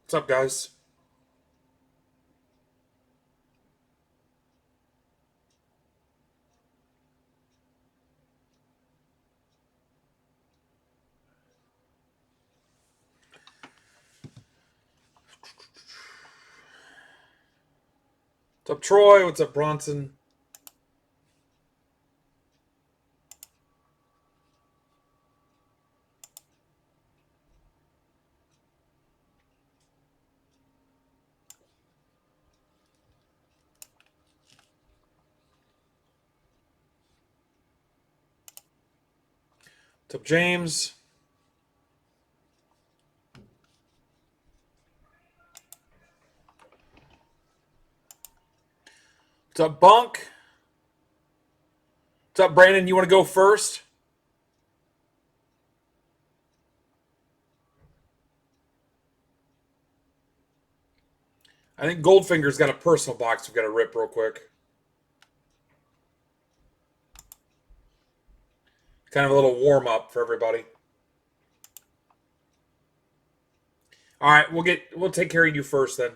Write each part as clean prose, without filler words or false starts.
What's up, guys? What's up, Troy? What's up, Bronson? What's up, James? What's up, Bunk? What's up, Brandon? You want to go first? I think Goldfinger's got a personal box we've got to rip real quick. Kind of a little warm up for everybody. All right, we'll take care of you first then.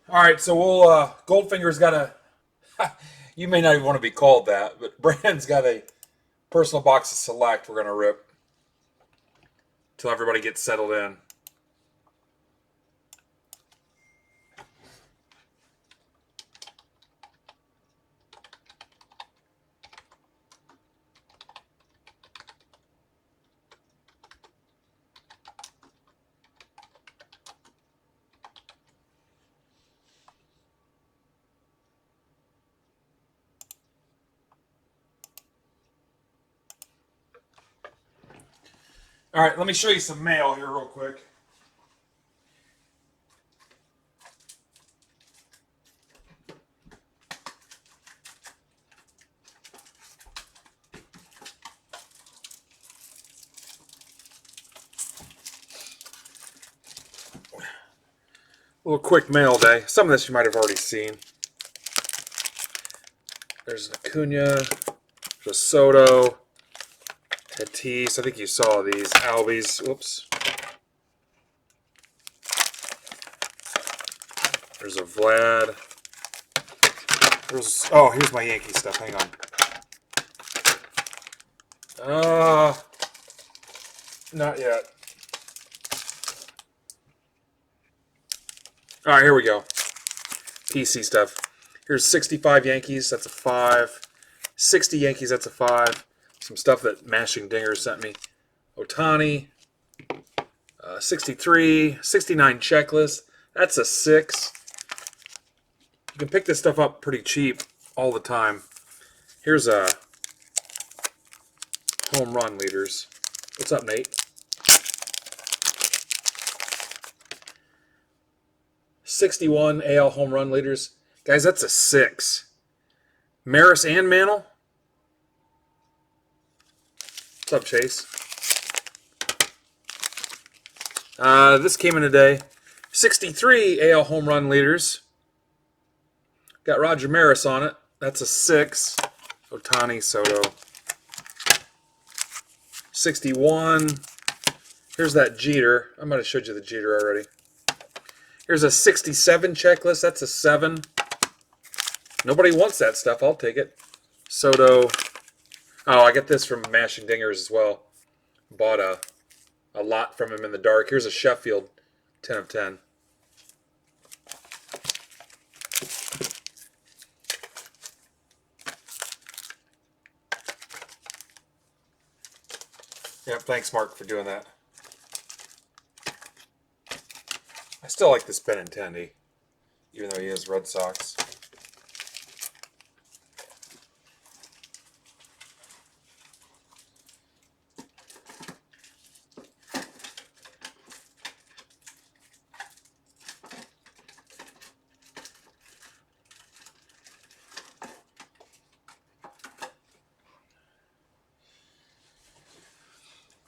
All right, so Goldfinger's got a. You may not even want to be called that, but Brandon's got a personal box to select. We're gonna rip till everybody gets settled in. All right, let me show you some mail here real quick. A little quick mail day. Some of this you might have already seen. There's an Acuna, there's a Soto, Tatis. I think you saw these. Albies. Whoops. There's a Vlad. Here's my Yankee stuff. Hang on. Not yet. All right, here we go. PC stuff. Here's 65 Yankees. That's a 5. 60 Yankees. That's a 5. Some stuff that Mashing Dinger sent me. Otani. 63. 69 checklist. That's a 6. You can pick this stuff up pretty cheap all the time. Here's a home run leaders. What's up, Nate? 61 AL home run leaders. Guys, that's a 6. Maris and Mantle. What's up, Chase? This came in today. 63 AL home run leaders. Got Roger Maris on it. That's a 6. Otani, Soto. 61. Here's that Jeter. I might have showed you the Jeter already. Here's a 67 checklist. That's a 7. Nobody wants that stuff. I'll take it. Soto. Oh, I got this from Mashing Dingers as well. Bought a lot from him in the dark. Here's a Sheffield 10 of 10. Yep, thanks, Mark, for doing that. I still like this Benintendi, even though he is Red Sox.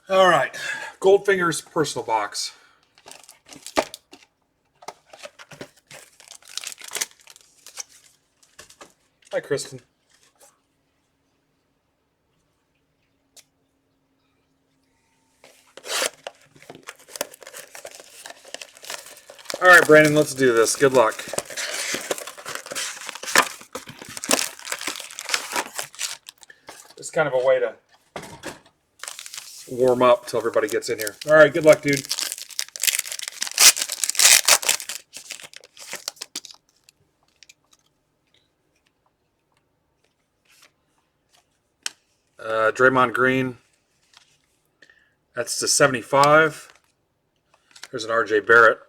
All right, Goldfinger's personal box. Hi, Kristen. All right, Brandon, let's do this. Good luck. It's kind of a way to warm up till everybody gets in here. All right, good luck, dude. Draymond Green. That's to 75. There's an RJ Barrett.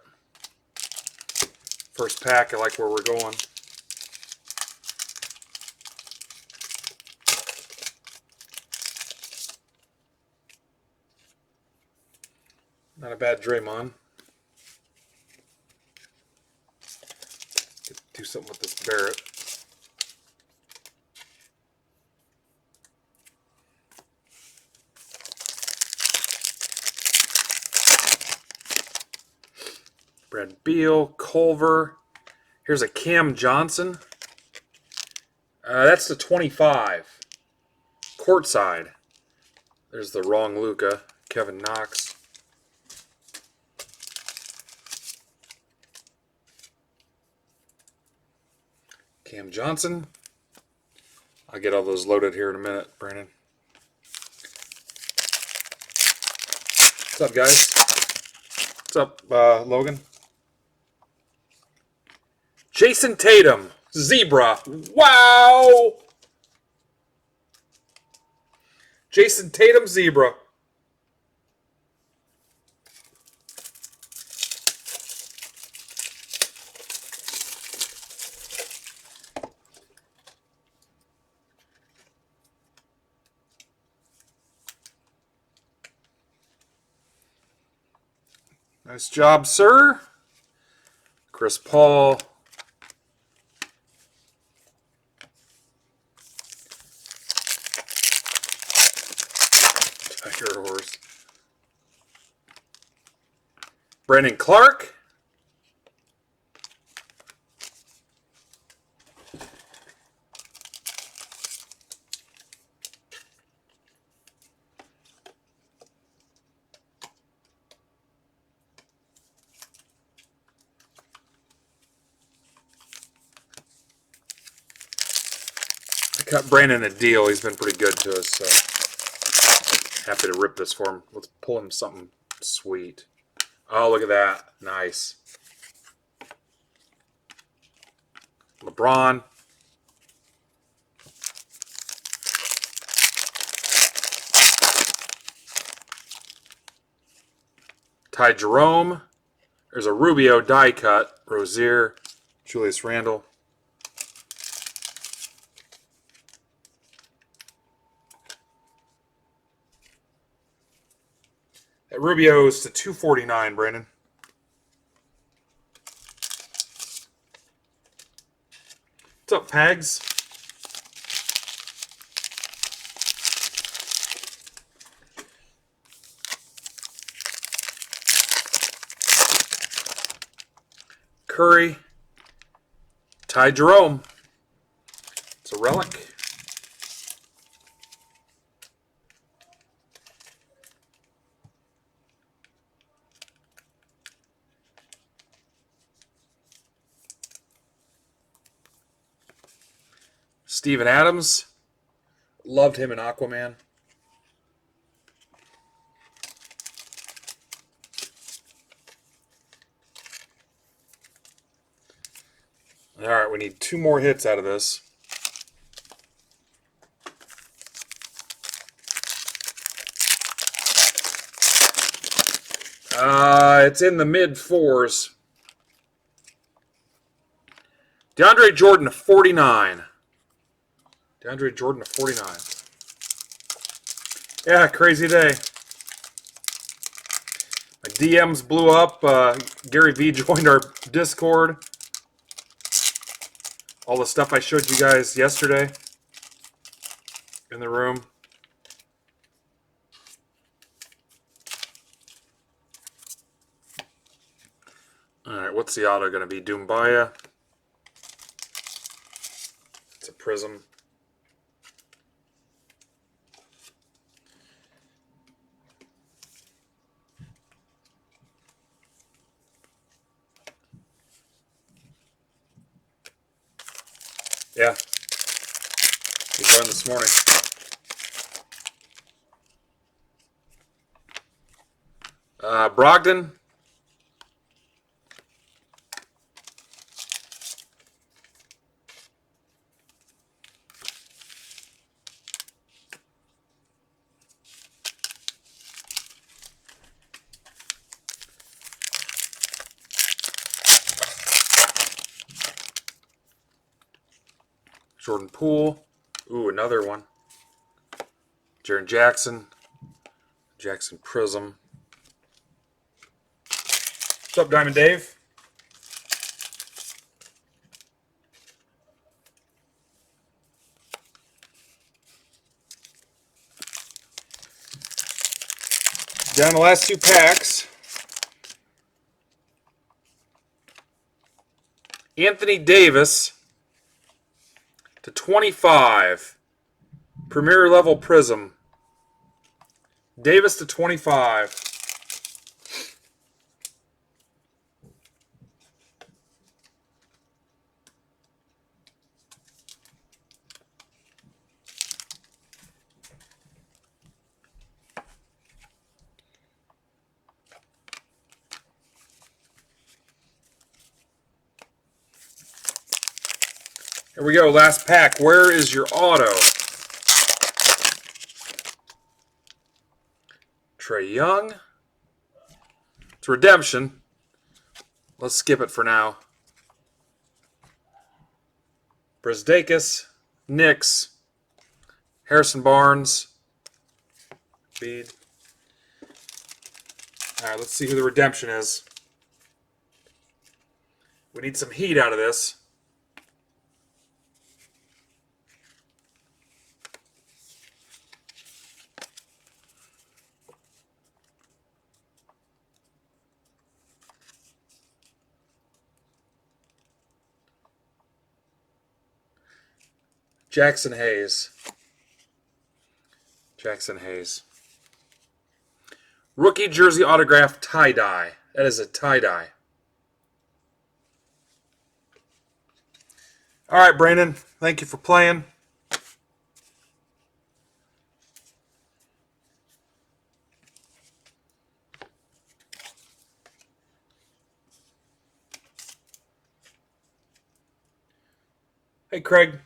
First pack, I like where we're going. Not a bad Draymond. Could do something with this Barrett. Brad Beal, Culver. Here's a Cam Johnson. That's the 25. Courtside. There's the wrong Luka. Kevin Knox. Cam Johnson. I'll get all those loaded here in a minute, Brandon. What's up, guys? What's up, Logan? Jason Tatum. Zebra. Wow! Jason Tatum, Zebra. Nice job, sir. Chris Paul. Tiger Horse. Brandon Clark. I cut Brandon a deal. He's been pretty good to us, so happy to rip this for him. Let's pull him something sweet. Oh, look at that. Nice. LeBron. Ty Jerome. There's a Rubio die cut. Rozier. Julius Randle. That Rubio's to 249, Brandon. What's up, Pags? Curry. Ty Jerome. It's a relic. Steven Adams. Loved him in Aquaman. All right, we need 2 more hits out of this. It's in the mid-4s. DeAndre Jordan, 49. DeAndre Jordan, 49. Yeah, crazy day. My DMs blew up. Gary V joined our Discord. All the stuff I showed you guys yesterday in the room. All right, what's the auto going to be? Doumbaya. It's a Prism. Yeah. Good run this morning. Brogdon. Jordan Poole. Ooh, another one. Jaren Jackson. Jackson Prism. What's up, Diamond Dave? Down the last two packs. Anthony Davis to 25. Premier level Prism. Davis to 25. Here we go, last pack. Where is your auto? Trae Young. It's redemption. Let's skip it for now. Brisdakis. Knicks. Harrison Barnes. Speed. All right, let's see who the redemption is. We need some heat out of this. Jackson Hayes. Jackson Hayes. Rookie jersey autograph tie-dye. That is a tie-dye. All right, Brandon. Thank you for playing. Hey, Craig.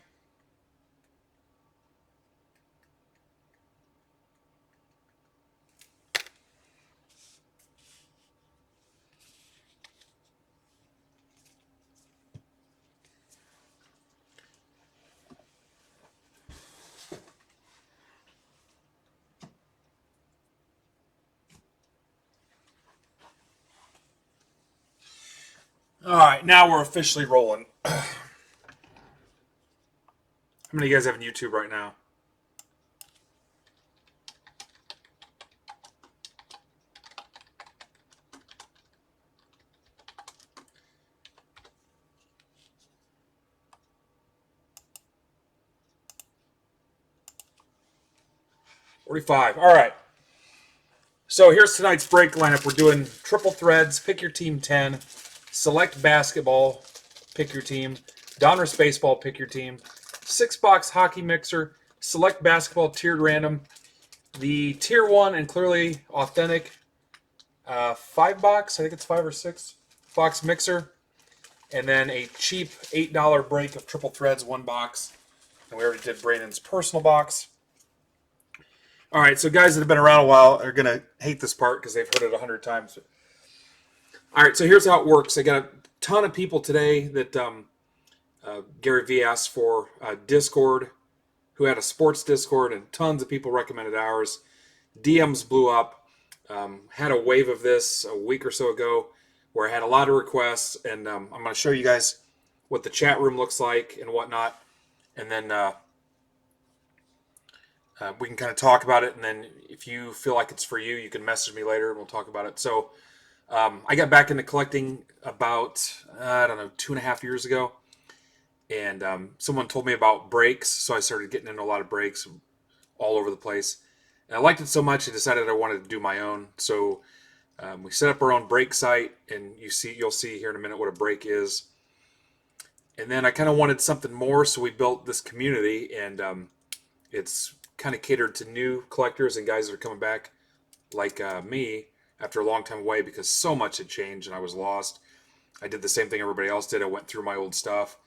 All right, now we're officially rolling. How many of you guys have on YouTube right now? $45. All right. So here's tonight's break lineup. We're doing triple threads, pick your team 10, select basketball, pick your team, Donruss baseball, pick your team, 6-box hockey mixer, select basketball, tiered random, the tier 1 and clearly authentic 5-box, I think it's 5 or 6-box mixer, and then a cheap $8 break of triple threads, 1 box. And we already did Brandon's personal box. All right, so guys that have been around a while are going to hate this part because they've heard it 100 times. All right, so here's how it works. I got a ton of people today that Gary V asked for Discord, who had a sports Discord, and tons of people recommended ours. DMs blew up. Had a wave of this a week or so ago where I had a lot of requests, and I'm going to show you guys what the chat room looks like and whatnot, and then we can kind of talk about it, and then if you feel like it's for you, you can message me later and we'll talk about it. So I got back into collecting about, 2.5 years ago. And someone told me about breaks, so I started getting into a lot of breaks all over the place. And I liked it so much, I decided I wanted to do my own. So we set up our own break site, and you'll see here in a minute what a break is. And then I kind of wanted something more, so we built this community, and it's kind of catered to new collectors and guys that are coming back, like me, after a long time away, because so much had changed and I was lost. I did the same thing everybody else did. I went through my old stuff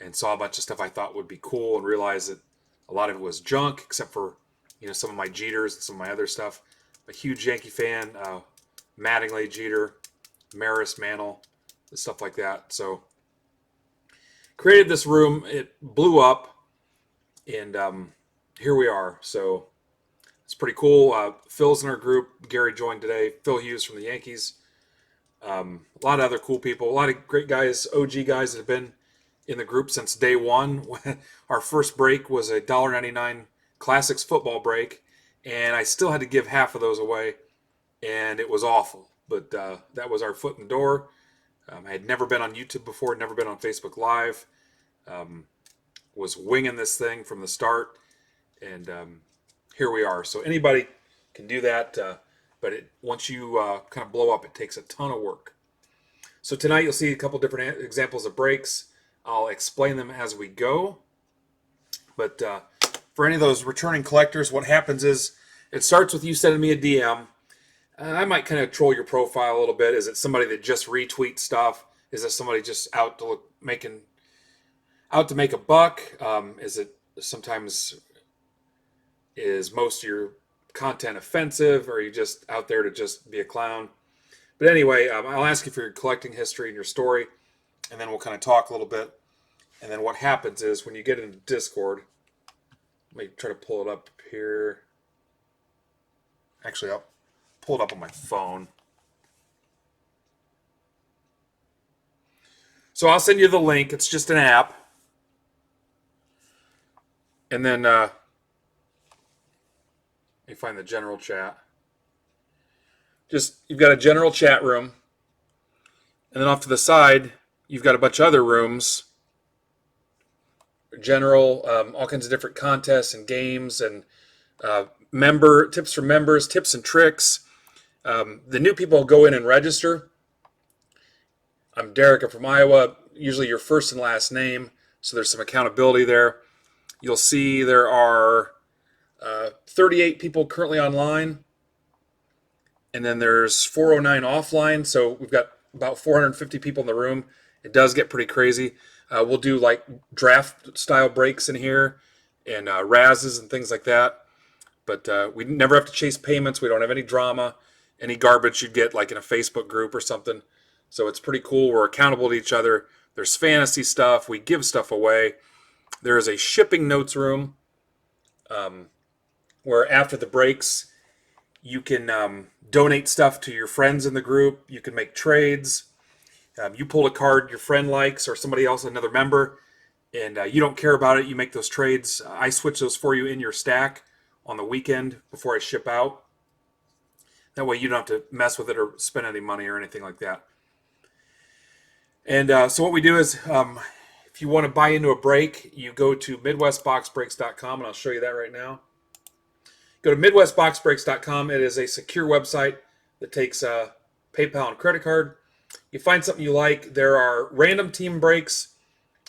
and saw a bunch of stuff I thought would be cool, and realized that a lot of it was junk, except for some of my Jeters and some of my other stuff. A huge Yankee fan, Mattingly, Jeter, Maris, Mantle, stuff like that. So created this room. It blew up, and here we are. So it's pretty cool. Phil's in our group. Gary joined today. Phil Hughes from the Yankees. A lot of other cool people. A lot of great guys, OG guys that have been in the group since day one. Our first break was a $1.99 Classics football break, and I still had to give half of those away, and it was awful. But that was our foot in the door. I had never been on YouTube before, never been on Facebook Live. Was winging this thing from the start, and here we are. So anybody can do that, but once you kind of blow up, it takes a ton of work. So tonight you'll see a couple different examples of breaks. I'll explain them as we go. But for any of those returning collectors, what happens is it starts with you sending me a DM. I might kind of troll your profile a little bit. Is it somebody that just retweets stuff? Is it somebody just out to make a buck? Is it sometimes, is most of your content offensive, or are you just out there to just be a clown? But anyway, I'll ask you for your collecting history and your story, and then we'll kind of talk a little bit. And then what happens is when you get into Discord, let me try to pull it up here. Actually, I'll pull it up on my phone. So I'll send you the link. It's just an app. And then let me find the general chat. You've got a general chat room. And then off to the side, you've got a bunch of other rooms. General, all kinds of different contests and games, and member tips for members, tips and tricks. The new people go in and register. I'm Derek. I'm from Iowa. Usually your first and last name, so there's some accountability there. You'll see there are 38 people currently online, and then there's 409 offline. So we've got about 450 people in the room. It does get pretty crazy. We'll do like draft style breaks in here, and razzes and things like that. But we never have to chase payments. We don't have any drama, any garbage you'd get like in a Facebook group or something. So it's pretty cool. We're accountable to each other. There's fantasy stuff. We give stuff away. There is a shipping notes room where after the breaks, you can donate stuff to your friends in the group. You can make trades. You pull a card your friend likes, or somebody else, another member, and you don't care about it. You make those trades. I switch those for you in your stack on the weekend before I ship out. That way you don't have to mess with it or spend any money or anything like that. And so what we do is, if you want to buy into a break, you go to MidwestBoxBreaks.com, and I'll show you that right now. Go to MidwestBoxBreaks.com. It is a secure website that takes PayPal and credit card. You find something you like. There are random team breaks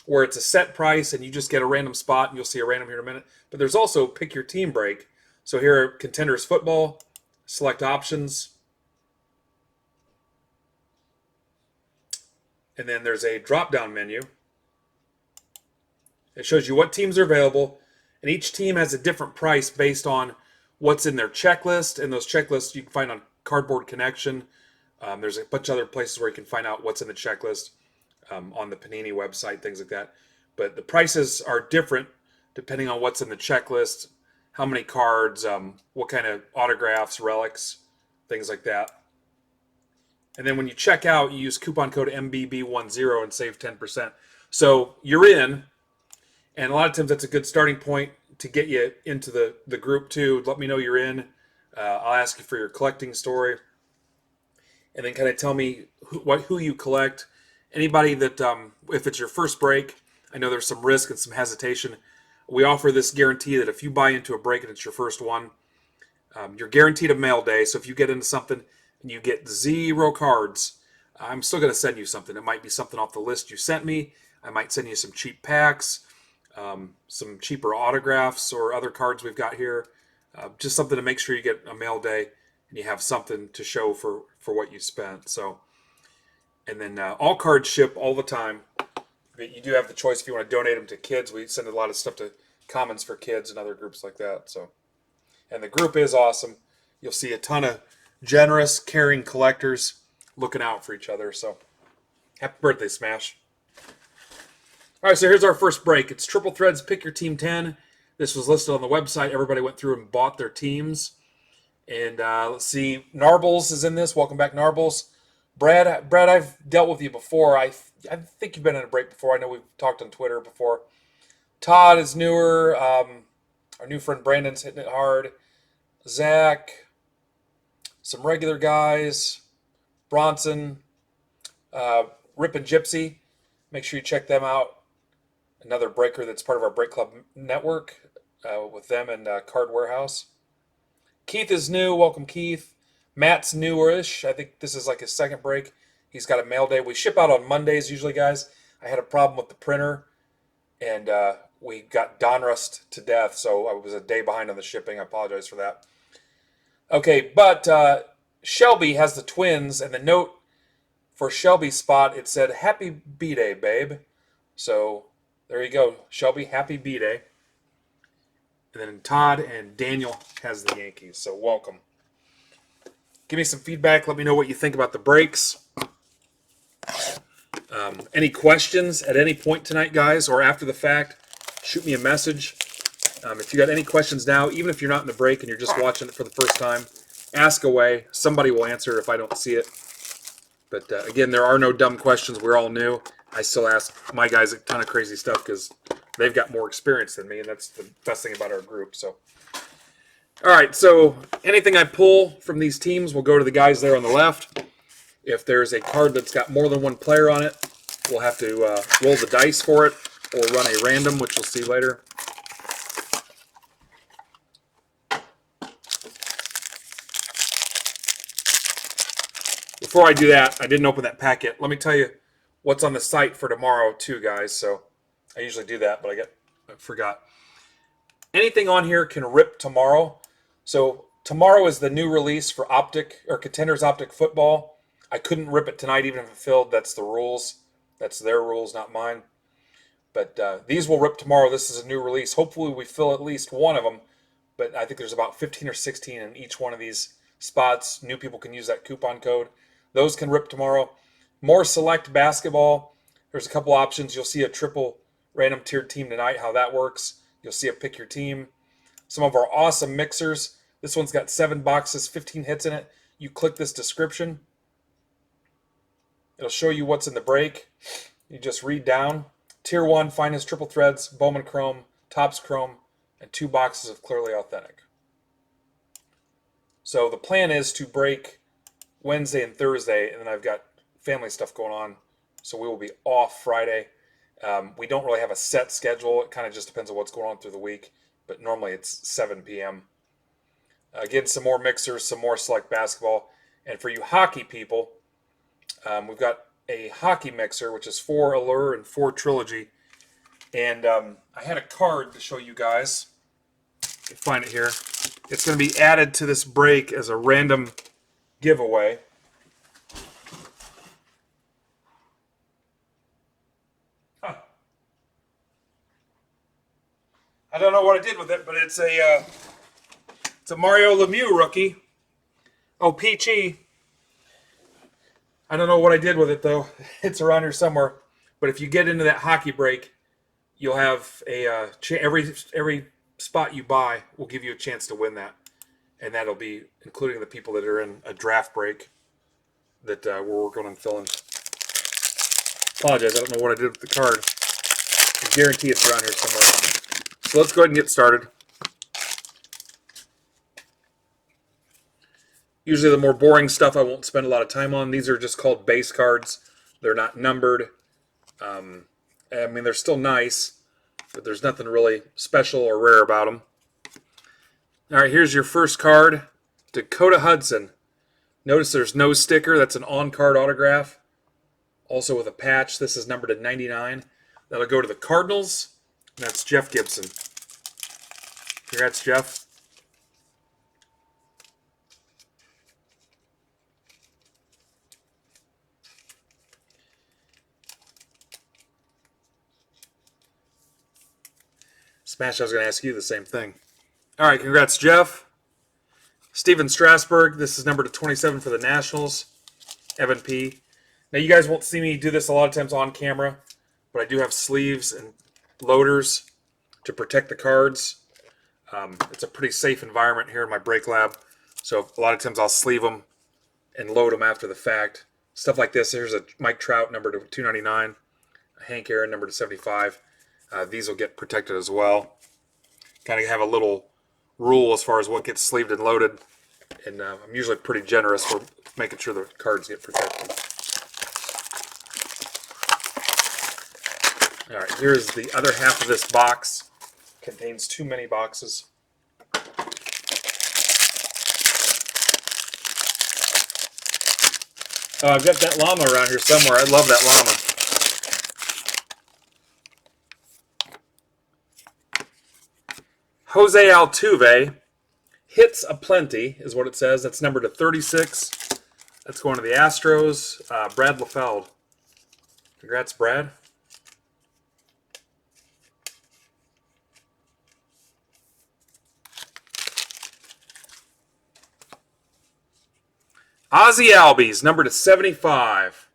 where it's a set price and you just get a random spot, and you'll see a random here in a minute. But there's also pick your team break. So here are Contenders Football, select options. And then there's a drop-down menu. It shows you what teams are available, and each team has a different price based on what's in their checklist, and those checklists you can find on Cardboard Connection. There's a bunch of other places where you can find out what's in the checklist on the Panini website, things like that. But the prices are different depending on what's in the checklist, how many cards, what kind of autographs, relics, things like that. And then when you check out, you use coupon code MBB10 and save 10%. So you're in, and a lot of times that's a good starting point to get you into the group too. Let me know you're in. I'll ask you for your collecting story, and then kind of tell me who you collect. Anybody that, if it's your first break, I know there's some risk and some hesitation. We offer this guarantee that if you buy into a break and it's your first one, you're guaranteed a mail day. So if you get into something and you get 0 cards, I'm still going to send you something. It might be something off the list you sent me. I might send you some cheap packs, some cheaper autographs or other cards we've got here. Just something to make sure you get a mail day and you have something to show for what you spent. So, and then all cards ship all the time. But you do have the choice if you want to donate them to kids. We send a lot of stuff to Commons for Kids and other groups like that. So, and the group is awesome. You'll see a ton of generous, caring collectors looking out for each other. So, happy birthday, Smash. All right, so here's our first break. It's Triple Threads Pick Your Team 10. This was listed on the website. Everybody went through and bought their teams. And let's see, Narbles is in this. Welcome back, Narbles. Brad, I've dealt with you before. I think you've been in a break before. I know we've talked on Twitter before. Todd is newer. Our new friend Brandon's hitting it hard. Zach, some regular guys. Bronson, Rip and Gypsy. Make sure you check them out. Another breaker that's part of our Break Club network with them and Card Warehouse. Keith is new. Welcome, Keith. Matt's newerish. I think this is like his second break. He's got a mail day. We ship out on Mondays usually, guys. I had a problem with the printer, and we got Donruss to death, so I was a day behind on the shipping. I apologize for that. Okay, but Shelby has the Twins, and the note for Shelby's spot, it said, "Happy B-Day, babe." So there you go. Shelby, happy B-Day. And then Todd and Daniel has the Yankees, so welcome. Give me some feedback. Let me know what you think about the breaks. Any questions at any point tonight, guys, or after the fact, shoot me a message. If you got any questions now, even if you're not in the break and you're just watching it for the first time, ask away. Somebody will answer if I don't see it. But again, there are no dumb questions. We're all new. I still ask my guys a ton of crazy stuff because they've got more experience than me, and that's the best thing about our group. So, all right, so anything I pull from these teams will go to the guys there on the left. If there's a card that's got more than one player on it, we'll have to roll the dice for it or run a random, which you'll see later. Before I do that, I didn't open that packet. Let me tell you what's on the site for tomorrow too, guys. So I usually do that, but I forgot. Anything on here can rip tomorrow. So tomorrow is the new release for Optic or Contenders Optic Football. I couldn't rip it tonight even if it filled. That's the rules. That's their rules, not mine. But these will rip tomorrow. This is a new release. Hopefully we fill at least one of them. But I think there's about 15 or 16 in each one of these spots. New people can use that coupon code. Those can rip tomorrow. More select basketball. There's a couple options. You'll see a triple random tiered team tonight, how that works. You'll see a pick your team. Some of our awesome mixers. This one's got 7 boxes, 15 hits in it. You click this description. It'll show you what's in the break. You just read down. Tier 1, finest triple threads, Bowman Chrome, Topps Chrome, and 2 boxes of Clearly Authentic. So the plan is to break Wednesday and Thursday, and then I've got family stuff going on, so we will be off Friday. We don't really have a set schedule. It kind of just depends on what's going on through the week, but normally it's 7 p.m. Again, some more mixers, some more select basketball. And for you hockey people, we've got a hockey mixer, which is 4 Allure and 4 Trilogy. And I had a card to show you guys. You can find it here. It's going to be added to this break as a random giveaway. Huh. I don't know what I did with it, but it's a Mario Lemieux rookie. Oh, Peachy. I don't know what I did with it, though. It's around here somewhere. But if you get into that hockey break, you'll have a every spot you buy will give you a chance to win that. And that'll be including the people that are in a draft break that we're working on filling. Apologize, I don't know what I did with the card. I guarantee it's around here somewhere. So let's go ahead and get started. Usually the more boring stuff I won't spend a lot of time on. These are just called base cards. They're not numbered. I mean, they're still nice, but there's nothing really special or rare about them. All right, here's your first card, Dakota Hudson. Notice there's no sticker. That's an on-card autograph. Also with a patch. This is numbered to 99. That'll go to the Cardinals. That's Jeff Gibson. Congrats, Jeff. Smash, I was going to ask you the same thing. All right, congrats, Jeff. Steven Strasburg. This is numbered to 27 for the Nationals. Evan P. Now, you guys won't see me do this a lot of times on camera, but I do have sleeves and loaders to protect the cards. It's a pretty safe environment here in my break lab, so a lot of times I'll sleeve them and load them after the fact. Stuff like this. Here's a Mike Trout number to 299, a Hank Aaron number to 75. These will get protected as well. Kind of have a little rule as far as what gets sleeved and loaded, and I'm usually pretty generous for making sure the cards get protected. All right, here's the other half of this box. Contains too many boxes. Oh, I've got that llama around here somewhere. I love that llama. Jose Altuve, hits aplenty is what it says. That's numbered to 36. That's going to the Astros. Brad LaFeld. Congrats, Brad. Ozzy Albies, number to 75.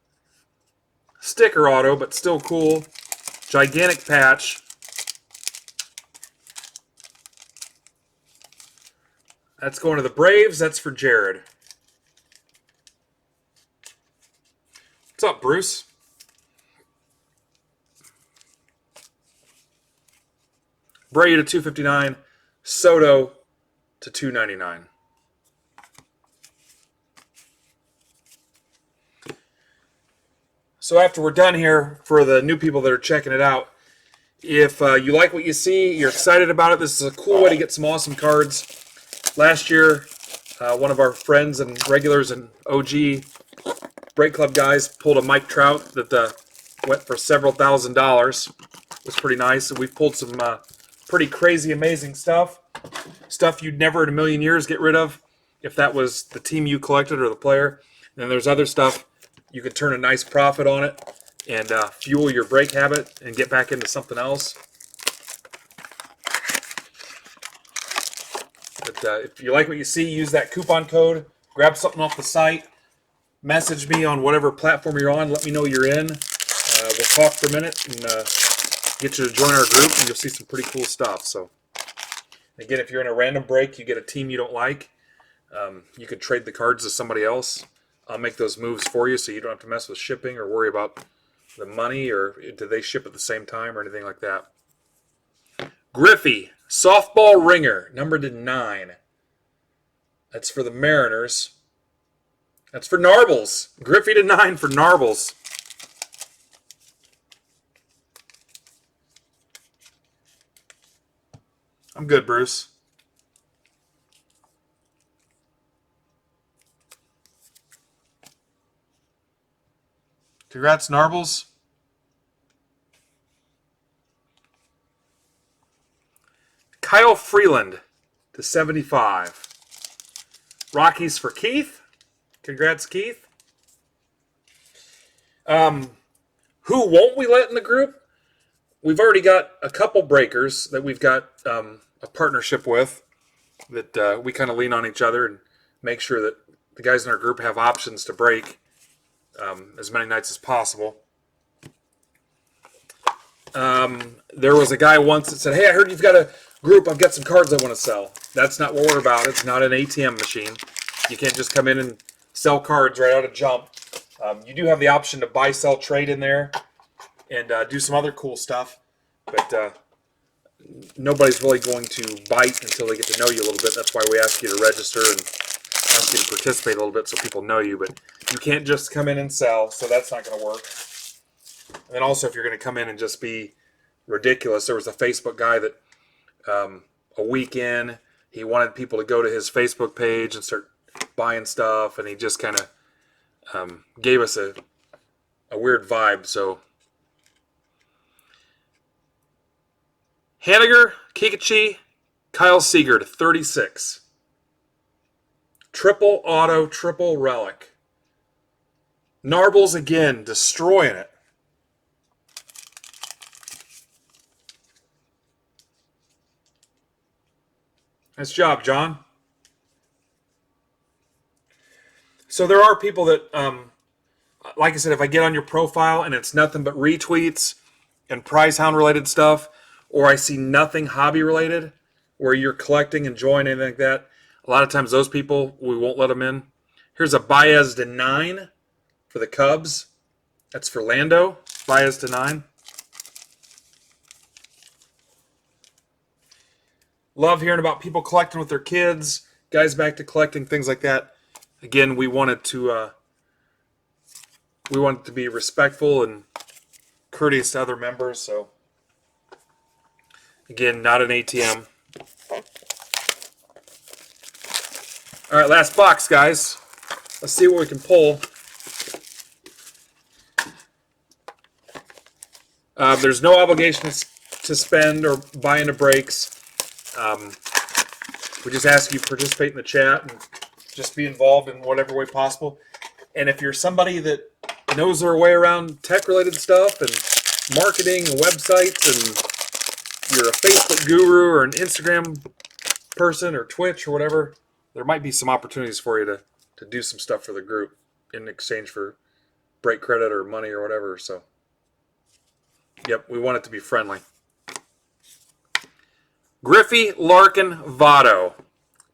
Sticker auto, but still cool. Gigantic patch. That's going to the Braves. That's for Jared. What's up, Bruce? Bray to 259. Soto to 299. So after we're done here, for the new people that are checking it out, if you like what you see, you're excited about it, this is a cool way to get some awesome cards. Last year, one of our friends and regulars and OG Break Club guys pulled a Mike Trout that went for several $1,000s. It was pretty nice. And we've pulled some pretty crazy, amazing stuff. Stuff you'd never in a million years get rid of if that was the team you collected or the player. And then there's other stuff. You could turn a nice profit on it and fuel your break habit and get back into something else. But if you like what you see, use that coupon code. Grab something off the site. Message me on whatever platform you're on. Let me know you're in. We'll talk for a minute and get you to join our group, and you'll see some pretty cool stuff. So, again, if you're in a random break, you get a team you don't like, you could trade the cards to somebody else. I'll make those moves for you so you don't have to mess with shipping or worry about the money or do they ship at the same time or anything like that. Griffey, softball ringer, numbered to 9. That's for the Mariners. That's for Narbles. Griffey to 9 for Narbles. I'm good, Bruce. Congrats, Narbles. Kyle Freeland to 75. Rockies for Keith. Congrats, Keith. Who won't we let in the group? We've already got a couple breakers that we've got a partnership with that we kind of lean on each other and make sure that the guys in our group have options to break as many nights as possible. There was a guy once that said, "Hey, I heard you've got a group. I've got some cards I want to sell." That's not what we're about. It's not an ATM machine. You can't just come in and sell cards right out of jump. You do have the option to buy, sell, trade in there and do some other cool stuff. But nobody's really going to bite until they get to know you a little bit. That's why we ask you to register and ask you to participate a little bit so people know you. But you can't just come in and sell, so that's not going to work. And then also, if you're going to come in and just be ridiculous, there was a Facebook guy that a week in, he wanted people to go to his Facebook page and start buying stuff, and he just kind of gave us a weird vibe. So Haniger, Kikuchi, Kyle Seager to 36. Triple auto, triple relic. Narbles again, destroying it. Nice job, John. So there are people that, like I said, if I get on your profile and it's nothing but retweets and prize hound related stuff, or I see nothing hobby related, where you're collecting, enjoying anything like that, a lot of times those people, we won't let them in. Here's a Baez to 9 for the Cubs. That's for Lando. Baez to 9. Love hearing about people collecting with their kids, guys back to collecting, things like that. Again, we wanted to be respectful and courteous to other members. So, again, not an ATM. All right, last box, guys. Let's see what we can pull. There's no obligation to spend or buy into breaks. We just ask you to participate in the chat and just be involved in whatever way possible. And if you're somebody that knows their way around tech-related stuff and marketing and websites, and you're a Facebook guru or an Instagram person or Twitch or whatever, there might be some opportunities for you to do some stuff for the group in exchange for break credit or money or whatever. So, yep, we want it to be friendly. Griffey, Larkin, Votto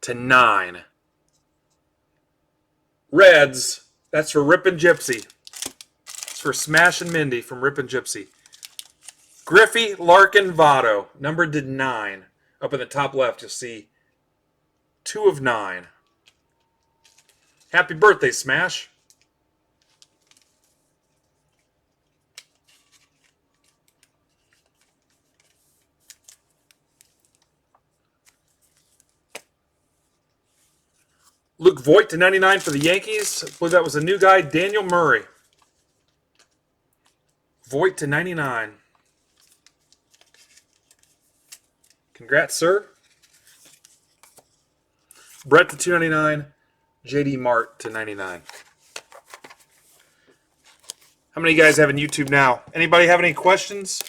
to 9. Reds, that's for Rippin' Gypsy. It's for Smash and Mindy from Rippin' Gypsy. Griffey, Larkin, Votto, numbered to 9. Up in the top left, you'll see 2 of 9. Happy birthday, Smash. Luke Voigt to 99 for the Yankees. I believe that was a new guy, Daniel Murray. Voigt to 99. Congrats, sir. Brett to 299. JD Mart to 99. How many of you guys have in YouTube now? Anybody have any questions?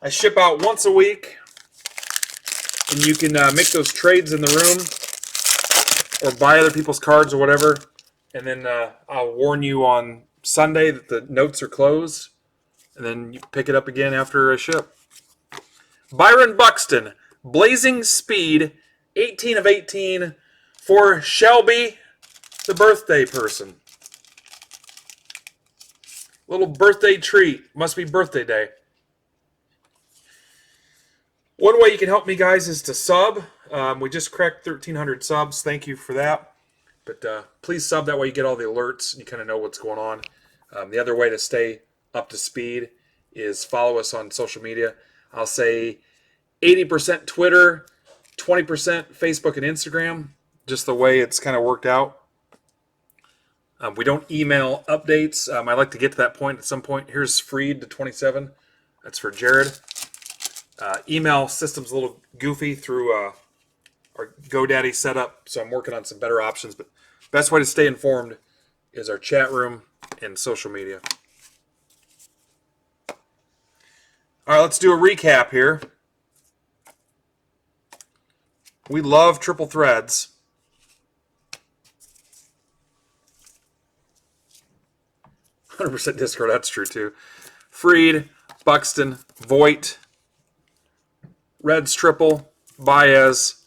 I ship out once a week, and you can make those trades in the room or buy other people's cards or whatever, and then I'll warn you on Sunday that the notes are closed, and then you pick it up again after I ship. Byron Buxton, Blazing Speed, 18 of 18 for Shelby, the birthday person. Little birthday treat. Must be birthday day. One way you can help me, guys, is to sub. We just cracked 1,300 subs. Thank you for that. But please sub. That way you get all the alerts and you kind of know what's going on. The other way to stay up to speed is follow us on social media. I'll say 80% Twitter, 20% Facebook and Instagram, just the way it's kind of worked out. We don't email updates. I'd like to get to that point at some point. Here's Freed to 27. That's for Jared. Email system's a little goofy through our GoDaddy setup, so I'm working on some better options. But best way to stay informed is our chat room and social media. All right, let's do a recap here. We love triple threads. 100% Discord, that's true too. Freed, Buxton, Voigt, Reds triple, Baez,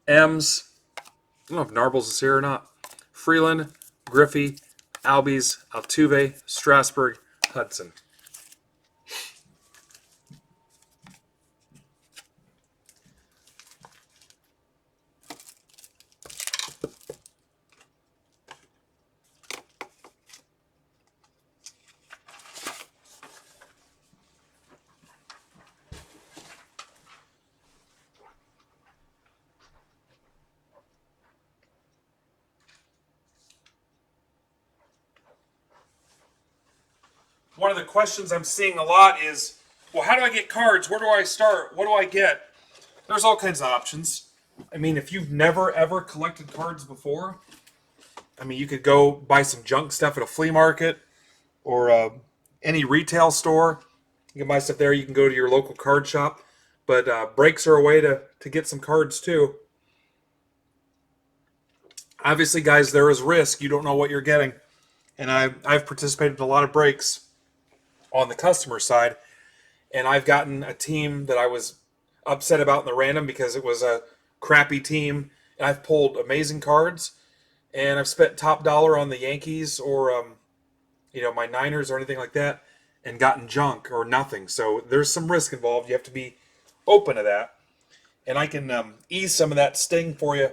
M's. I don't know if Narbles is here or not. Freeland, Griffey, Albies, Altuve, Strasburg, Hudson. one of the questions I'm seeing a lot is, well, how do I get cards? Where do I start? What do I get? There's all kinds of options. I mean, if you've never ever collected cards before, I mean, you could go buy some junk stuff at a flea market or any retail store. You can buy stuff there. You can go to your local card shop. But breaks are a way to get some cards too. Obviously, guys, there is risk. You don't know what you're getting. And I've participated in a lot of breaks on the customer side. And I've gotten a team that I was upset about in the random because it was a crappy team. And I've pulled amazing cards. And I've spent top dollar on the Yankees or, my Niners or anything like that and gotten junk or nothing. So there's some risk involved. You have to be open to that. And I can ease some of that sting for you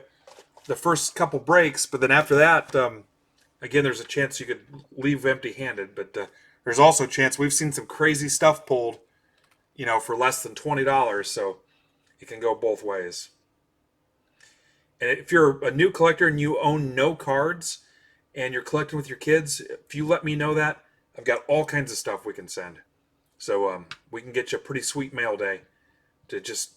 the first couple breaks. But then after that, again, there's a chance you could leave empty-handed. But there's also a chance we've seen some crazy stuff pulled, for less than $20. So it can go both ways. And if you're a new collector and you own no cards and you're collecting with your kids, if you let me know that, I've got all kinds of stuff we can send. So we can get you a pretty sweet mail day to just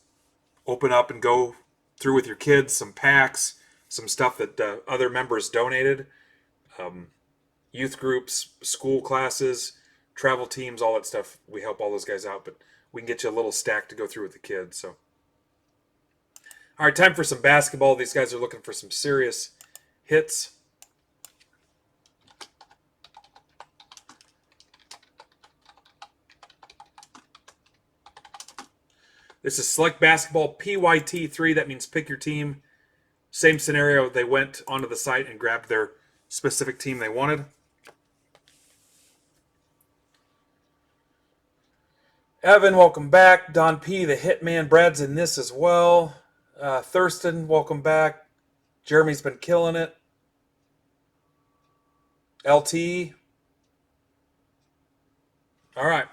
open up and go through with your kids, some packs, some stuff that other members donated, youth groups, school classes, travel teams, all that stuff. We help all those guys out, but we can get you a little stack to go through with the kids. So. All right, time for some basketball. These guys are looking for some serious hits. This is Select Basketball PYT3. That means pick your team. Same scenario. They went onto the site and grabbed their specific team they wanted. Evan, welcome back. Don P, the Hitman. Brad's in this as well. Thurston, welcome back. Jeremy's been killing it. LT. All right.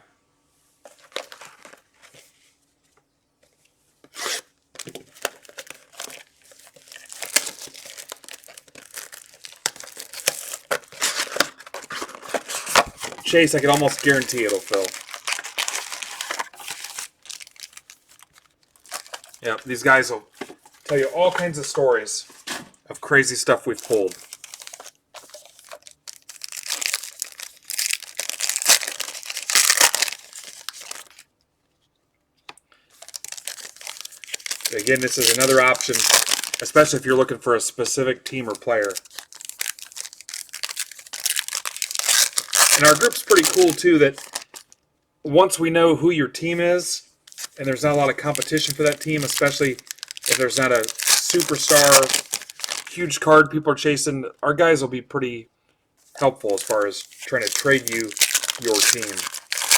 Chase, I can almost guarantee it'll fill. Yeah, these guys will tell you all kinds of stories of crazy stuff we've pulled. Again, this is another option, especially if you're looking for a specific team or player. And our group's pretty cool, too, that once we know who your team is, and there's not a lot of competition for that team, especially if there's not a superstar, huge card people are chasing, our guys will be pretty helpful as far as trying to trade you your team.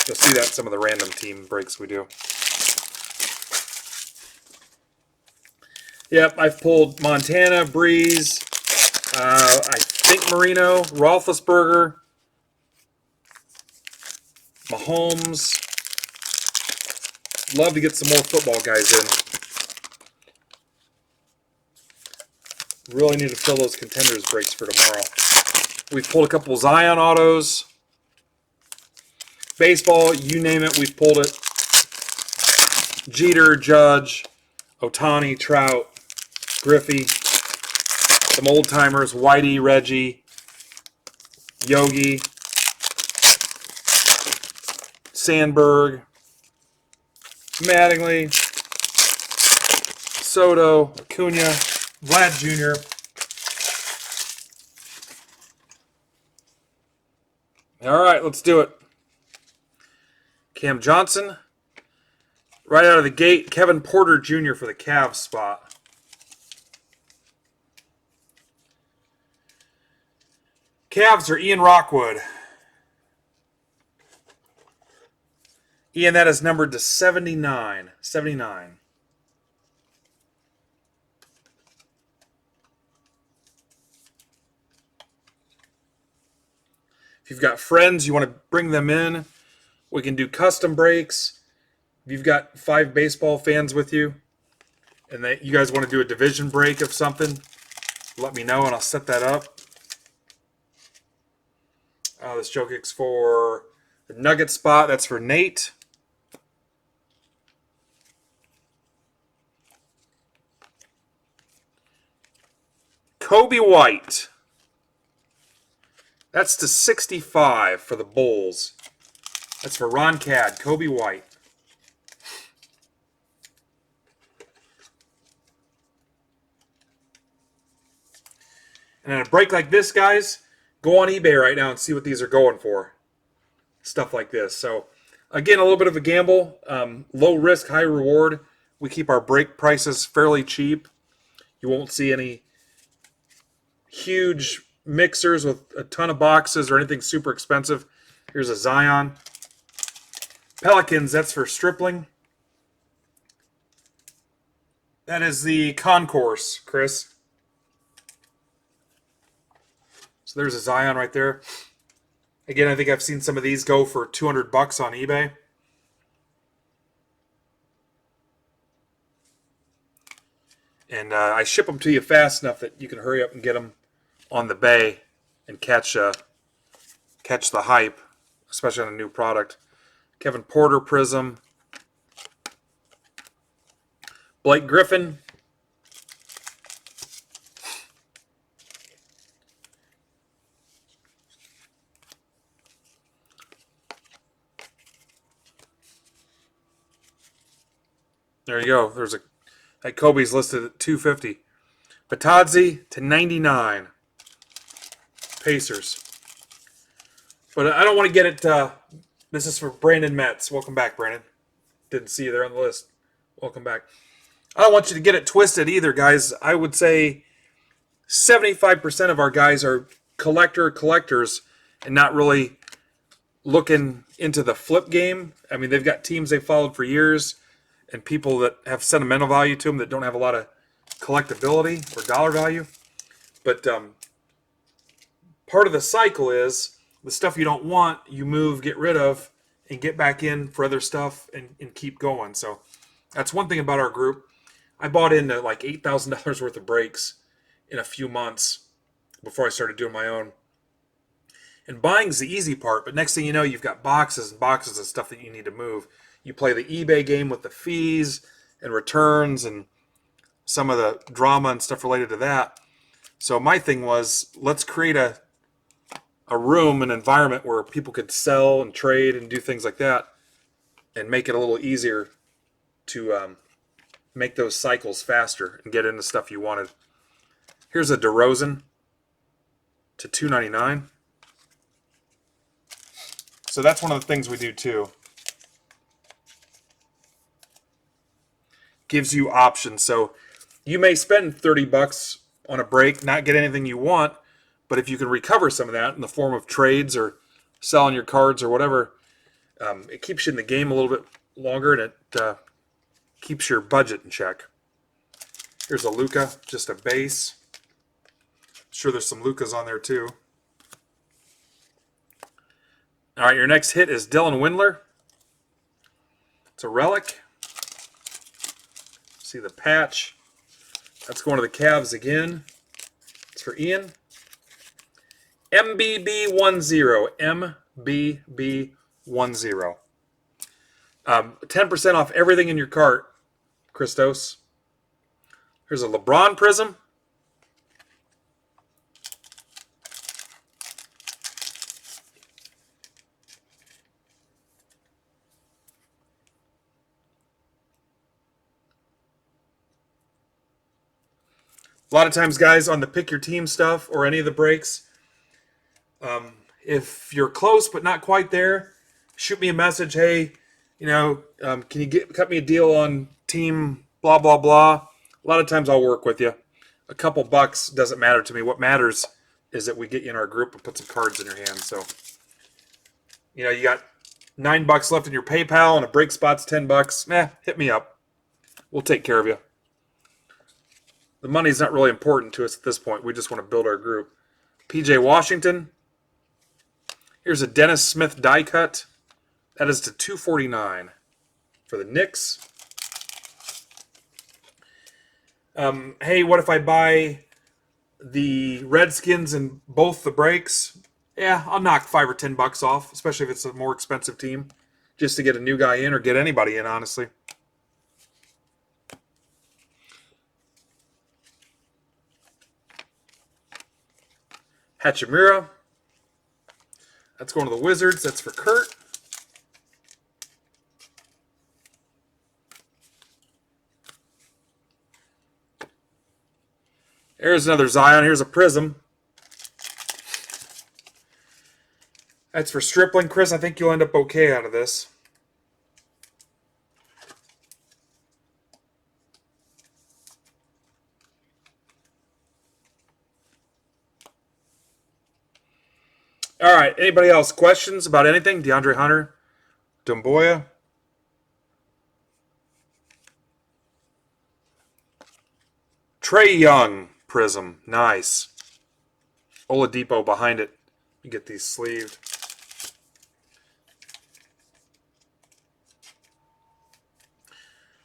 You'll see that in some of the random team breaks we do. Yep, I've pulled Montana, Breeze, I think Marino, Roethlisberger, Mahomes. Love to get some more football guys in. Really need to fill those contenders breaks for tomorrow. We've pulled a couple Zion autos. Baseball, you name it, we've pulled it. Jeter, Judge, Ohtani, Trout, Griffey, some old timers, Whitey, Reggie, Yogi, Sandberg, Mattingly, Soto, Acuna, Vlad Jr. All right, let's do it. Cam Johnson. Right out of the gate, Kevin Porter Jr. for the Cavs spot. Cavs are Ian Rockwood. Ian, that is numbered to 79. 79. If you've got friends, you want to bring them in, we can do custom breaks. If you've got 5 baseball fans with you and that you guys want to do a division break of something, let me know and I'll set that up. This Jokic's for The Nugget spot, that's for Nate. Kobe White. That's to 65 for the Bulls. That's for Ron Cad, Kobe White. And at a break like this, guys, go on eBay right now and see what these are going for. Stuff like this. So, again, a little bit of a gamble. Low risk, high reward. We keep our break prices fairly cheap. You won't see any huge mixers with a ton of boxes or anything super expensive. Here's a Zion. Pelicans, that's for Stripling. That is the Concourse, Chris. So there's a Zion right there. Again, I think I've seen some of these go for $200 on eBay. And I ship them to you fast enough that you can hurry up and get them on the bay and catch the hype, especially on a new product. Kevin Porter Prism. Blake Griffin. There you go. There's that Kobe's listed at $250. Batadze to 99. Pacers. But I don't want to get it. This is for Brandon Metz. Welcome back, Brandon. Didn't see you there on the list. Welcome back. I don't want you to get it twisted either, guys. I would say 75% of our guys are collectors and not really looking into the flip game. I mean, they've got teams they've followed for years and people that have sentimental value to them that don't have a lot of collectability or dollar value. But part of the cycle is the stuff you don't want, you move, get rid of, and get back in for other stuff and keep going. So that's one thing about our group. I bought into like $8,000 worth of breaks in a few months before I started doing my own. And buying's the easy part, but next thing you know, you've got boxes and boxes of stuff that you need to move. You play the eBay game with the fees and returns and some of the drama and stuff related to that. So my thing was, let's create a room, an environment where people could sell and trade and do things like that and make it a little easier to make those cycles faster and get into stuff you wanted. Here's a DeRozan to $299. So that's one of the things we do too. Gives you options. So you may spend $30 on a break, not get anything you want, but if you can recover some of that in the form of trades or selling your cards or whatever, it keeps you in the game a little bit longer and it keeps your budget in check. Here's a Luka, just a base. Sure, there's some Lukas on there too. All right, your next hit is Dylan Windler. It's a relic. See the patch. That's going to the Cavs again. It's for Ian. MBB10. MBB10. 10% off everything in your cart, Christos. Here's a LeBron Prism. A lot of times, guys, on the pick your team stuff or any of the breaks, if you're close but not quite there, shoot me a message. Hey, can you cut me a deal on team blah, blah, blah. A lot of times I'll work with you. A couple bucks doesn't matter to me. What matters is that we get you in our group and put some cards in your hand. So, you got $9 left in your PayPal and a break spot's $10. Hit me up. We'll take care of you. The money's not really important to us at this point. We just want to build our group. PJ Washington. Here's a Dennis Smith die cut. That is to $249 for the Knicks. Hey, what if I buy the Redskins in both the breaks Yeah, I'll knock $5 or $10 off, especially if it's a more expensive team, just to get a new guy in or get anybody in, honestly. Hachimura. That's going to the Wizards. That's for Kurt. There's another Zion. Here's a Prism. That's for Stripling. Chris, I think you'll end up okay out of this. All right. Anybody else? Questions about anything? DeAndre Hunter? Dumboya? Trey Young Prism. Nice. Oladipo behind it. You get these sleeved.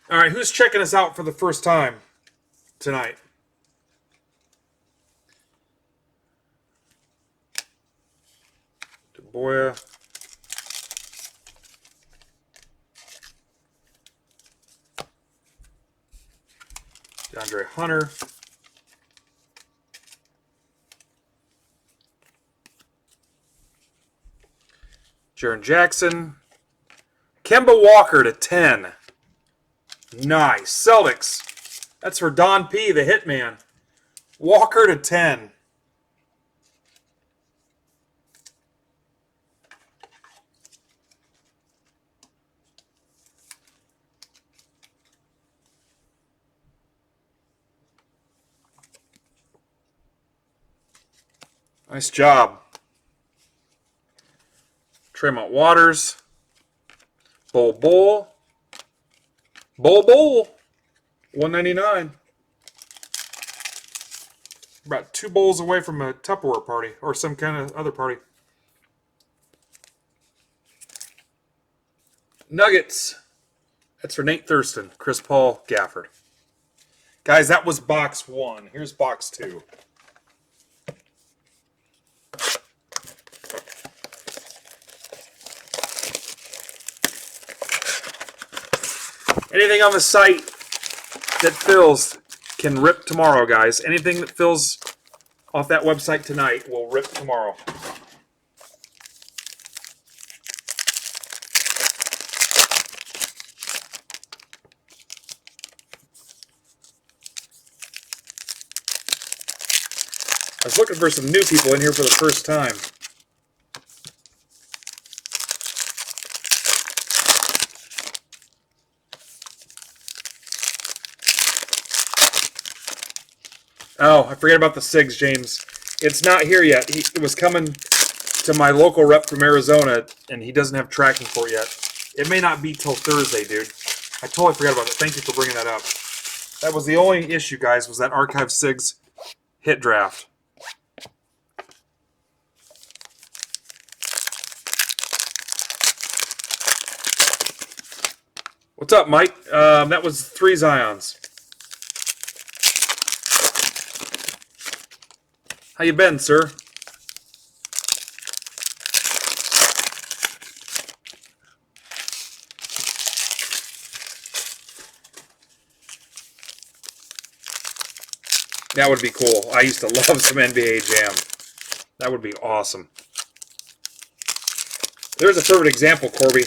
All right. Who's checking us out for the first time tonight? Dumboya. DeAndre Hunter. Jaren Jackson. Kemba Walker to 10. Nice. Celtics. That's for Don P., the hitman. Walker to 10. Nice job. Tremont Waters. Bull. 199. About 2 bowls away from a Tupperware party or some kind of other party. Nuggets. That's for Nate Thurston, Chris Paul, Gafford. Guys, that was box 1. Here's box 2. Anything on the site that fills can rip tomorrow, guys. Anything that fills off that website tonight will rip tomorrow. I was looking for some new people in here for the first time. Oh, I forget about the SIGs, James. It's not here yet. It was coming to my local rep from Arizona, and he doesn't have tracking for it yet. It may not be till Thursday, dude. I totally forgot about it. Thank you for bringing that up. That was the only issue, guys, was that Archive SIGs hit draft. What's up, Mike? That was 3 Zions. How you been, sir? That would be cool. I used to love some NBA Jam. That would be awesome. There's a perfect example, Corby.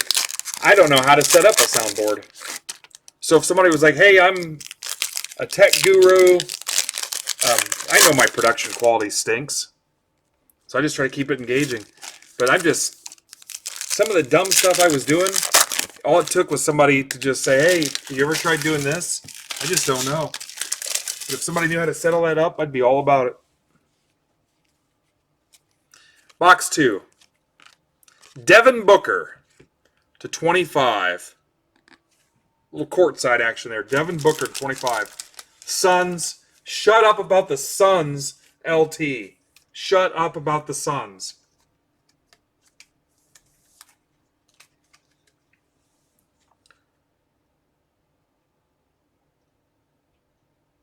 I don't know how to set up a soundboard. So if somebody was like, hey, I'm a tech guru, I know my production quality stinks. So I just try to keep it engaging. But some of the dumb stuff I was doing, all it took was somebody to just say, hey, have you ever tried doing this? I just don't know. But if somebody knew how to settle that up, I'd be all about it. Box 2. Devin Booker to 25. A little courtside action there. Devin Booker to 25. Suns. Shut up about the Suns, LT. Shut up about the Suns.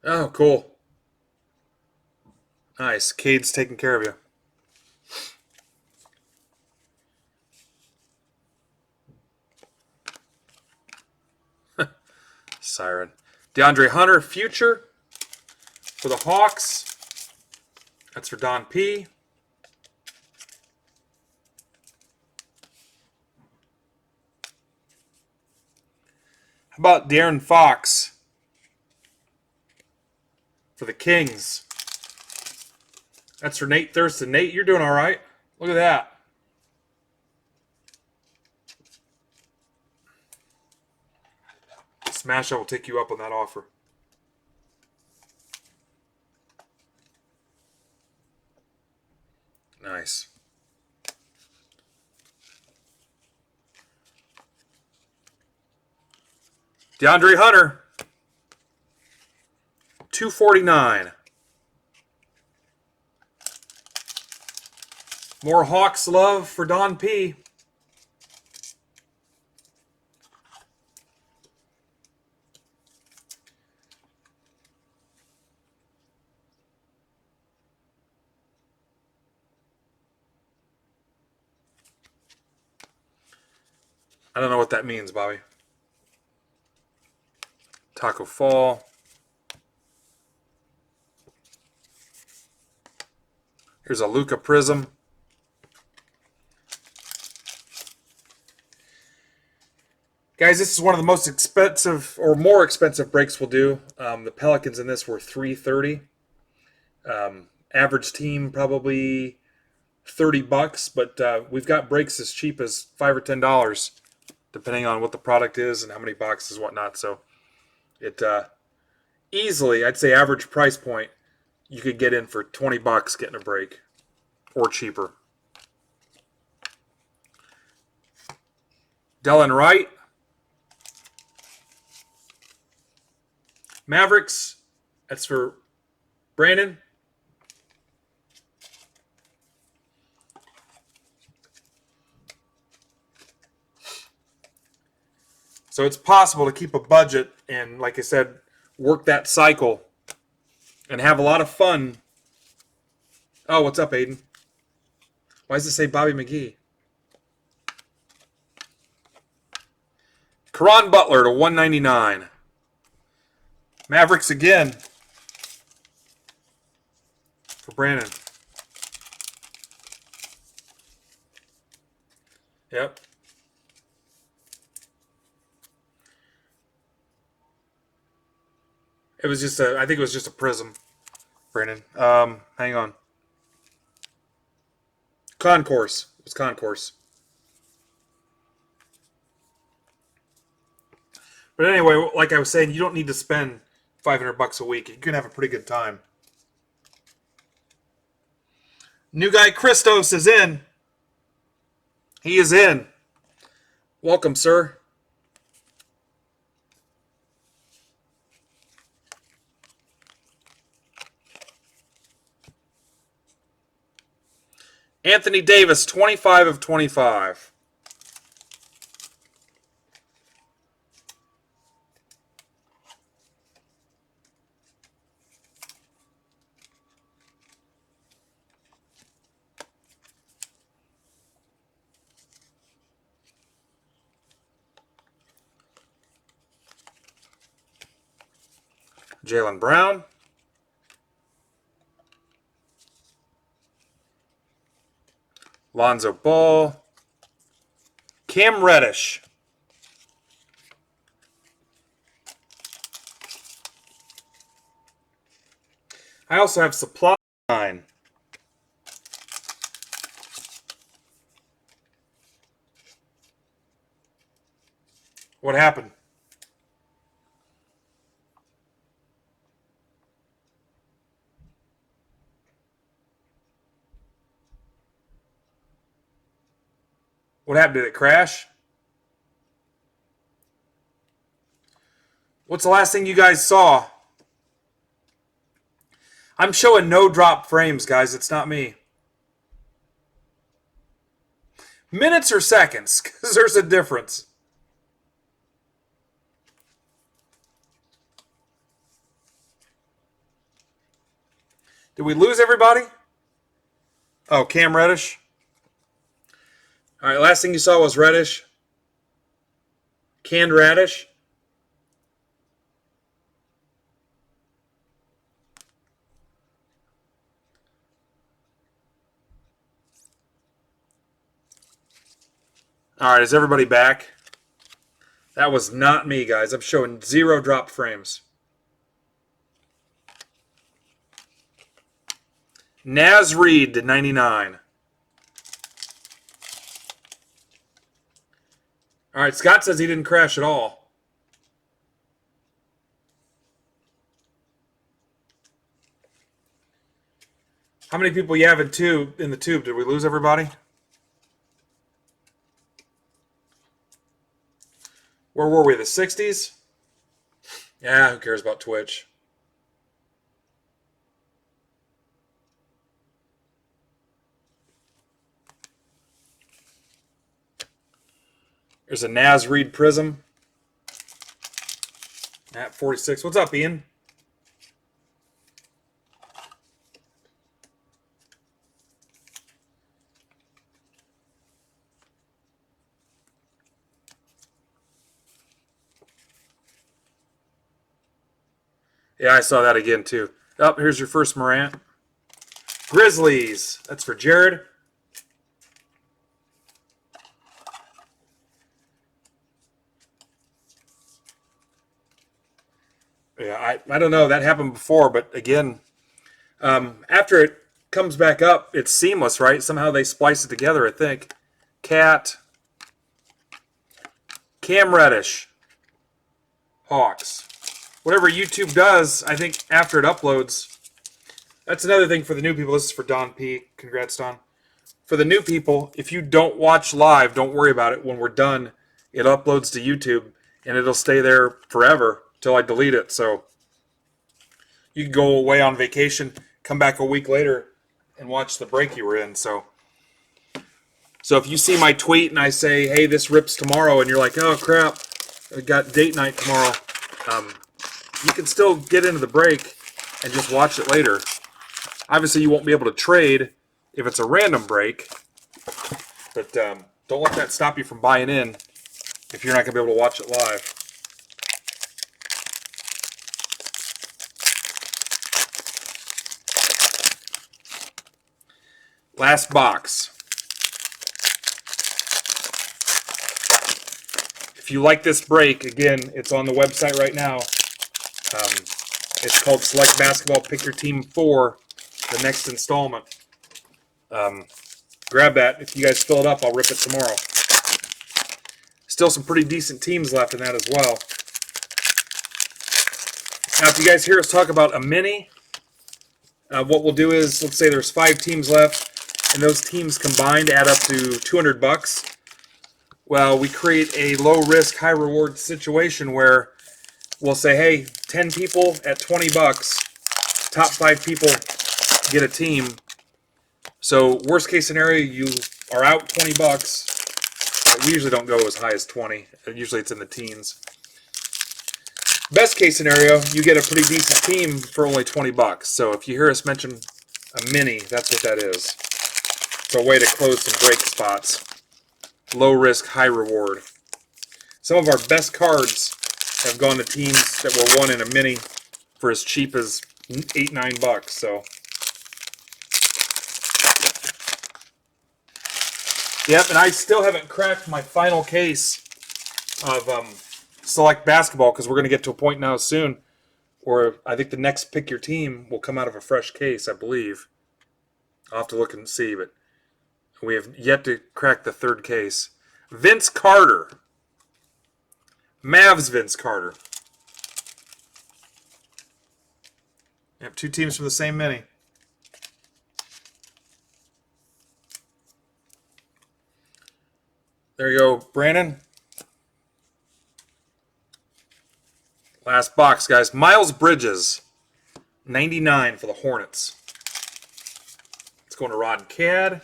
Oh, cool. Nice. Cade's taking care of you. siren. DeAndre Hunter, future for the Hawks. That's for Don P. How about De'Aaron Fox for the Kings? That's for Nate Thurston. Nate, you're doing all right. Look at that. Smash, I will take you up on that offer. Nice. DeAndre Hunter, $249. More Hawks love for Don P. I don't know what that means, Bobby. Taco Fall. Here's a Luca Prism. Guys, this is one of the most expensive or more expensive breaks we'll do. The Pelicans in this were $330. Average team probably $30, but we've got breaks as cheap as $5 or $10, depending on what the product is and how many boxes, whatnot. So it easily, I'd say average price point, you could get in for $20 getting a break or cheaper. Delon Wright. Mavericks. That's for Brandon. So it's possible to keep a budget and, like I said, work that cycle and have a lot of fun. Oh, what's up, Aiden? Why does it say Bobby McGee? Caron Butler to $199. Mavericks again for Brandon. Yep. It was just I think it was just a prism, Brandon. Hang on. Concourse. It was Concourse. But anyway, like I was saying, you don't need to spend $500 a week. You can have a pretty good time. New guy Christos is in. He is in. Welcome, sir. Anthony Davis, 25 of 25. Jaylen Brown. Lonzo Ball. Cam Reddish. I also have Supply Line. What happened? What happened? Did it crash? What's the last thing you guys saw? I'm showing no drop frames, guys. It's not me. Minutes or seconds? Because there's a difference. Did we lose everybody? Oh, Cam Reddish. All right, last thing you saw was Reddish. Canned radish. All right, is everybody back? That was not me, guys. I'm showing 0 drop frames. Naz Reid to 99. All right, Scott says he didn't crash at all. How many people you have in the tube? Did we lose everybody? Where were we? The 60s? Yeah, who cares about Twitch? There's a Naz Reid Prism at 46. What's up, Ian? Yeah, I saw that again, too. Oh, here's your first Morant. Grizzlies. That's for Jared. Yeah, I don't know. That happened before, but again, after it comes back up, it's seamless, right? Somehow they splice it together, I think. Cat. Cam Reddish. Hawks. Whatever YouTube does, I think after it uploads, that's another thing for the new people. This is for Don P. Congrats, Don. For the new people, if you don't watch live, don't worry about it. When we're done, it uploads to YouTube, and it'll stay there forever till I delete it. So you can go away on vacation, come back a week later, and watch the break you were in. So if you see my tweet and I say, hey, this rips tomorrow, and you're like, oh, crap, I got date night tomorrow, you can still get into the break and just watch it later. Obviously, you won't be able to trade if it's a random break, but don't let that stop you from buying in if you're not going to be able to watch it live. Last box. If you like this break, again, it's on the website right now. It's called Select Basketball. Pick your team for the next installment. Grab that. If you guys fill it up, I'll rip it tomorrow. Still some pretty decent teams left in that as well. Now, if you guys hear us talk about a mini, what we'll do is, let's say there's 5 teams left, and those teams combined add up to $200. Well, we create a low-risk, high-reward situation where we'll say, hey, 10 people at $20. Top 5 people get a team. So worst case scenario, you are out $20. We usually don't go as high as 20. Usually it's in the teens. Best case scenario, you get a pretty decent team for only $20. So if you hear us mention a mini, that's what that is. It's a way to close some break spots. Low risk, high reward. Some of our best cards have gone to teams that were won in a mini for as cheap as $8-9. So, yep, and I still haven't cracked my final case of Select Basketball because we're going to get to a point now soon where I think the next Pick Your Team will come out of a fresh case, I believe. I'll have to look and see, but we have yet to crack the third case. Vince Carter. Mavs Vince Carter. We have 2 teams from the same mini. There you go, Brandon. Last box, guys. Miles Bridges. 99 for the Hornets. It's going to Rod and Cad.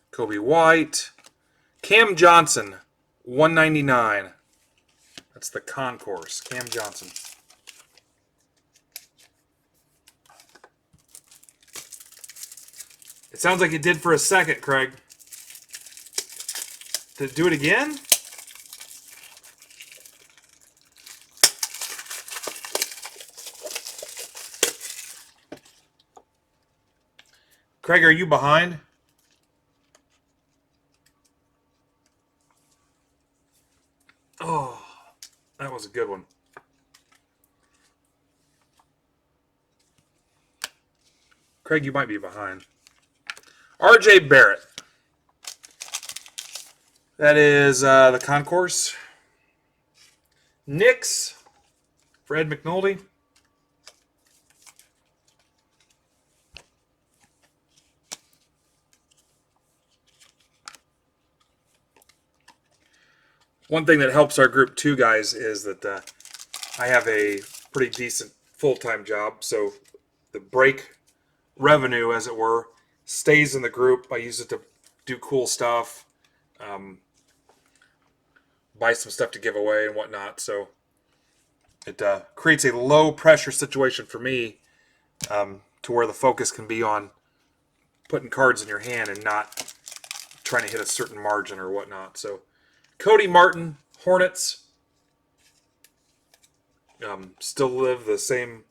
Kobe White. Cam Johnson, 199. That's the concourse. Cam Johnson. It sounds like it did for a second, Craig. Did it do it again? Craig, are you behind? Oh, that was a good one. Craig, you might be behind. R.J. Barrett. That is the concourse. Knicks for Ed McNulty. One thing that helps our group 2 guys is that I have a pretty decent full-time job, so the break revenue, as it were, stays in the group. I use it to do cool stuff, buy some stuff to give away and whatnot. So it creates a low-pressure situation for me to where the focus can be on putting cards in your hand and not trying to hit a certain margin or whatnot. So Cody Martin, Hornets, still live the same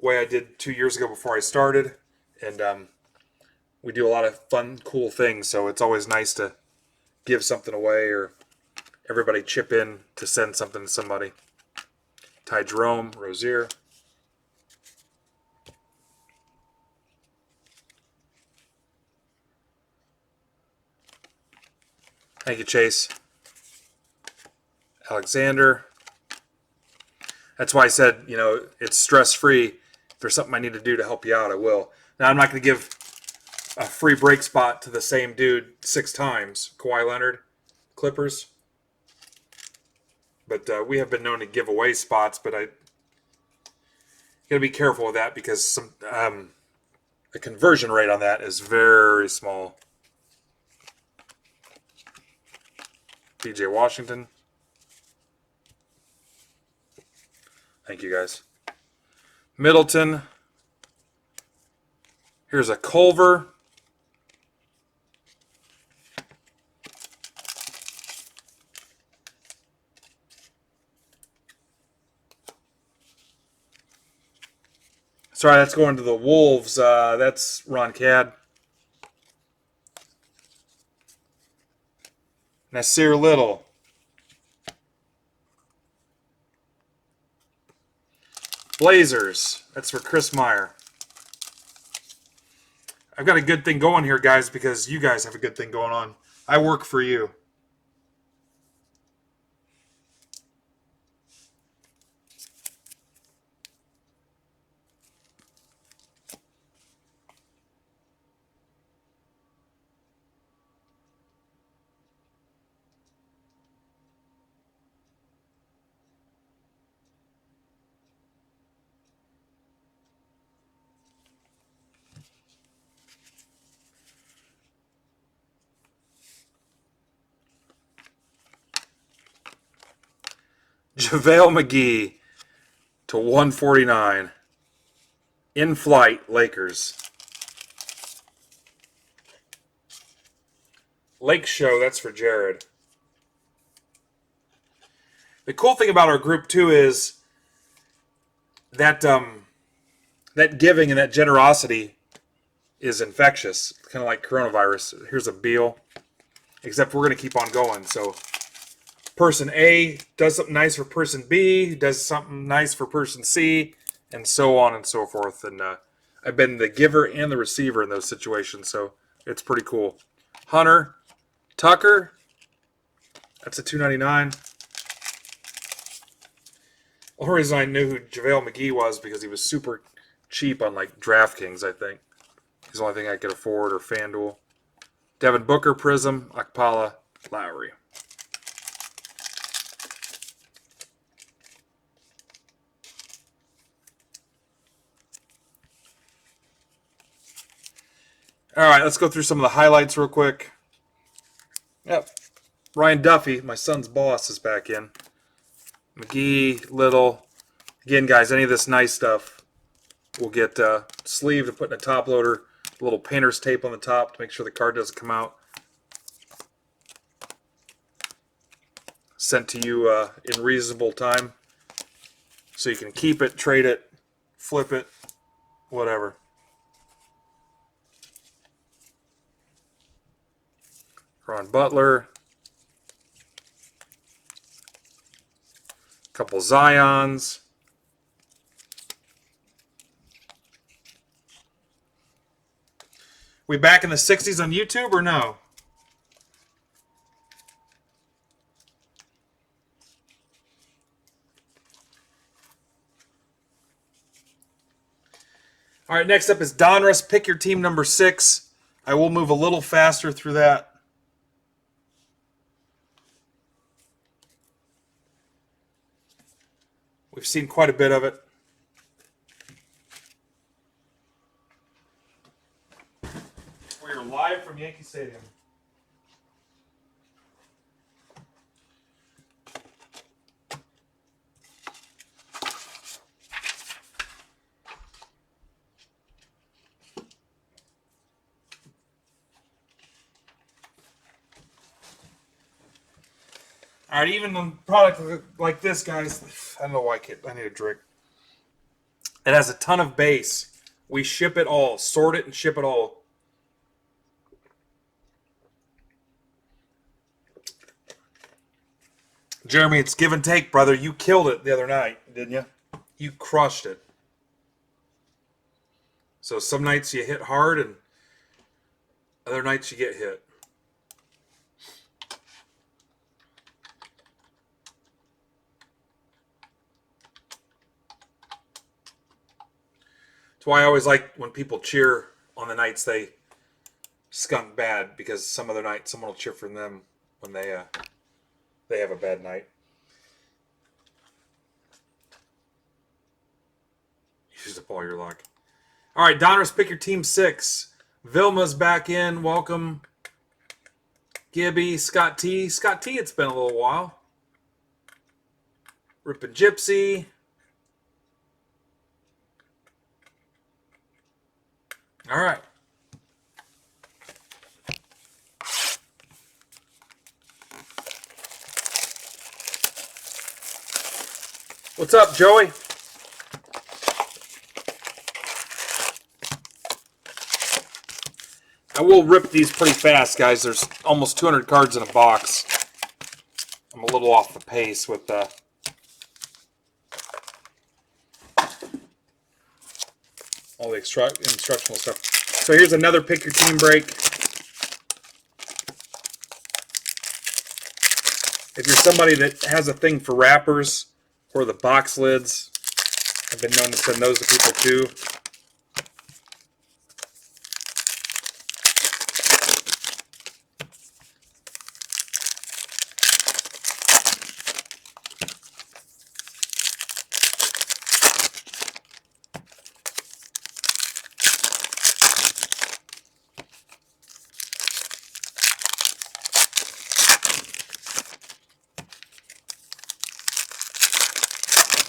way I did 2 years ago before I started, and we do a lot of fun, cool things, so it's always nice to give something away or everybody chip in to send something to somebody. Ty Jerome, Rozier. Thank you, Chase. Alexander. That's why I said, it's stress-free. If there's something I need to do to help you out, I will. Now, I'm not going to give a free break spot to the same dude 6 times. Kawhi Leonard, Clippers. But we have been known to give away spots, but I got to be careful with that because the conversion rate on that is very small. PJ Washington. Thank you, guys. Middleton. Here's a Culver. Sorry, that's going to the Wolves. That's Ron Cad. Nasir Little. Blazers. That's for Chris Meyer. I've got a good thing going here, guys, because you guys have a good thing going on. I work for you. JaVale McGee to 149. In flight, Lakers. Lake Show, that's for Jared. The cool thing about our group, too, is that that giving and that generosity is infectious, kind of like coronavirus. Here's a Beal, except we're going to keep on going. So person A does something nice for person B, does something nice for person C, and so on and so forth. And I've been the giver and the receiver in those situations, so it's pretty cool. Hunter, Tucker, that's a $2.99. The only reason I knew who JaVale McGee was because he was super cheap on like DraftKings, I think. He's the only thing I could afford, or FanDuel. Devin Booker, Prism, Akpala, Lowry. All right, let's go through some of the highlights real quick. Yep. Ryan Duffy, my son's boss, is back in. McGee, Little. Again, guys, any of this nice stuff will get sleeved and put in a top loader. A little painter's tape on the top to make sure the card doesn't come out. Sent to you in reasonable time. So you can keep it, trade it, flip it, whatever. Ron Butler. Couple Zions. We back in the 60s on YouTube or no? All right, next up is Donruss. Pick your team number 6. I will move a little faster through that. We've seen quite a bit of it. We are live from Yankee Stadium. All right, even a product like this, guys, I don't know why I need a drink. It has a ton of base. We ship it all, sort it, and ship it all. Jeremy, it's give and take, brother. You killed it the other night, didn't you? You crushed it. So some nights you hit hard, and other nights you get hit. That's why I always like when people cheer on the nights they skunk bad, because some other night someone will cheer for them when they have a bad night. Use up all your luck. All right, Donruss, pick your team 6. Vilma's back in. Welcome. Gibby, Scott T. Scott T, it's been a little while. Rippin' Gypsy. All right. What's up, Joey? I will rip these pretty fast, guys. There's almost 200 cards in a box. I'm a little off the pace with all the instructional stuff. So here's another pick your team break. If you're somebody that has a thing for wrappers or the box lids, I've been known to send those to people too.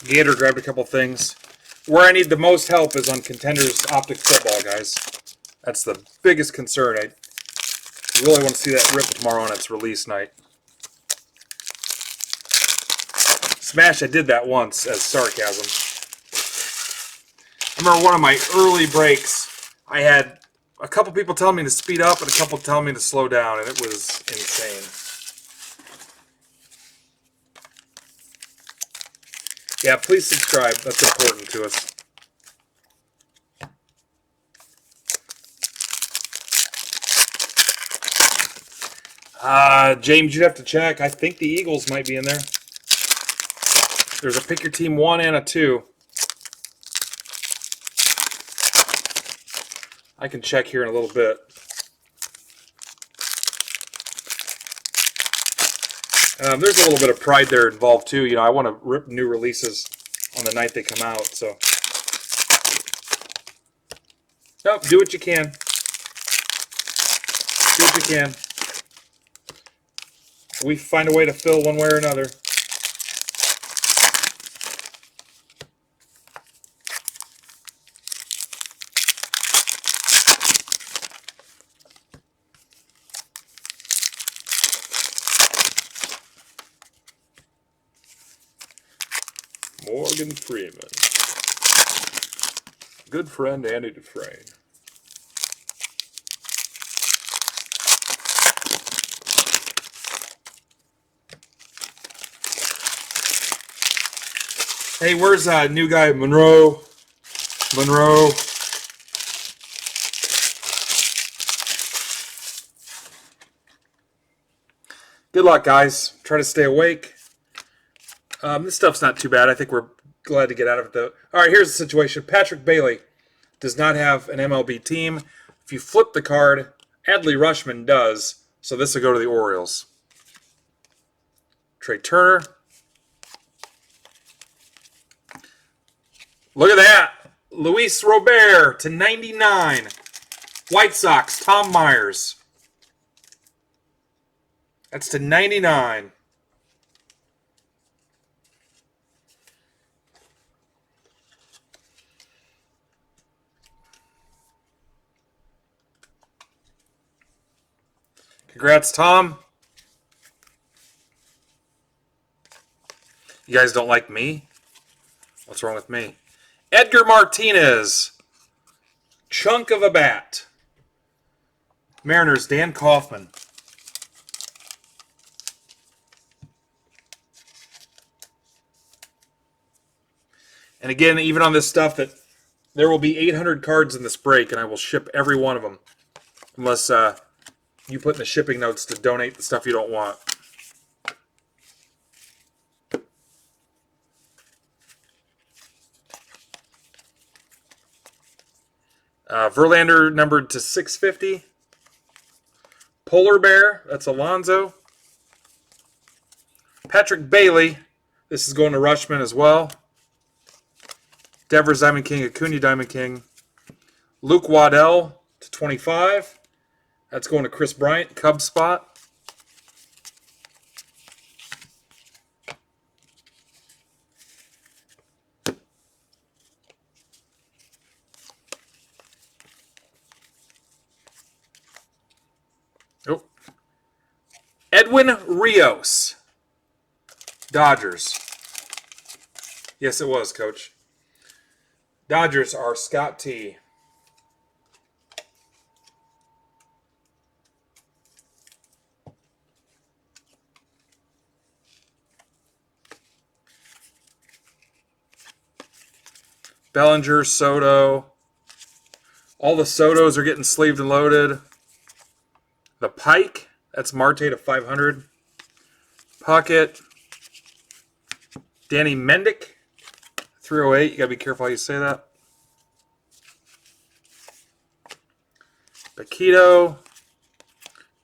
Gator grabbed a couple things. Where I need the most help is on Contenders Optic Football, guys. That's the biggest concern. I really want to see that rip tomorrow on its release night. Smash, I did that once as sarcasm. I remember one of my early breaks, I had a couple people telling me to speed up and a couple telling me to slow down, and it was insane. Yeah, please subscribe. That's important to us. James, you'd have to check. I think the Eagles might be in there. There's a pick your team 1 and a 2. I can check here in a little bit. There's a little bit of pride there involved too. You know, I want to rip new releases on the night they come out. So, nope, do what you can. Do what you can. We find a way to fill one way or another. Morgan Freeman. Good friend Andy Dufresne. Hey, where's new guy Monroe? Monroe. Good luck, guys. Try to stay awake. This stuff's not too bad. I think we're glad to get out of it, though. All right, here's the situation. Patrick Bailey does not have an MLB team. If you flip the card, Adley Rutschman does. So this will go to the Orioles. Trey Turner. Look at that. Luis Robert to 99. White Sox, Tom Myers. That's to 99. Congrats, Tom. You guys don't like me? What's wrong with me? Edgar Martinez. Chunk of a bat. Mariners, Dan Kaufman. And again, even on this stuff, that there will be 800 cards in this break, and I will ship every one of them. Unless you put in the shipping notes to donate the stuff you don't want. Verlander numbered to 650. Polar Bear, that's Alonso. Patrick Bailey, this is going to Rutschman as well. Devers Diamond King, Acuna Diamond King. Luke Waddell to 25. That's going to Chris Bryant, Cubs spot. Oh. Edwin Rios, Dodgers. Yes, it was, Coach. Dodgers are Scott T. Bellinger, Soto. All the Sotos are getting sleeved and loaded. The Pike, that's Marte to 500. Puckett. Danny Mendick, 308. You got to be careful how you say that. Paquito.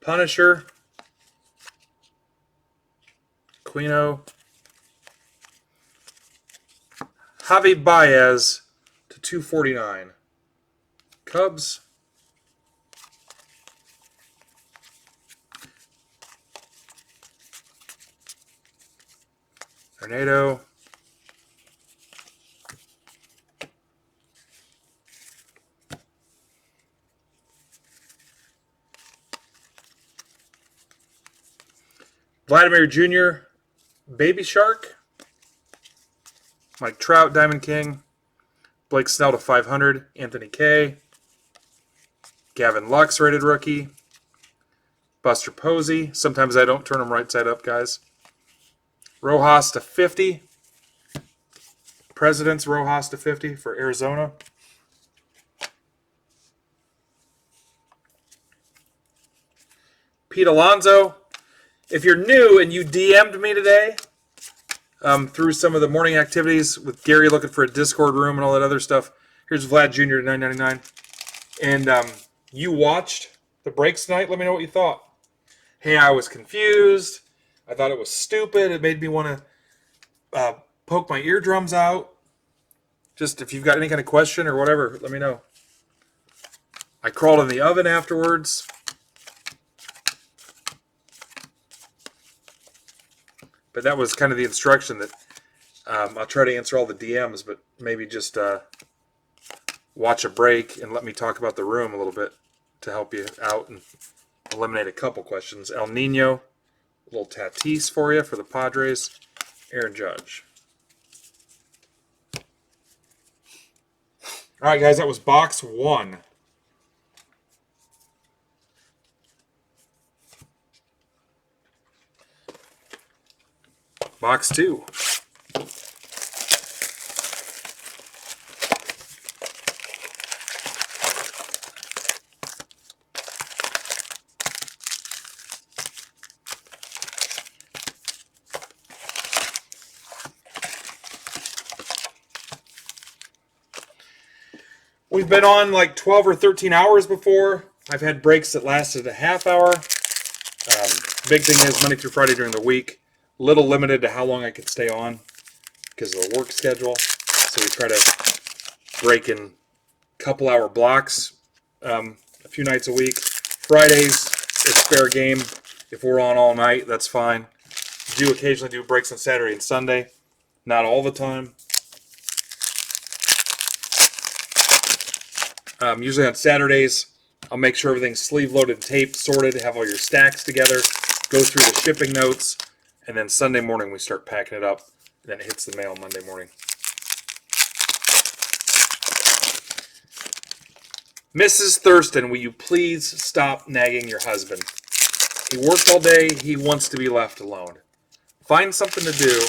Punisher. Quino. Javi Baez to 249. Cubs. Tornado. Vladimir Jr., Baby Shark. Mike Trout, Diamond King. Blake Snell to 500. Anthony K. Gavin Lux, rated rookie. Buster Posey. Sometimes I don't turn them right side up, guys. Rojas to 50. President's Rojas to 50 for Arizona. Pete Alonso. If you're new and you DM'd me today through some of the morning activities with Gary looking for a Discord room and all that other stuff, here's Vlad Jr. to $9.99. And you watched the breaks tonight. Let me know what you thought. Hey, I was confused. I thought it was stupid. It made me want to poke my eardrums out. Just if you've got any kind of question or whatever, let me know. I crawled in the oven afterwards. But that was kind of the instruction that I'll try to answer all the DMs, but maybe just watch a break and let me talk about the room a little bit to help you out and eliminate a couple questions. El Nino, a little Tatis for you for the Padres. Aaron Judge. All right, guys, that was box 1. Box 2. We've been on like 12 or 13 hours before. I've had breaks that lasted a half hour. Big thing is Monday through Friday during the week. Little limited to how long I could stay on because of the work schedule. So we try to break in couple hour blocks a few nights a week. Fridays, it's fair game. If we're on all night, that's fine. Do occasionally do breaks on Saturday and Sunday. Not all the time. Usually on Saturdays, I'll make sure everything's sleeve loaded, taped, sorted, have all your stacks together, go through the shipping notes, and then Sunday morning we start packing it up, and then it hits the mail Monday morning. Mrs. Thurston, will you please stop nagging your husband? He worked all day. He wants to be left alone. Find something to do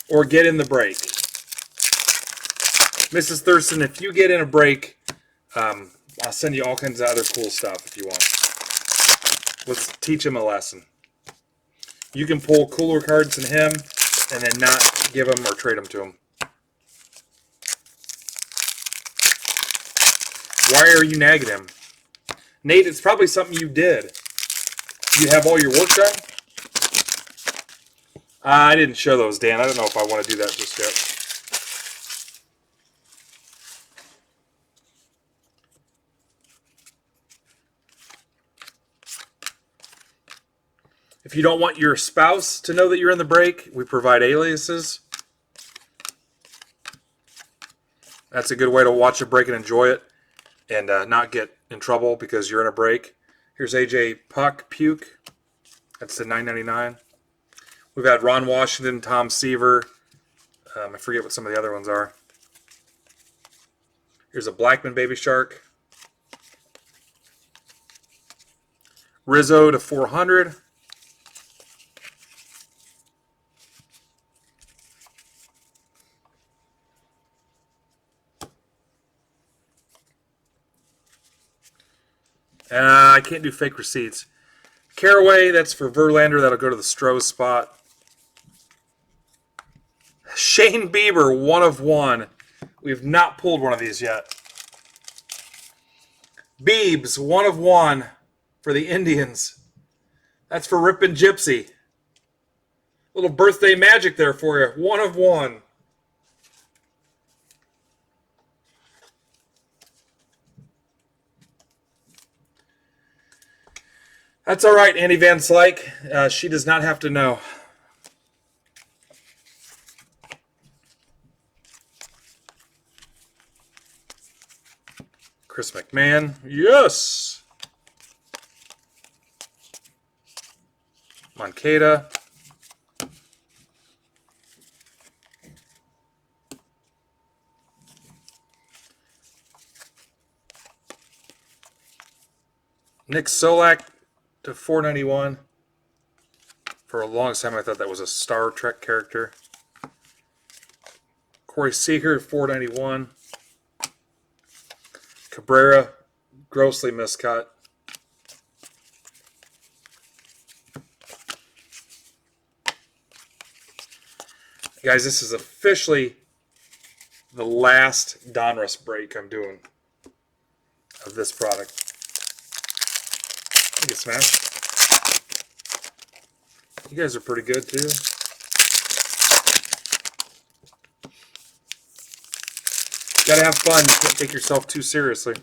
or get in the break. Mrs. Thurston, if you get in a break, I'll send you all kinds of other cool stuff if you want. Let's teach him a lesson. You can pull cooler cards than him and then not give them or trade them to him. Why are you nagging him? Nate, it's probably something you did. You have all your work done? I didn't show those, Dan. I don't know if I want to do that just yet. If you don't want your spouse to know that you're in the break, we provide aliases. That's a good way to watch a break and enjoy it and not get in trouble because you're in a break. Here's AJ Puke. That's the $9.99. We've had Ron Washington, Tom Seaver. I forget what some of the other ones are. Here's a Blackman Baby Shark. Rizzo to 400. I can't do fake receipts. Caraway, that's for Verlander. That'll go to the Stroh spot. Shane Bieber, 1 of 1. We've not pulled one of these yet. Biebs, 1 of 1 for the Indians. That's for Rippin' Gypsy. Little birthday magic there for you. 1 of 1. That's all right, Andy Van Slyke. She does not have to know. Chris McMahon. Yes! Moncada. Nick Solak to 491. For a long time, I thought that was a Star Trek character. Corey Seager, 491. Cabrera, grossly miscut. Guys, this is officially the last Donruss break I'm doing of this product. Get smashed. You guys are pretty good too. Gotta have fun. You can't take yourself too seriously.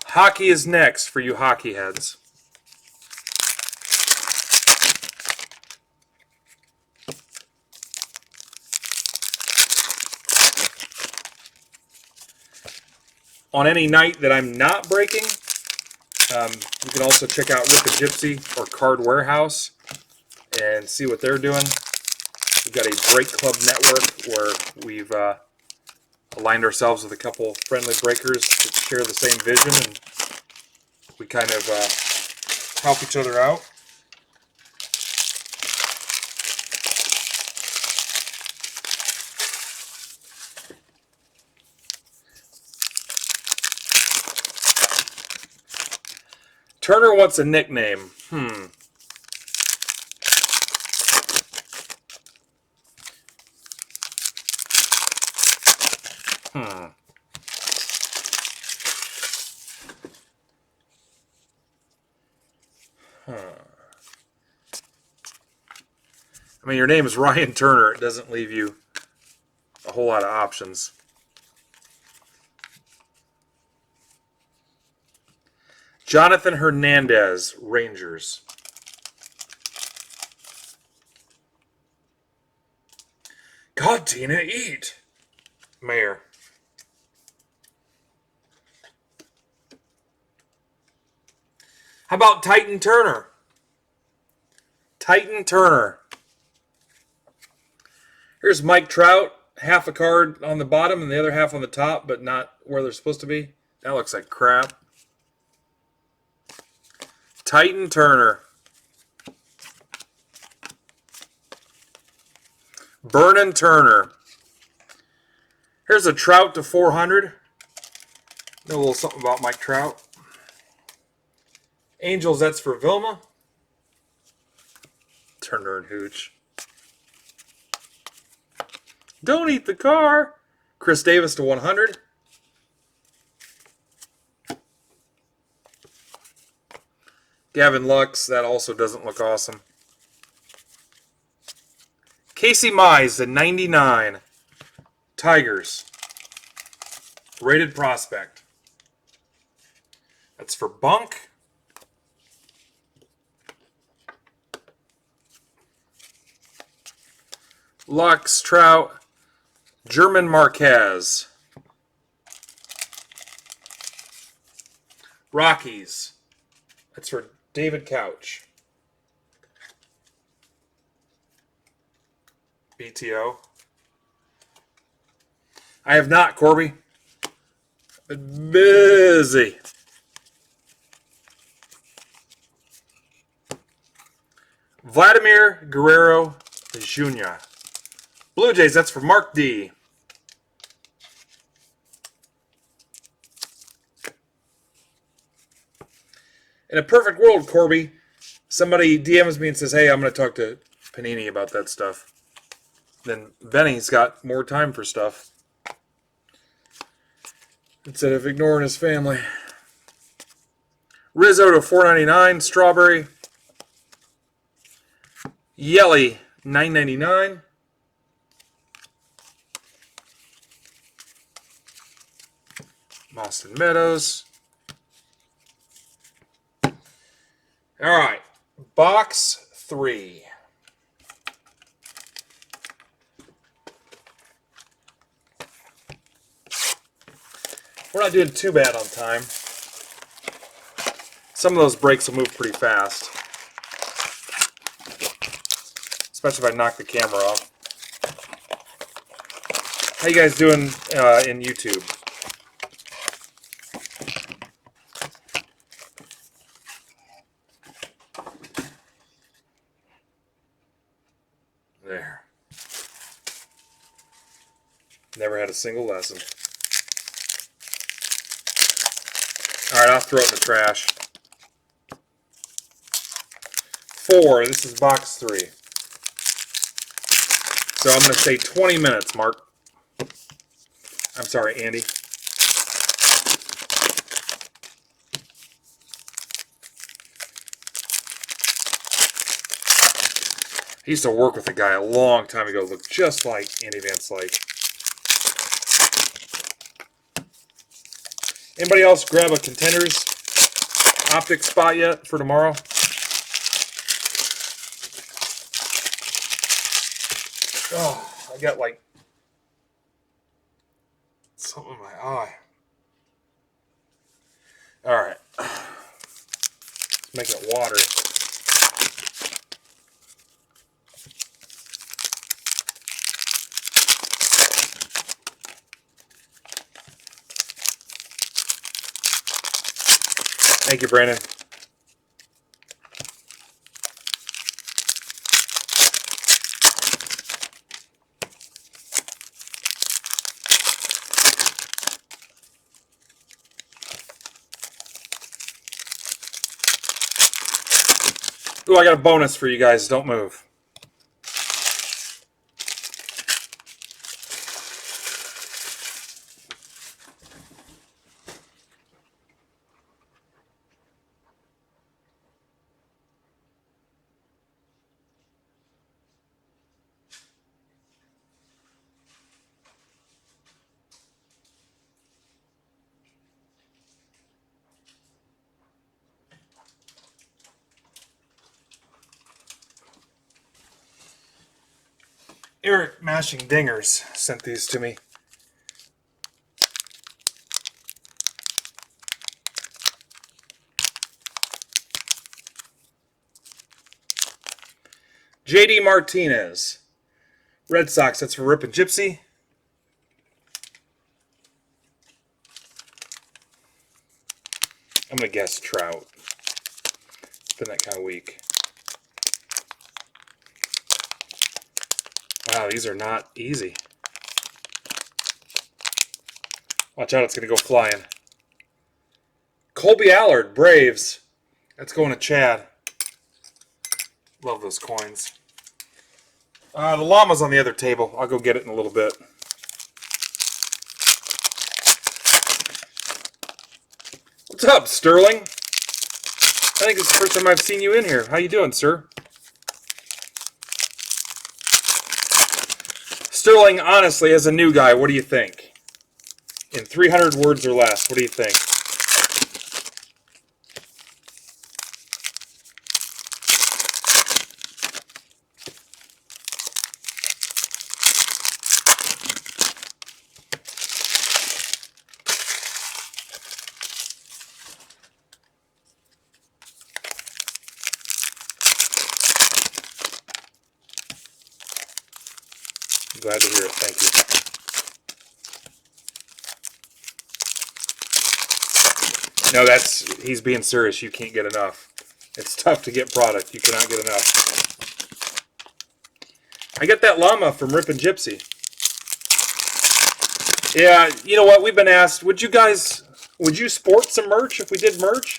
Hockey is next for you hockey heads. On any night that I'm not breaking, you can also check out Rippin' Gypsy or Card Warehouse and see what they're doing. We've got a break club network where we've aligned ourselves with a couple friendly breakers that share the same vision, and we kind of help each other out. Turner wants a nickname. Hmm. Huh. I mean, your name is Ryan Turner. It doesn't leave you a whole lot of options. Jonathan Hernandez, Rangers. God, Tina, eat. Mayor. How about Titan Turner? Titan Turner. Here's Mike Trout. Half a card on the bottom and the other half on the top, but not where they're supposed to be. That looks like crap. Titan Turner. Vernon Turner. Here's a Trout to 400. Know a little something about Mike Trout. Angels, that's for Vilma. Turner and Hooch. Don't eat the car. Chris Davis to 100. Gavin Lux, that also doesn't look awesome. Casey Mize to 99. Tigers. Rated prospect. That's for Bunk. Lux, Trout, German Marquez. Rockies. That's for David Couch. BTO. I have not, Corby. Been busy. Vladimir Guerrero Jr. Blue Jays, that's for Mark D. In a perfect world, Corby, somebody DMs me and says, hey, I'm going to talk to Panini about that stuff. Then Benny's got more time for stuff instead of ignoring his family. Rizzo to 499. Strawberry. Yelly, 999. Austin Meadows. All right, box 3. We're not doing too bad on time. Some of those breaks will move pretty fast. Especially if I knock the camera off. How you guys doing in YouTube? There. Never had a single lesson. Alright, I'll throw it in the trash. 4. This is box 3. So I'm going to say 20 minutes, Mark. I'm sorry, Andy. I used to work with a guy a long time ago who looked just like Andy Van Slyke. Anybody else grab a Contenders optic spot yet for tomorrow? Oh, I got like something in my eye. All right. Let's make it water. Thank you, Brandon. Ooh, I got a bonus for you guys. Don't move. Eric Mashing Dingers sent these to me. J.D. Martinez. Red Sox, that's for Rip and Gypsy. I'm going to guess Trout. It's been that kind of week. Wow, these are not easy. Watch out, it's going to go flying. Colby Allard, Braves. That's going to Chad. Love those coins. The llama's on the other table. I'll go get it in a little bit. What's up, Sterling? I think it's the first time I've seen you in here. How you doing, sir? Sterling, honestly, as a new guy, what do you think? In 300 words or less, what do you think? Glad to hear it. Thank you. No, he's being serious. You can't get enough. It's tough to get product. You cannot get enough. I get that llama from Rip and Gypsy. Yeah, you know what? We've been asked, would you sport some merch if we did merch?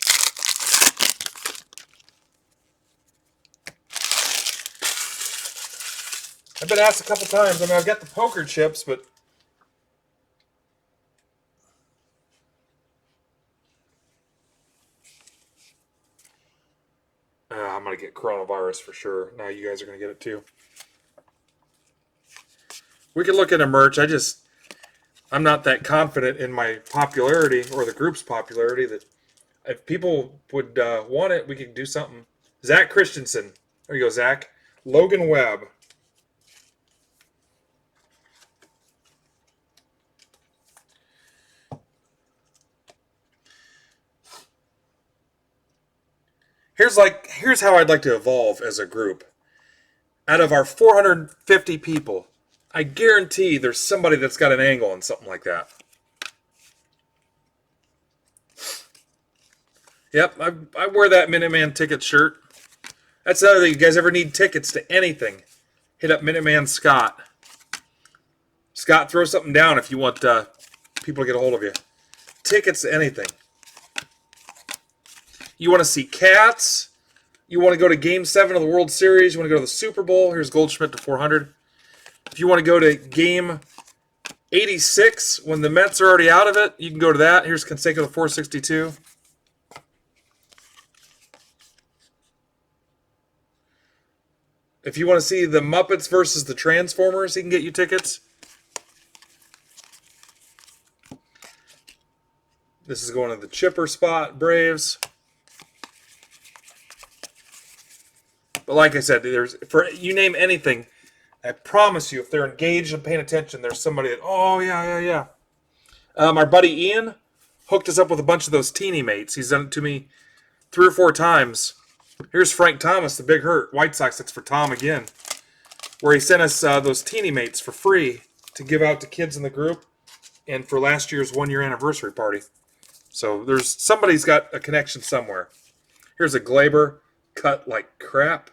I've been asked a couple times. I mean, I've got the poker chips, but I'm going to get coronavirus for sure. Now you guys are going to get it too. We could look into merch. I'm not that confident in my popularity or the group's popularity that if people would want it, we could do something. Zach Christensen. There you go, Zach. Logan Webb. Here's how I'd like to evolve as a group. Out of our 450 people, I guarantee there's somebody that's got an angle on something like that. Yep, I wear that Minuteman ticket shirt. That's the other thing. You guys ever need tickets to anything, hit up Minuteman Scott. Scott, throw something down if you want people to get a hold of you. Tickets to anything. You want to see Cats? You want to go to Game 7 of the World Series? You want to go to the Super Bowl? Here's Goldschmidt to 400. If you want to go to Game 86 when the Mets are already out of it, you can go to that. Here's Canseco to 462. If you want to see the Muppets versus the Transformers, he can get you tickets. This is going to the Chipper spot, Braves. But like I said, for you name anything, I promise you, if they're engaged and paying attention, there's somebody that, oh, yeah. Our buddy Ian hooked us up with a bunch of those teeny mates. He's done it to me 3 or 4 times. Here's Frank Thomas, the Big Hurt. White Sox, that's for Tom again. Where he sent us those teeny mates for free to give out to kids in the group and for last year's 1-year anniversary party. So somebody's got a connection somewhere. Here's a Glaber cut like crap.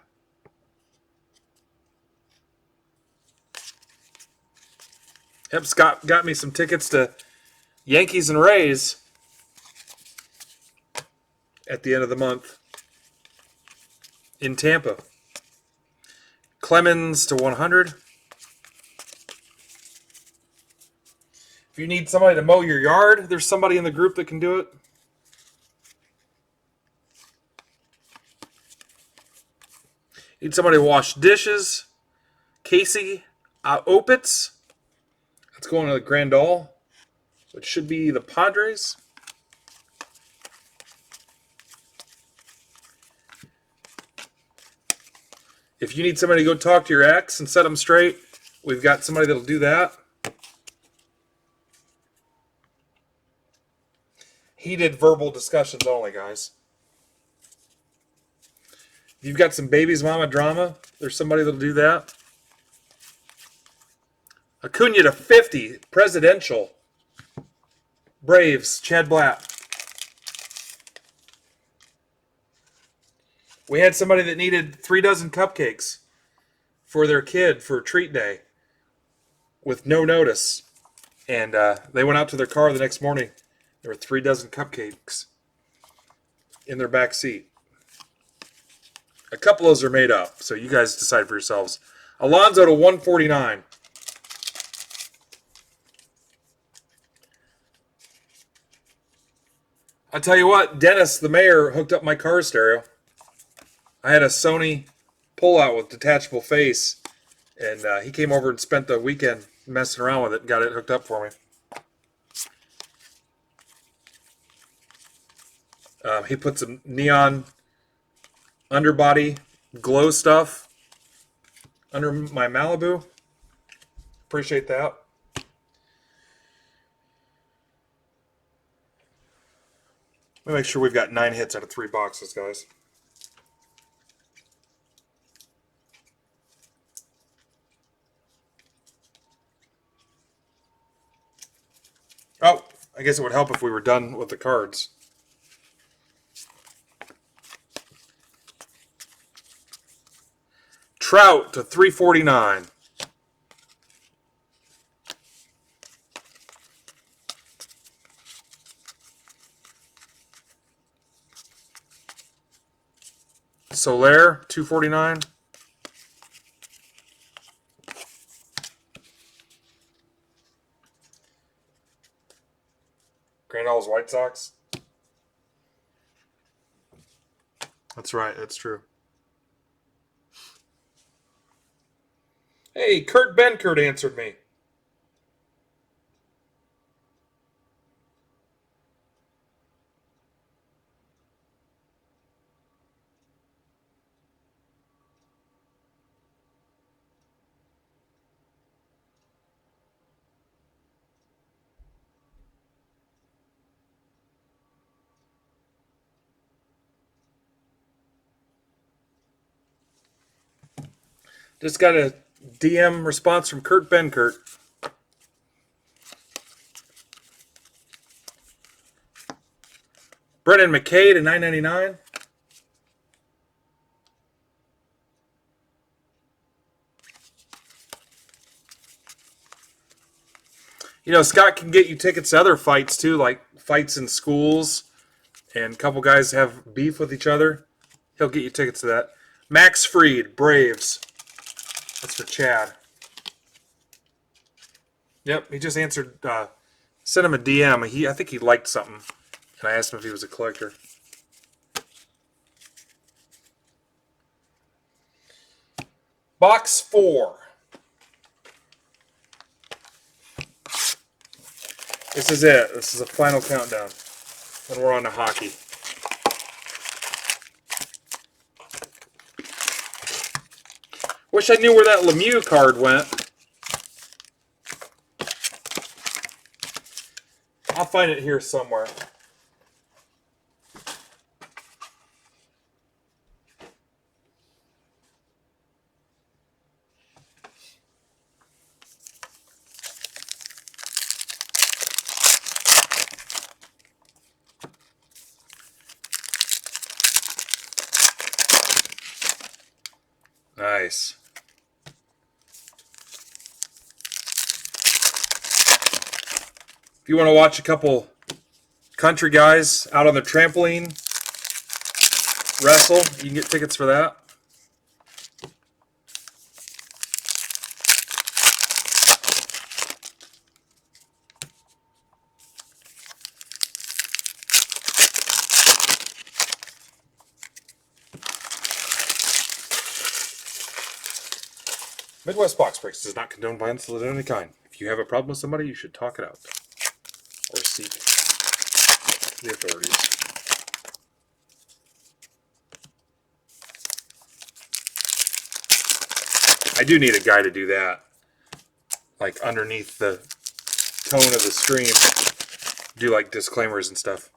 Yep, Scott got me some tickets to Yankees and Rays at the end of the month in Tampa. Clemens to 100. If you need somebody to mow your yard, there's somebody in the group that can do it. Need somebody to wash dishes. Casey Opitz. That's going to the Grandal. So it should be the Padres. If you need somebody to go talk to your ex and set them straight, We've got somebody that'll do that. Heated verbal discussions only, guys. If you've got some babies mama drama, there's somebody that'll do that. Acuna to 50, presidential. Braves, Chad Blatt. We had somebody that needed 3 dozen cupcakes for their kid for treat day with no notice. And they went out to their car the next morning. There were 3 dozen cupcakes in their back seat. A couple of those are made up, so you guys decide for yourselves. Alonso to 149. I'll tell you what, Dennis, the mayor, hooked up my car stereo. I had a Sony pull-out with detachable face, and he came over and spent the weekend messing around with it and got it hooked up for me. He put some neon underbody glow stuff under my Malibu. Appreciate that. Let me make sure we've got 9 hits out of 3 boxes, guys. Oh, I guess it would help if we were done with the cards. Trout to 349. Soler, 249. Grandall's White Sox. That's right, that's true. Hey, Kurt Benkert answered me. Just got a DM response from Kurt Benkert. Brennan McKay to 999. You know, Scott can get you tickets to other fights too, like fights in schools, and a couple guys have beef with each other. He'll get you tickets to that. Max Fried, Braves. That's for Chad. Yep, he just answered. Sent him a DM. I think he liked something, and I asked him if he was a collector. Box 4. This is it. This is a final countdown. Then we're on to hockey. Wish I knew where that Lemieux card went. I'll find it here somewhere. Nice. If you want to watch a couple country guys out on the trampoline wrestle, you can get tickets for that. Midwest Box Breaks does not condone violence of any kind. If you have a problem with somebody, you should talk it out or seek the authorities. I do need a guy to do that. like underneath the tone of the stream, do like disclaimers and stuff.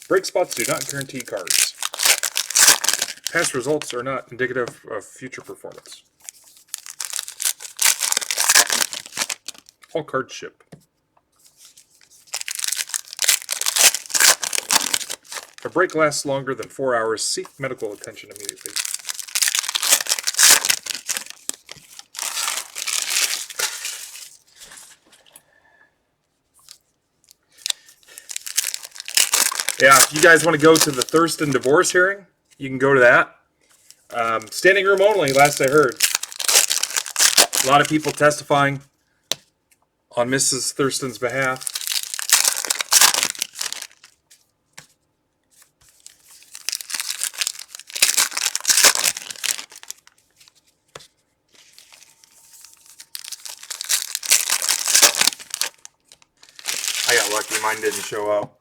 Break spots do not guarantee cards. Past results are not indicative of future performance. All cards ship. If a break lasts longer than 4 hours, seek medical attention immediately. Yeah, if you guys want to go to the Thurston divorce hearing, you can go to that. Standing room only, last I heard. A lot of people testifying on Mrs. Thurston's behalf. I got lucky, mine didn't show up.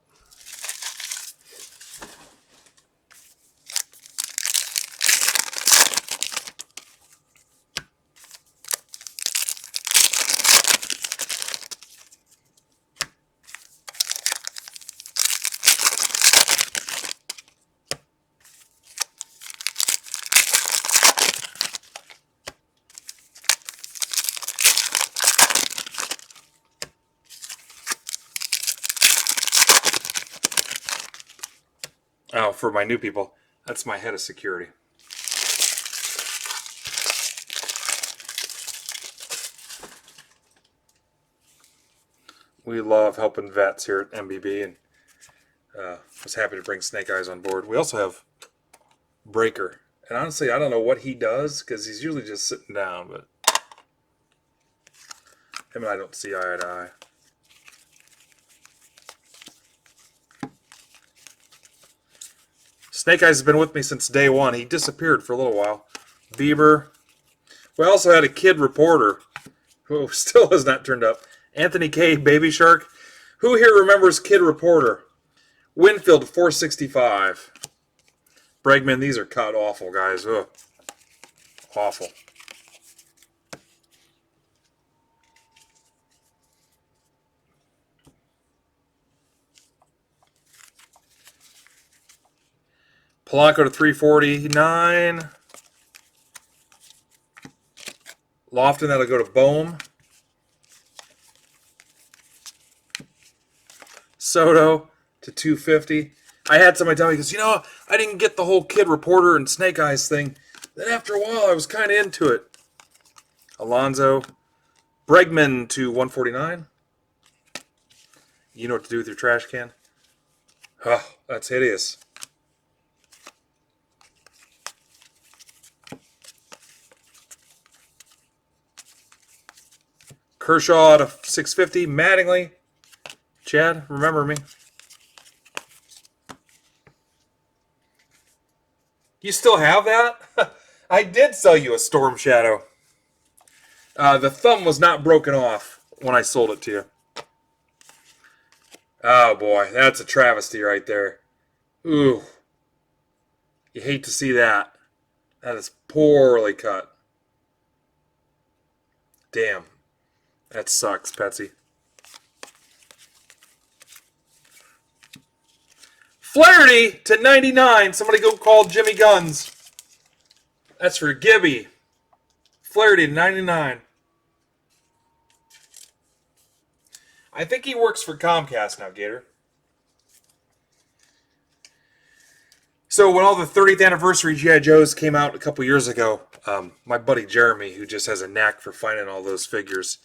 Oh, for my new people, that's my head of security. We love helping vets here at MBB, and was happy to bring Snake Eyes on board. We also have Breaker, and honestly, I don't know what he does because he's usually just sitting down, but him and I don't see eye to eye. Snake Eyes has been with me since day one. He disappeared for a little while. Bieber. We also had a kid reporter who still has not turned up. Anthony K. Baby Shark. Who here remembers kid reporter? Winfield 465. Bregman, these are cut awful, guys. Ugh. Awful. Polanco to 349. Lofton, that'll go to Bohm. Soto to 250. I had somebody tell me, because, I didn't get the whole kid reporter and Snake Eyes thing. Then after a while, I was kind of into it. Alonzo. Bregman to 149. You know what to do with your trash can? Oh, that's hideous. Kershaw to 650. Mattingly. Chad, remember me. You still have that? I did sell you a Storm Shadow. The thumb was not broken off when I sold it to you. Oh boy, that's a travesty right there. Ooh. You hate to see that. That is poorly cut. Damn. That sucks, Petsy. Flaherty to 99. Somebody go call Jimmy Guns. That's for Gibby. Flaherty to 99. I think he works for Comcast now, Gator. So when all the 30th anniversary G.I. Joes came out a couple years ago, my buddy Jeremy, who just has a knack for finding all those figures,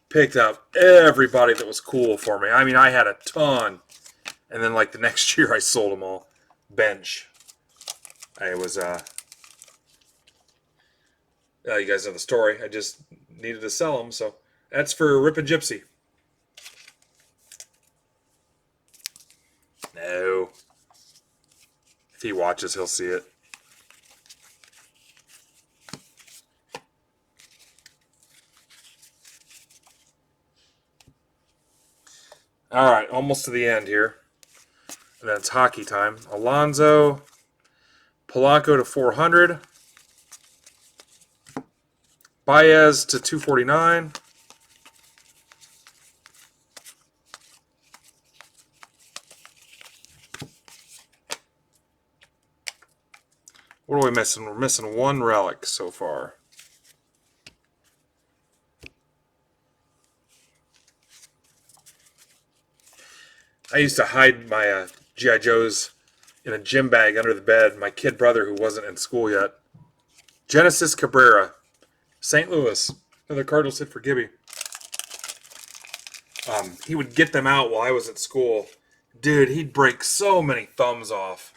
picked up everybody that was cool for me. I mean, I had a ton. And then, like, the next year, I sold them all. Bench. I was, you guys know the story. I just needed to sell them, so that's for Rippin' Gypsy. No. If he watches, he'll see it. All right, almost to the end here. And then it's hockey time. Alonzo, Polanco to 400. Baez to 249. What are we missing? We're missing one relic so far. I used to hide my G.I. Joes in a gym bag under the bed. My kid brother, who wasn't in school yet. Genesis Cabrera, St. Louis. Another Cardinals hit for Gibby. He would get them out while I was at school. Dude, he'd break so many thumbs off.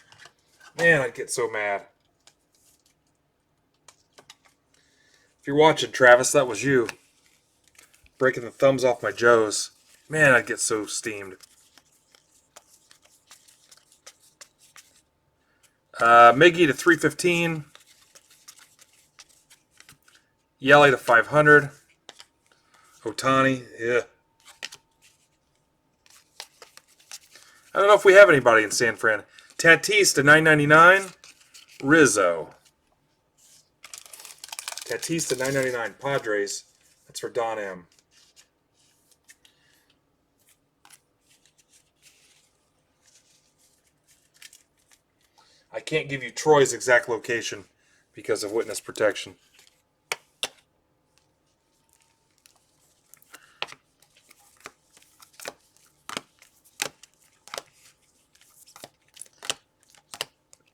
Man, I'd get so mad. If you're watching, Travis, that was you. Breaking the thumbs off my Joes. Man, I'd get so steamed. Miggy to 315. Yelly to 500. Otani, yeah. I don't know if we have anybody in San Fran. Tatis to 999. Rizzo. Tatis to 999. Padres. That's for Don M. I can't give you Troy's exact location because of witness protection.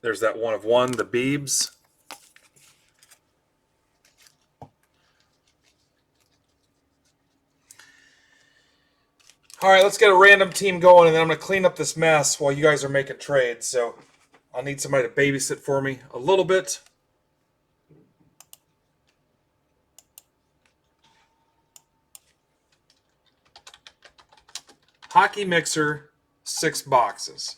There's that one of one, the Beebs. All right, let's get a random team going, and then I'm going to clean up this mess while you guys are making trades. So I'll need somebody to babysit for me a little bit. Hockey Mixer, 6 boxes.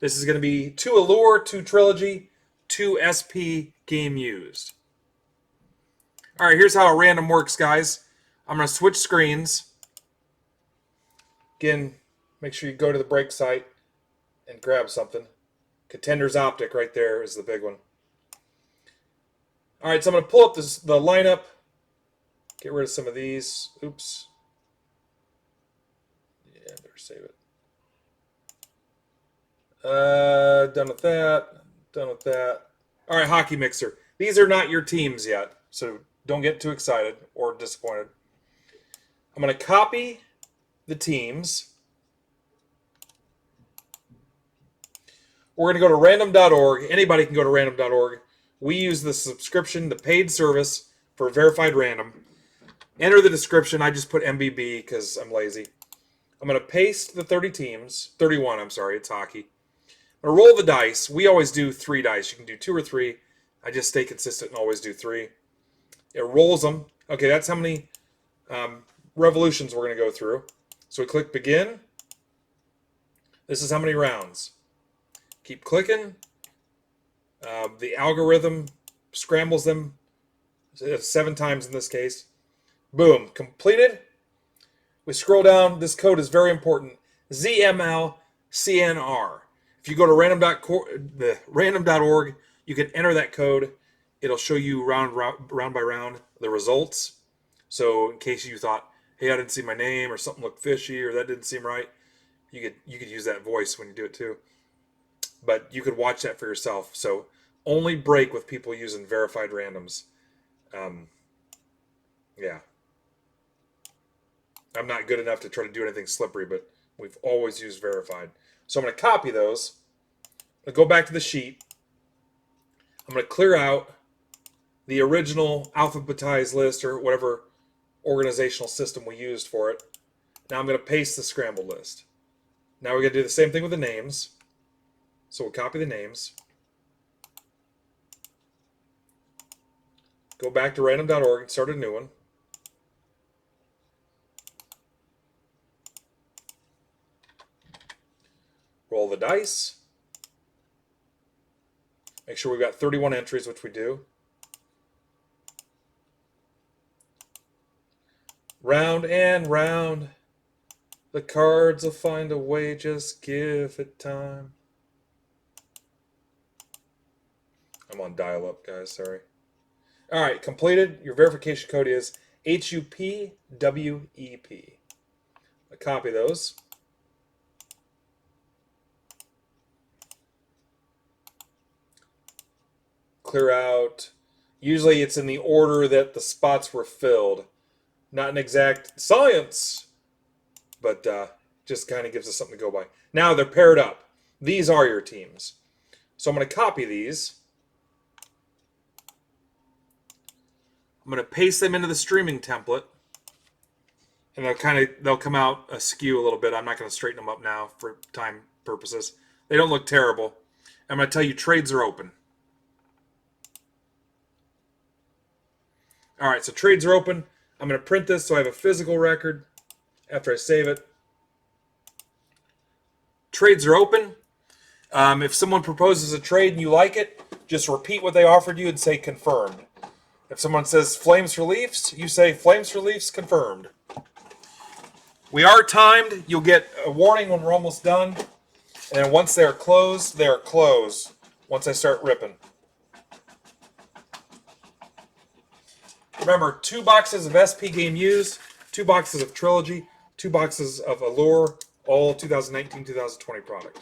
This is going to be 2 Allure, 2 Trilogy, 2 SP Game Used. All right, here's how a random works, guys. I'm going to switch screens. Again, make sure you go to the break site and grab something. Contenders Optic right there is the big one. All right, so I'm going to pull up the lineup. Get rid of some of these. Oops. Yeah, better save it. Done with that. Done with that. All right, Hockey Mixer. These are not your teams yet, so don't get too excited or disappointed. I'm going to copy the teams. We're going to go to random.org. Anybody can go to random.org. We use the subscription, the paid service for verified random. Enter the description. I just put MBB because I'm lazy. I'm going to paste the 30 teams. 31, I'm sorry. It's hockey. I'm going to roll the dice. We always do 3 dice. You can do 2 or 3. I just stay consistent and always do 3. It rolls them. Okay, that's how many revolutions we're going to go through. So we click begin. This is how many rounds. Keep clicking. The algorithm scrambles them 7 times in this case. Boom, completed. We scroll down. This code is very important. ZMLCNR. If you go to random.org, you can enter that code. It'll show you round by round the results. So in case you thought, hey, I didn't see my name or something looked fishy or that didn't seem right, you could use that voice when you do it too. But you could watch that for yourself. So only break with people using verified randoms. Yeah. I'm not good enough to try to do anything slippery, but we've always used verified. So I'm going to copy those. I'm going to go back to the sheet. I'm going to clear out the original alphabetized list or whatever organizational system we used for it. Now I'm going to paste the scrambled list. Now we're going to do the same thing with the names. So we'll copy the names. Go back to random.org and start a new one. Roll the dice. Make sure we've got 31 entries, which we do. Round and round. The cards will find a way, just give it time. I'm on dial-up, guys, sorry. All right, completed. Your verification code is HUPWEP. I copy those. Clear out. Usually it's in the order that the spots were filled. Not an exact science, but just kind of gives us something to go by. Now they're paired up. These are your teams. So I'm going to copy these. I'm going to paste them into the streaming template. And they'll come out askew a little bit. I'm not going to straighten them up now for time purposes. They don't look terrible. I'm going to tell you trades are open. All right, so trades are open. I'm going to print this so I have a physical record after I save it. Trades are open. If someone proposes a trade and you like it, just repeat what they offered you and say confirmed. If someone says Flames for Leafs, you say Flames for Leafs confirmed. We are timed. You'll get a warning when we're almost done. And then once they're closed, they're closed. Once I start ripping. Remember, 2 boxes of SP Game Used, 2 boxes of Trilogy, 2 boxes of Allure, all 2019-2020 product.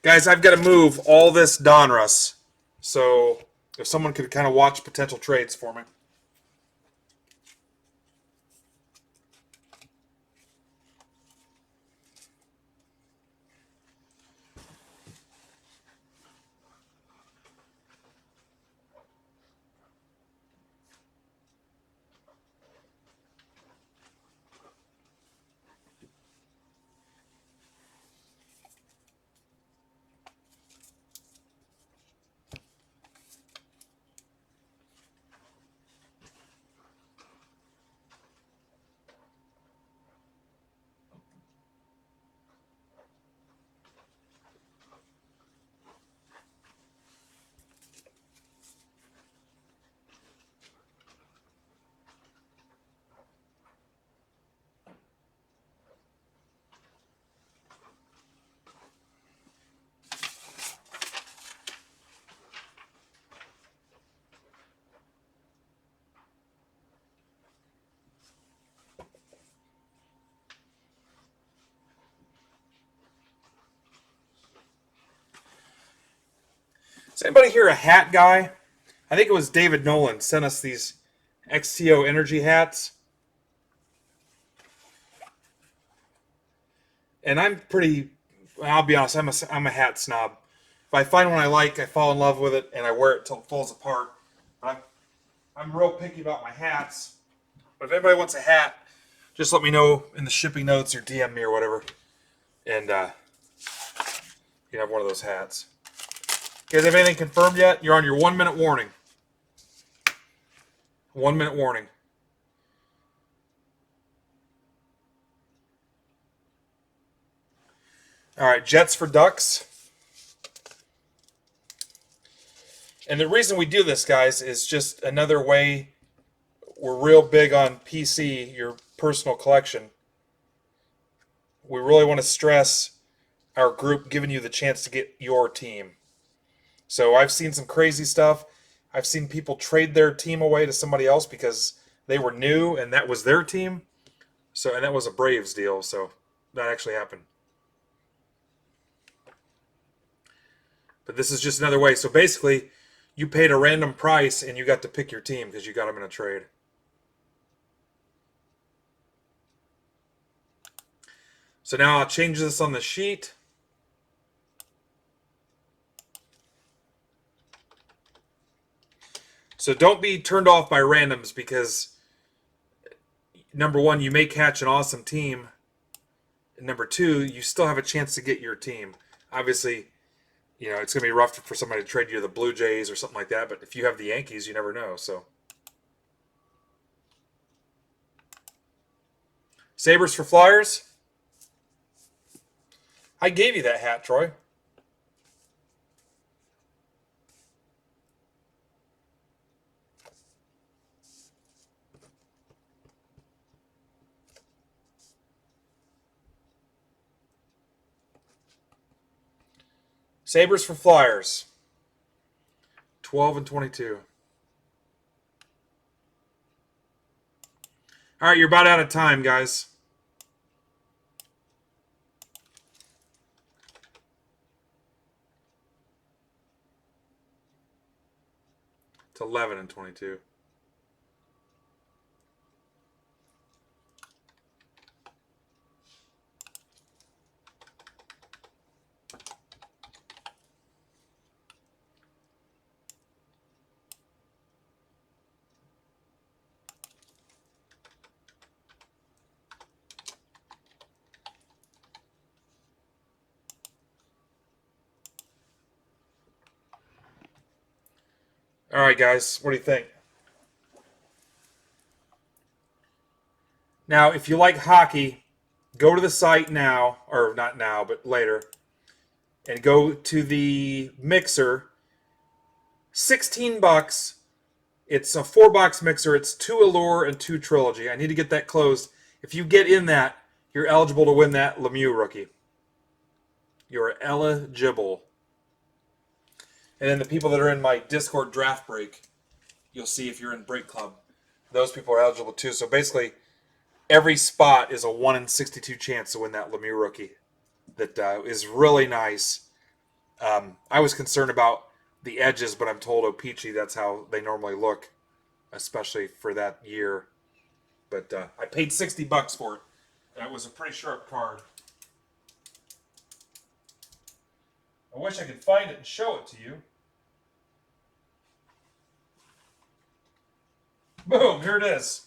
Guys, I've got to move all this Donruss. So if someone could kind of watch potential trades for me. Is anybody here a hat guy? I think it was David Nolan sent us these XTO energy hats. And I'm pretty, I'll be honest, I'm a hat snob. If I find one I like, I fall in love with it, and I wear it till it falls apart. But I'm real picky about my hats. But if anybody wants a hat, just let me know in the shipping notes or DM me or whatever. And you can have one of those hats. You guys have anything confirmed yet? You're on your 1 minute warning. 1 minute warning. All right, Jets for Ducks. And the reason we do this, guys, is just another way. We're real big on PC, your personal collection. We really want to stress our group giving you the chance to get your team. So I've seen some crazy stuff. I've seen people trade their team away to somebody else because they were new and that was their team. And that was a Braves deal, so that actually happened. But this is just another way. So basically, you paid a random price and you got to pick your team because you got them in a trade. So now I'll change this on the sheet. So don't be turned off by randoms because, number one, you may catch an awesome team. And number two, you still have a chance to get your team. Obviously, it's going to be rough for somebody to trade you the Blue Jays or something like that. But if you have the Yankees, you never know. So Sabres for Flyers. I gave you that hat, Troy. Sabres for Flyers. 12 and 22. All right, you're about out of time, guys. It's 11 and 22. All right, guys, what do you think? Now, if you like hockey, go to the site now, or not now, but later, and go to the mixer. $16. It's a 4-box mixer. It's 2 Allure and 2 Trilogy. I need to get that closed. If you get in that, you're eligible to win that Lemieux rookie. You're eligible. And then the people that are in my Discord draft break, you'll see if you're in Break Club. Those people are eligible too. So basically, every spot is a 1 in 62 chance to win that Lemieux rookie. That is really nice. I was concerned about the edges, but I'm told O-Pee-Chee, that's how they normally look, especially for that year. But I paid $60 for it. And it was a pretty sharp card. I wish I could find it and show it to you. Boom, here it is.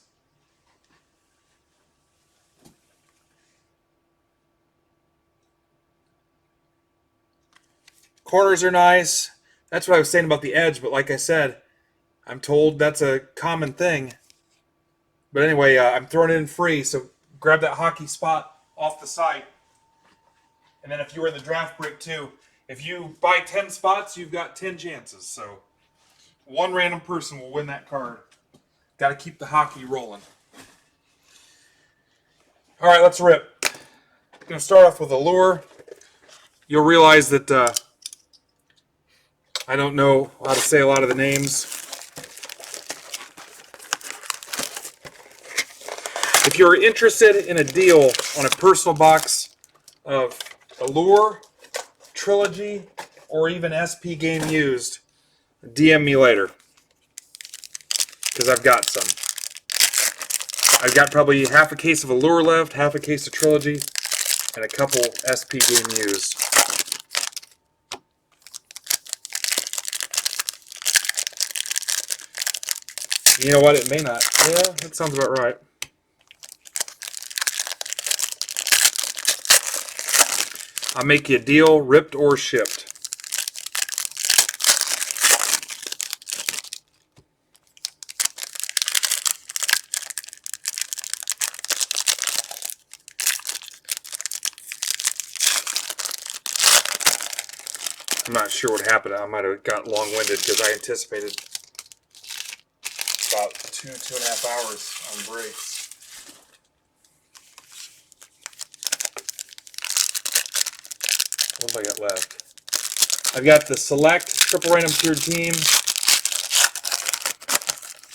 Corners are nice. That's what I was saying about the edge, but like I said, I'm told that's a common thing. But anyway, I'm throwing it in free, so grab that hockey spot off the site. And then if you were in the draft break too, if you buy 10 spots, you've got 10 chances. So one random person will win that card. Got to keep the hockey rolling. All right, let's rip. I'm going to start off with Allure. You'll realize that I don't know how to say a lot of the names. If you're interested in a deal on a personal box of Allure, Trilogy, or even SP Game Used, DM me later. Because I've got some. I've got probably half a case of Allure left, half a case of Trilogy, and a couple SP Game Used. You know what? It may not. Yeah, that sounds about right. I'll make you a deal, ripped or shipped. I'm not sure what happened. I might have got long-winded because I anticipated about 2.5 hours on breaks. What have I got left? I've got the Select Triple Random Tiered Team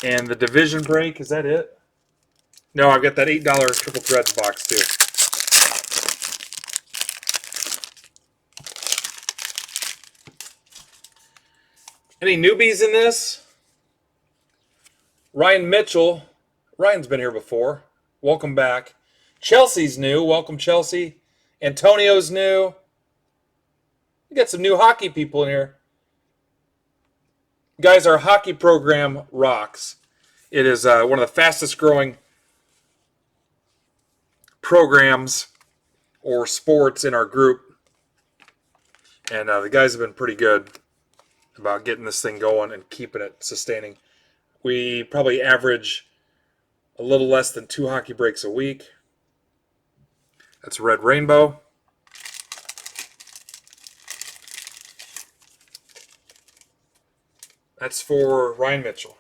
and the Division Break. Is that it? No, I've got that $8 Triple Threads box too. Any newbies in this? Ryan Mitchell. Ryan's been here before. Welcome back. Chelsea's new. Welcome, Chelsea. Antonio's new. We got some new hockey people in here. Guys, our hockey program rocks. It is one of the fastest growing programs or sports in our group. And the guys have been pretty good about getting this thing going and keeping it sustaining. We probably average a little less than 2 hockey breaks a week. That's Red Rainbow. That's for Ryan Mitchell.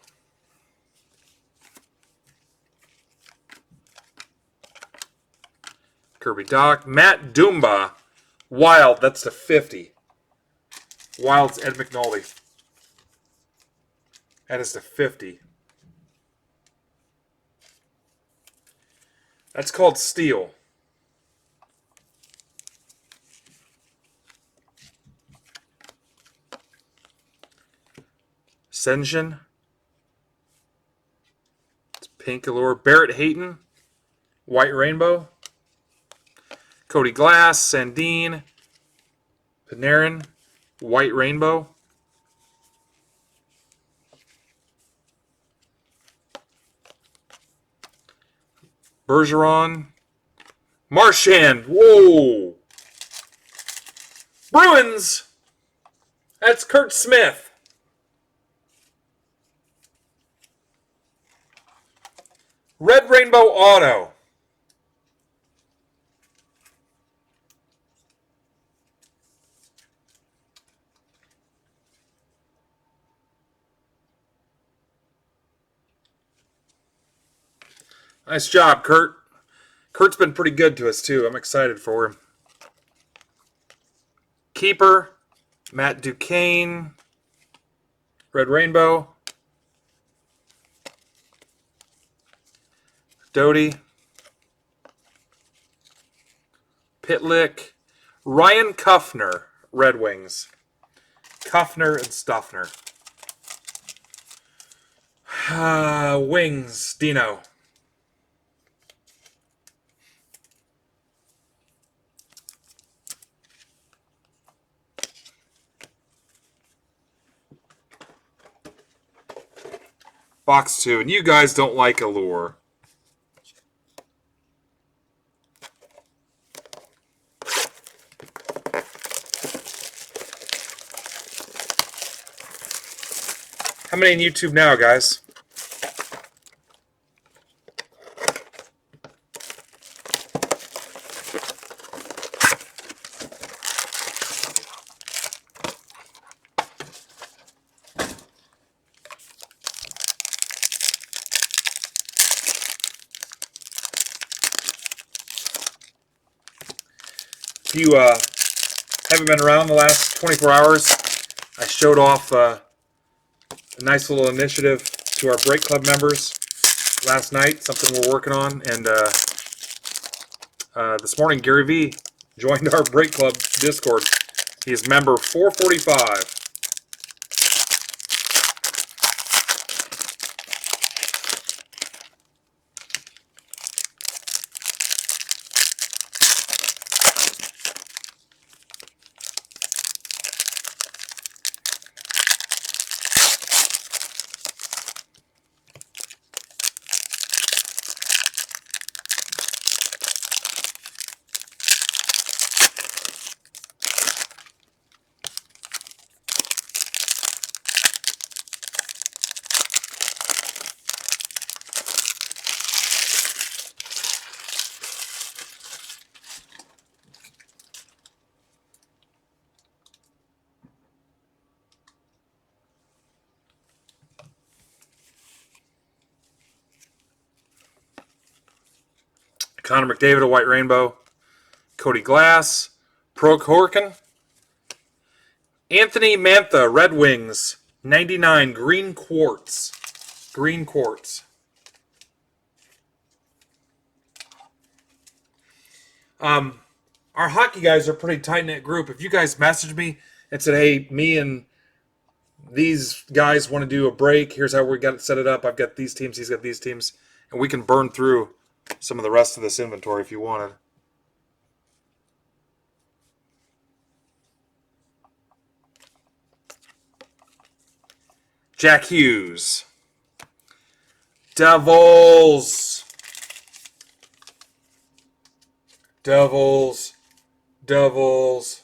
Kirby Doc. Matt Dumba. Wild. That's the 50. Wild's Ed McNulty. That is to 50. That's called Steel. Sension. It's Pink Allure. Barrett Hayton. White Rainbow. Cody Glass. Sandine. Panarin. White Rainbow. Bergeron. Marchand. Whoa. Bruins. That's Kurt Smith. Red Rainbow Auto. Nice job, Kurt. Kurt's been pretty good to us, too. I'm excited for him. Keeper. Matt Duquesne. Red Rainbow. Doty. Pitlick. Ryan Kuffner. Red Wings. Kuffner and Stuffner. Wings. Dino. Box 2. And you guys don't like Allure. How many in YouTube now, guys? If you haven't been around the last 24 hours, I showed off a nice little initiative to our Break Club members last night, something we're working on. And this morning, Gary V joined our Break Club Discord. He is member 445. Connor McDavid, a White Rainbow. Cody Glass. Prokhorkin. Anthony Mantha, Red Wings. 99, Green Quartz. Green Quartz. Our hockey guys are a pretty tight-knit group. If you guys message me and said, hey, me and these guys want to do a break, here's how we got it set it up. I've got these teams, he's got these teams, and we can burn through some of the rest of this inventory if you wanted. Jack Hughes. Devils. Devils. Devils.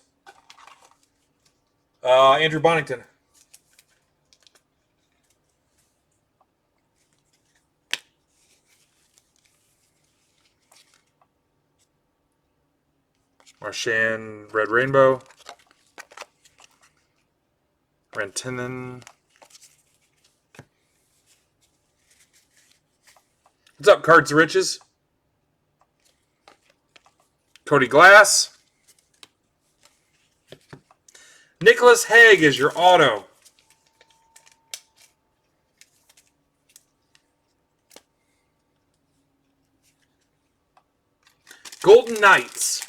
Andrew Bonington. Marchand, Red Rainbow. Rantanen. What's up, Cards of Riches? Cody Glass. Nicholas Haig is your auto. Golden Knights.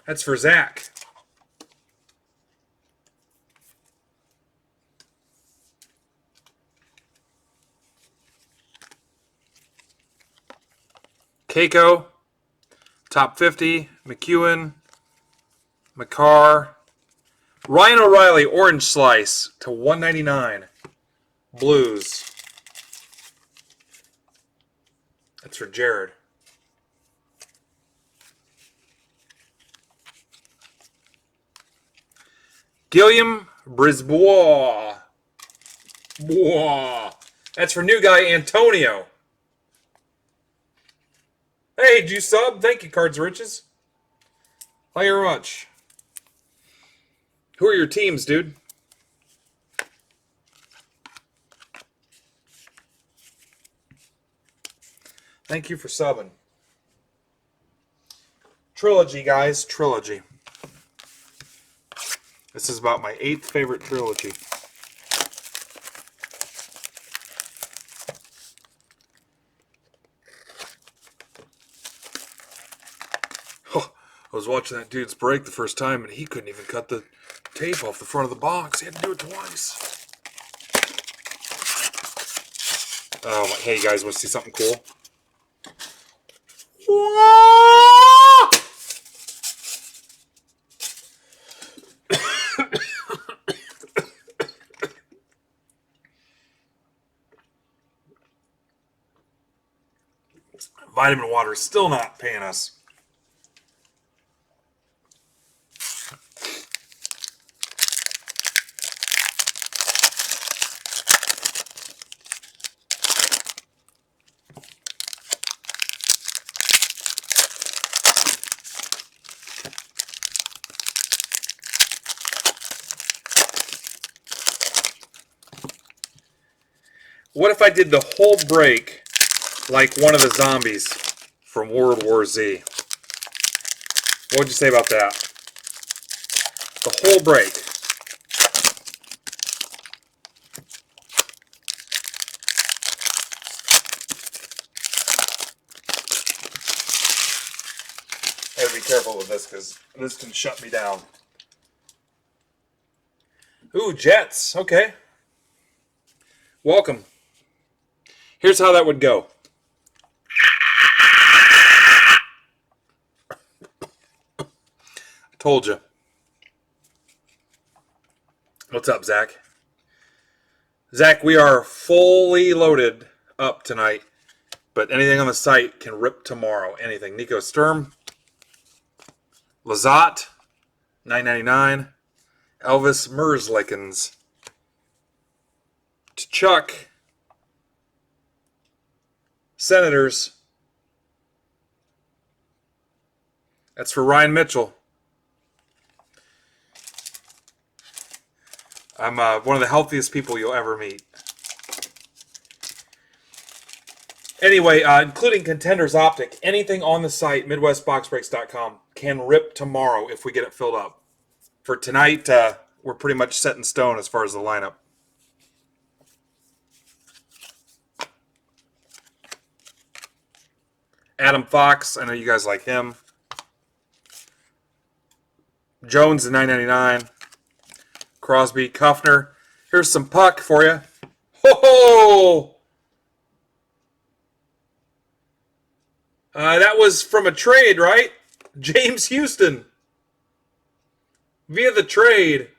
That's for Zach. Keiko, top 50, McEwen, McCarr, Ryan O'Reilly, orange slice to 199. Blues. That's for Jared. Guillaume Brisbois. That's for new guy Antonio. Hey, did you sub? Thank you, Cards Riches. Thank you very much. Who are your teams, dude? Thank you for subbing. Trilogy, guys. Trilogy. This is about my 8th favorite trilogy. I was watching that dude's break the first time, and he couldn't even cut the tape off the front of the box. He had to do it twice. Oh, hey, guys, want to see something cool? Vitamin water is still not paying us. What if I did the whole break like one of the zombies from World War Z? What would you say about that? The whole break. I gotta be careful with this because this can shut me down. Ooh, Jets. Okay. Welcome. Here's how that would go. I told you. What's up, Zach? Zach, we are fully loaded up tonight, but anything on the site can rip tomorrow. Anything. Nico Sturm, Lazat, $9.99. Elvis Merzlikens. Chuck. Senators. That's for Ryan Mitchell. I'm one of the healthiest people you'll ever meet. Anyway, including Contenders Optic, anything on the site, MidwestBoxBreaks.com, can rip tomorrow if we get it filled up. For tonight, we're pretty much set in stone as far as the lineup. Adam Fox, I know you guys like him. Jones, the $9.99. Crosby, Kuffner. Here's some puck for you. Ho-ho! That was from a trade, right? James Houston. Via the trade.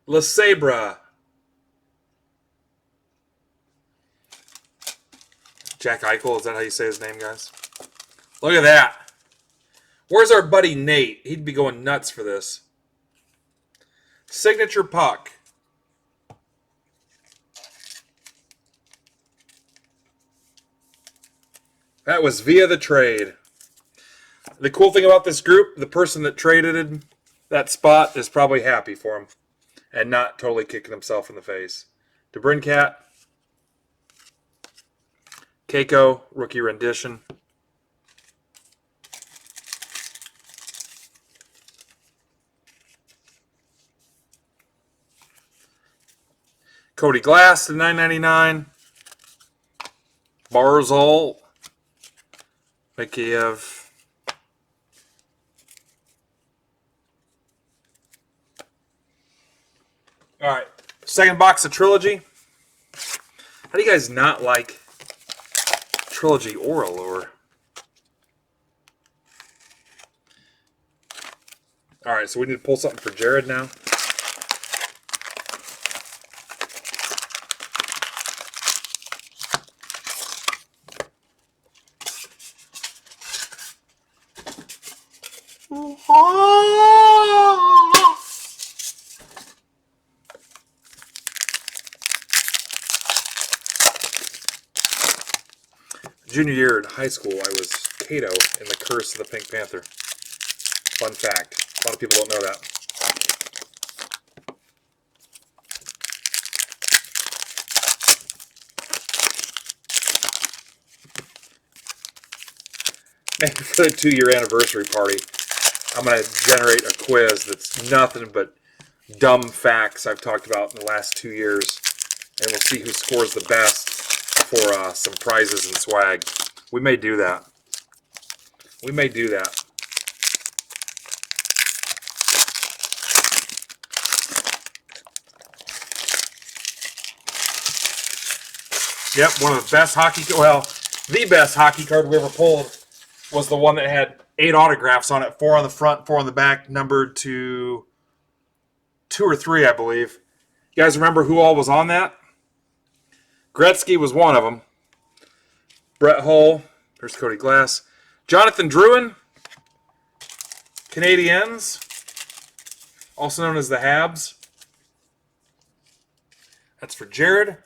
La Sabra. Jack Eichel, is that how you say his name, guys? Look at that. Where's our buddy Nate? He'd be going nuts for this. Signature puck. That was via the trade. The cool thing about this group, the person that traded that spot is probably happy for him and not totally kicking himself in the face. DeBrincat. Keiko, rookie rendition. Cody Glass to $9.99. Barzal. Mikheyev. All right. Second box of Trilogy. How do you guys not like Trilogy or Allure? All right, so we need to pull something for Jared now. Junior year in high school, I was Kato in The Curse of the Pink Panther. Fun fact. A lot of people don't know that. Maybe for the 2-year anniversary party, I'm going to generate a quiz that's nothing but dumb facts I've talked about in the last 2 years. And we'll see who scores the best for some prizes and swag. We may do that. We may do that. Yep, one of the best the best hockey card we ever pulled was the one that had 8 autographs on it, 4 on the front, 4 on the back, numbered to 2 or 3, I believe. You guys remember who all was on that? Gretzky was one of them. Brett Hull. There's Cody Glass. Jonathan Drouin. Canadiens. Also known as the Habs. That's for Jared.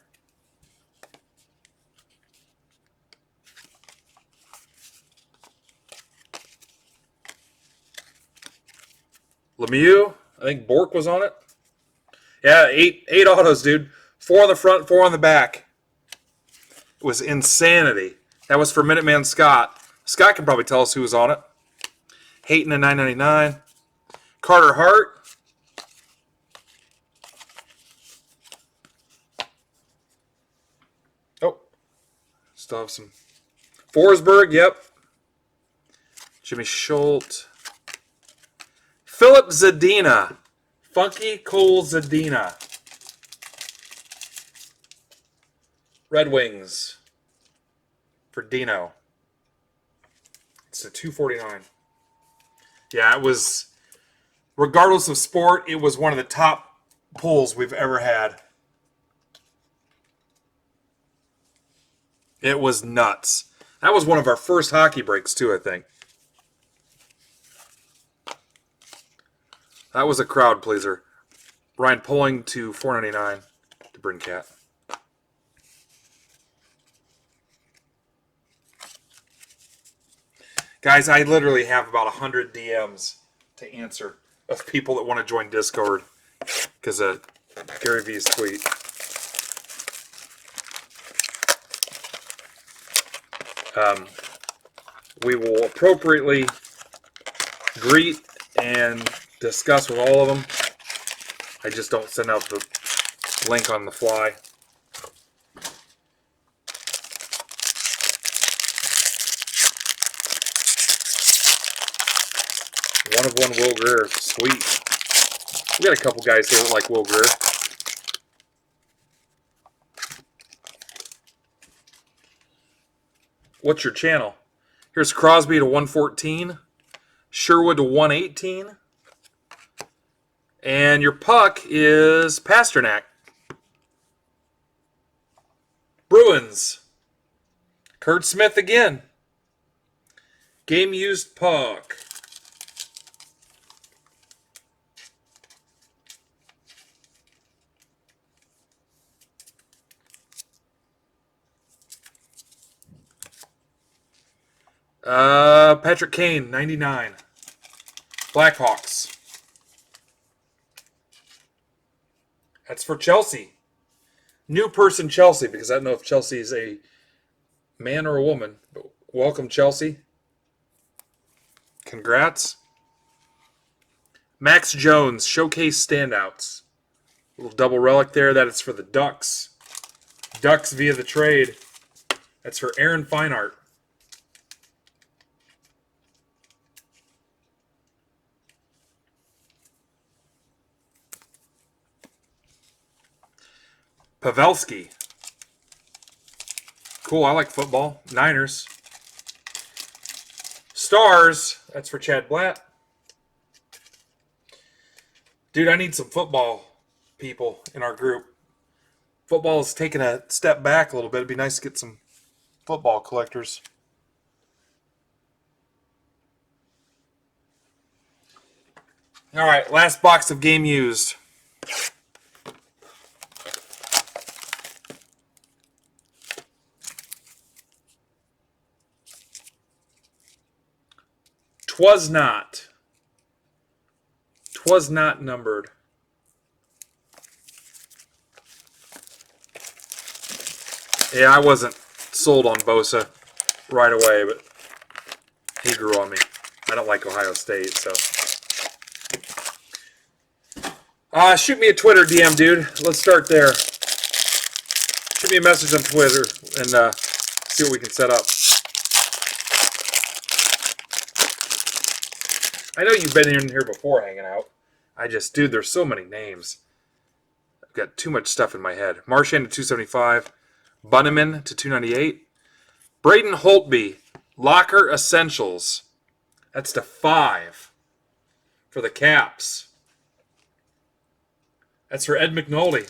Lemieux. I think Bork was on it. Yeah, 8 autos, dude. 4 on the front, 4 on the back. It was insanity. That was for Minuteman Scott. Scott can probably tell us who was on it. Hayton at $9.99. Carter Hart. Oh, still have some. Forsberg, yep. Jimmy Schultz. Philip Zadina. Funky Cole Zadina. Red Wings for Dino. It's a $2.49. Yeah, it was, regardless of sport, it was one of the top pulls we've ever had. It was nuts. That was one of our first hockey breaks, too, I think. That was a crowd pleaser. Ryan pulling to $4.99 to Bryn Cat. Guys, I literally have about 100 DMs to answer of people that want to join Discord because of Gary V's tweet. We will appropriately greet and discuss with all of them. I just don't send out the link on the fly. One of one Will Greer. Sweet. We got a couple guys here that like Will Greer. What's your channel? Here's Crosby to 114. Sherwood to 118. And your puck is Pasternak. Bruins. Kurt Smith again. Game used puck. Patrick Kane, 99. Blackhawks. That's for Chelsea. New person Chelsea, because I don't know if Chelsea is a Man or a woman. Welcome, Chelsea. Congrats. Max Jones, showcase standouts. Little double relic there. That is for the Ducks. Ducks via the trade. That's for Aaron Feinart. Pavelski. Cool, I like football. Niners. Stars. That's for Chad Blatt. Dude, I need some football people in our group. Football is taking a step back a little bit. It'd be nice to get some football collectors. All right, last box of game used. Twas not numbered. Yeah, I wasn't sold on Bosa right away, but he grew on me. I don't like Ohio State, so. Shoot me a Twitter DM, dude. Let's start there. Shoot me a message on Twitter and see what we can set up. I know you've been in here before hanging out. Dude, there's so many names. I've got too much stuff in my head. Marchand to 275. Bunneman to 298. Braden Holtby, Locker Essentials. That's to 5 for the Caps. That's for Ed McNulty.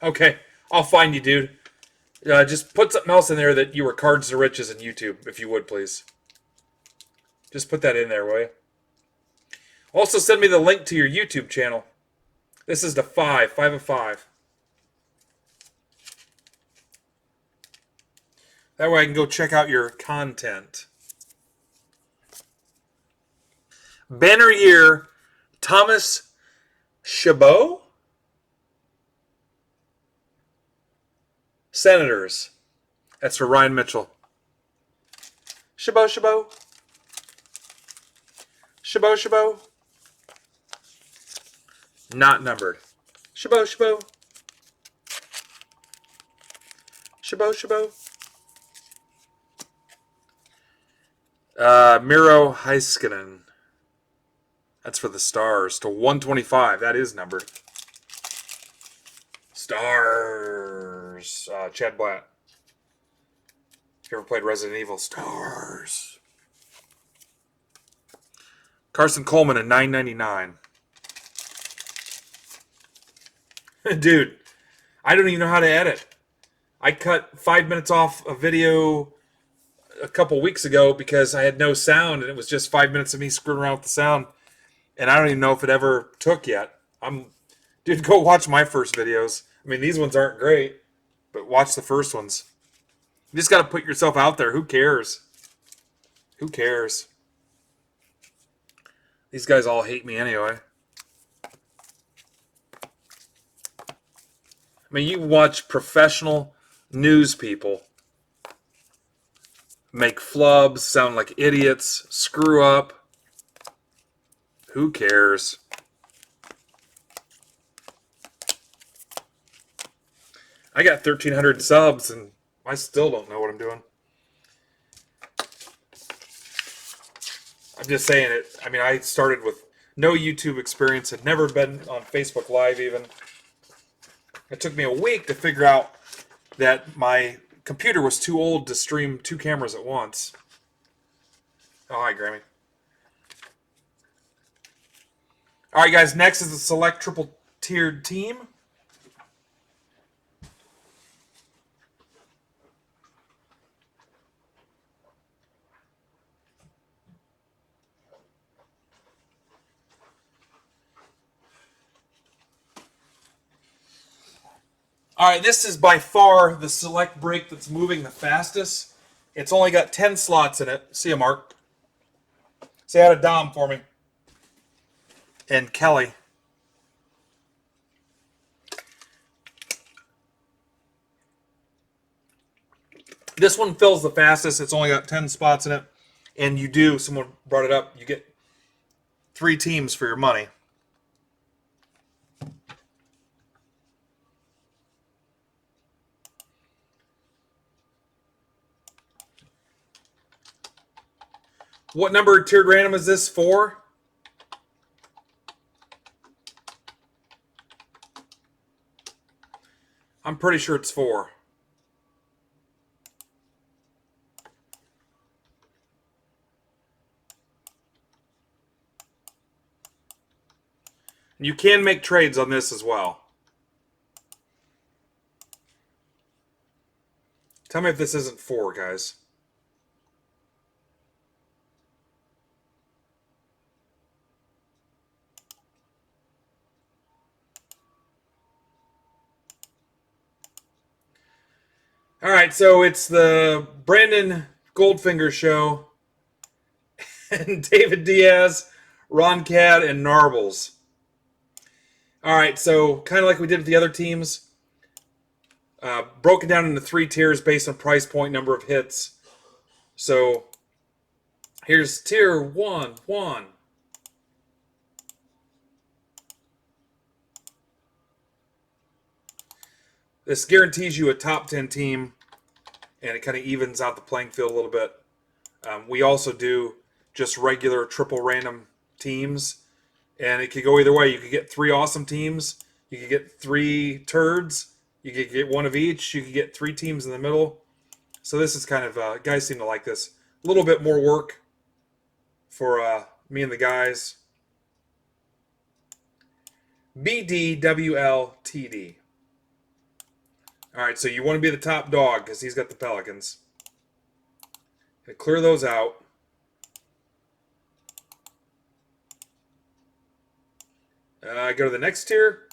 Okay, I'll find you, dude. Just put something else in there that you were Cards to Riches in YouTube, if you would, please. Just put that in there, will you? Also, send me the link to your YouTube channel. This is the 5 of 5. That way I can go check out your content. Banner year, Thomas Chabot? Senators. That's for Ryan Mitchell. Chabot. Chabot. Not numbered. Chabot. Miro Heiskanen. That's for the Stars to 125. That is numbered. Stars. Chad Blatt. If you ever played Resident Evil, Stars. Carson Coleman at 999. Dude, I don't even know how to edit. I cut 5 minutes off a video a couple weeks ago because I had no sound, and it was just 5 minutes of me screwing around with the sound. And I don't even know if it ever took yet. Dude, go watch my first videos. I mean, these ones aren't great, but watch the first ones. You just got to put yourself out there. Who cares? Who cares? These guys all hate me anyway. I mean, you watch professional news people make flubs, sound like idiots, screw up. Who cares? I got 1,300 subs, and I still don't know what I'm doing. I'm just saying it. I mean, I started with no YouTube experience, had never been on Facebook Live even. It took me a week to figure out that my computer was too old to stream 2 cameras at once. Oh, hi, Grammy. All right, guys, next is the select triple-tiered team. All right, this is by far the select break that's moving the fastest. It's only got 10 slots in it. See you, Mark. Say hi to Dom for me. And Kelly. This one fills the fastest. It's only got 10 spots in it. And you do, someone brought it up, you get 3 teams for your money. What number tiered random is this for? I'm pretty sure it's 4. You can make trades on this as well. Tell me if this isn't 4, guys. All right, so it's the Brandon Goldfinger show and David Diaz, Ron Cad, and Narbles. All right, so kind of like we did with the other teams, broken down into 3 tiers based on price point, number of hits. So here's tier 1. This guarantees you a top 10 team, and it kind of evens out the playing field a little bit. We also do just regular triple random teams, and it could go either way. You could get 3 awesome teams. You could get 3 turds. You could get 1 of each. You could get 3 teams in the middle. So this is kind of, guys seem to like this. A little bit more work for me and the guys. BDWLTD. All right, so you want to be the top dog because he's got the Pelicans. And clear those out. Go to the next tier.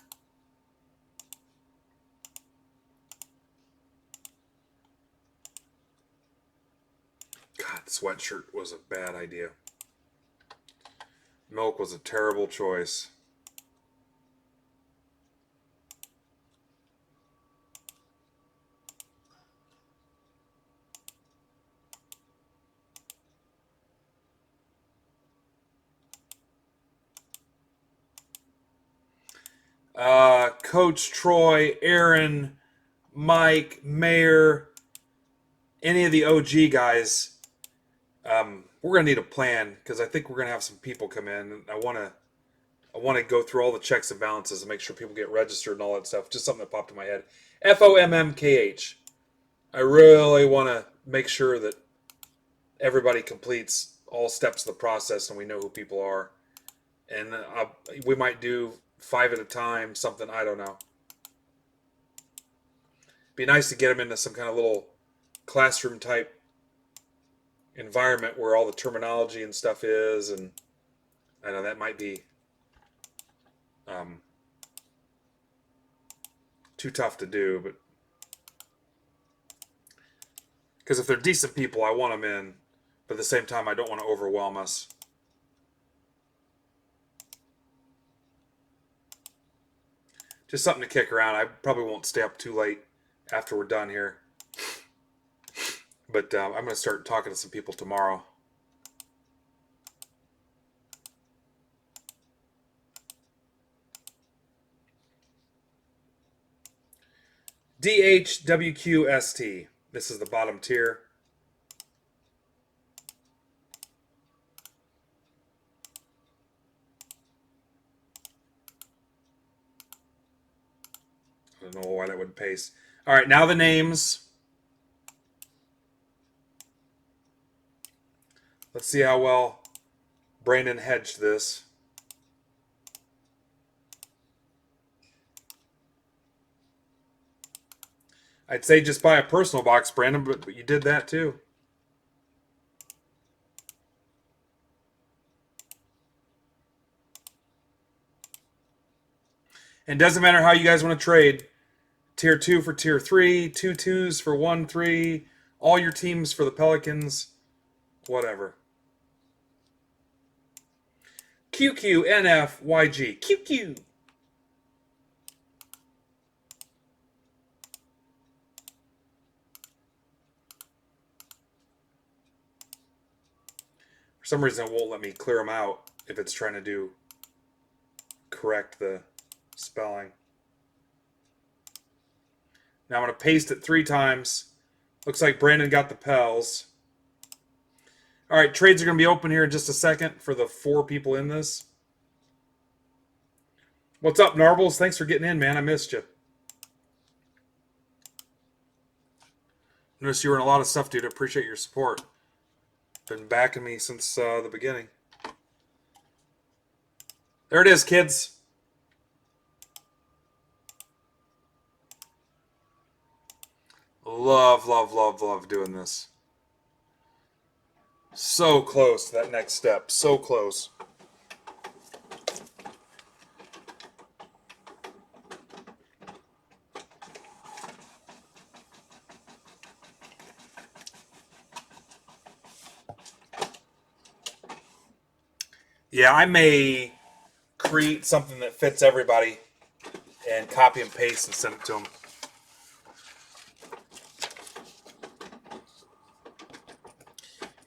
God, sweatshirt was a bad idea. Milk was a terrible choice. Coach Troy, Aaron, Mike, Mayor, any of the OG guys, we're gonna need a plan because I think we're gonna have some people come in. I want to go through all the checks and balances and make sure people get registered and all that stuff. Just something that popped in my head. FOMMKH. I really want to make sure that everybody completes all steps of the process and we know who people are. And we might do 5 at a time, something, I don't know. Be nice to get them into some kind of little classroom type environment where all the terminology and stuff is, and I know that might be too tough to do, but because if they're decent people, I want them in, but at the same time, I don't want to overwhelm us. Just something to kick around. I probably won't stay up too late after we're done here. But I'm going to start talking to some people tomorrow. DHWQST. This is the bottom tier. I don't know why that wouldn't paste. All right, now the names. Let's see how well Brandon hedged this. I'd say just buy a personal box, Brandon, but you did that too. And it doesn't matter how you guys want to trade. Tier 2 for Tier 3, 2 2s for 1 3, all your teams for the Pelicans, whatever. QQNFYG. QQ. some reason it won't let me clear them out if it's trying to correct the spelling. Now I'm going to paste it 3 times. Looks like Brandon got the Pels. All right, trades are going to be open here in just a second for the 4 people in this. What's up, Narbles? Thanks for getting in, man. I missed you. Noticed you were in a lot of stuff, dude. I appreciate your support. Been backing me since the beginning. There it is, kids. Love, love, love, love doing this. So close to that next step. So close. Yeah, I may create something that fits everybody and copy and paste and send it to them.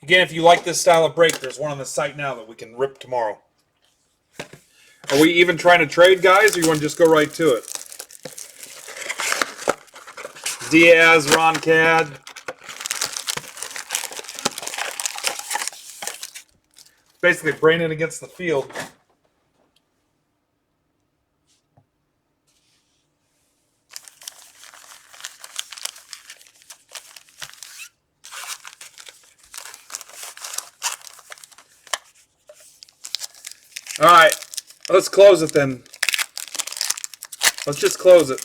Again, if you like this style of break, there's one on the site now that we can rip tomorrow. Are we even trying to trade, guys, or you want to just go right to it? Diaz, Ron Cad. Basically, Brandon against the field. All right, let's close it then. Let's just close it.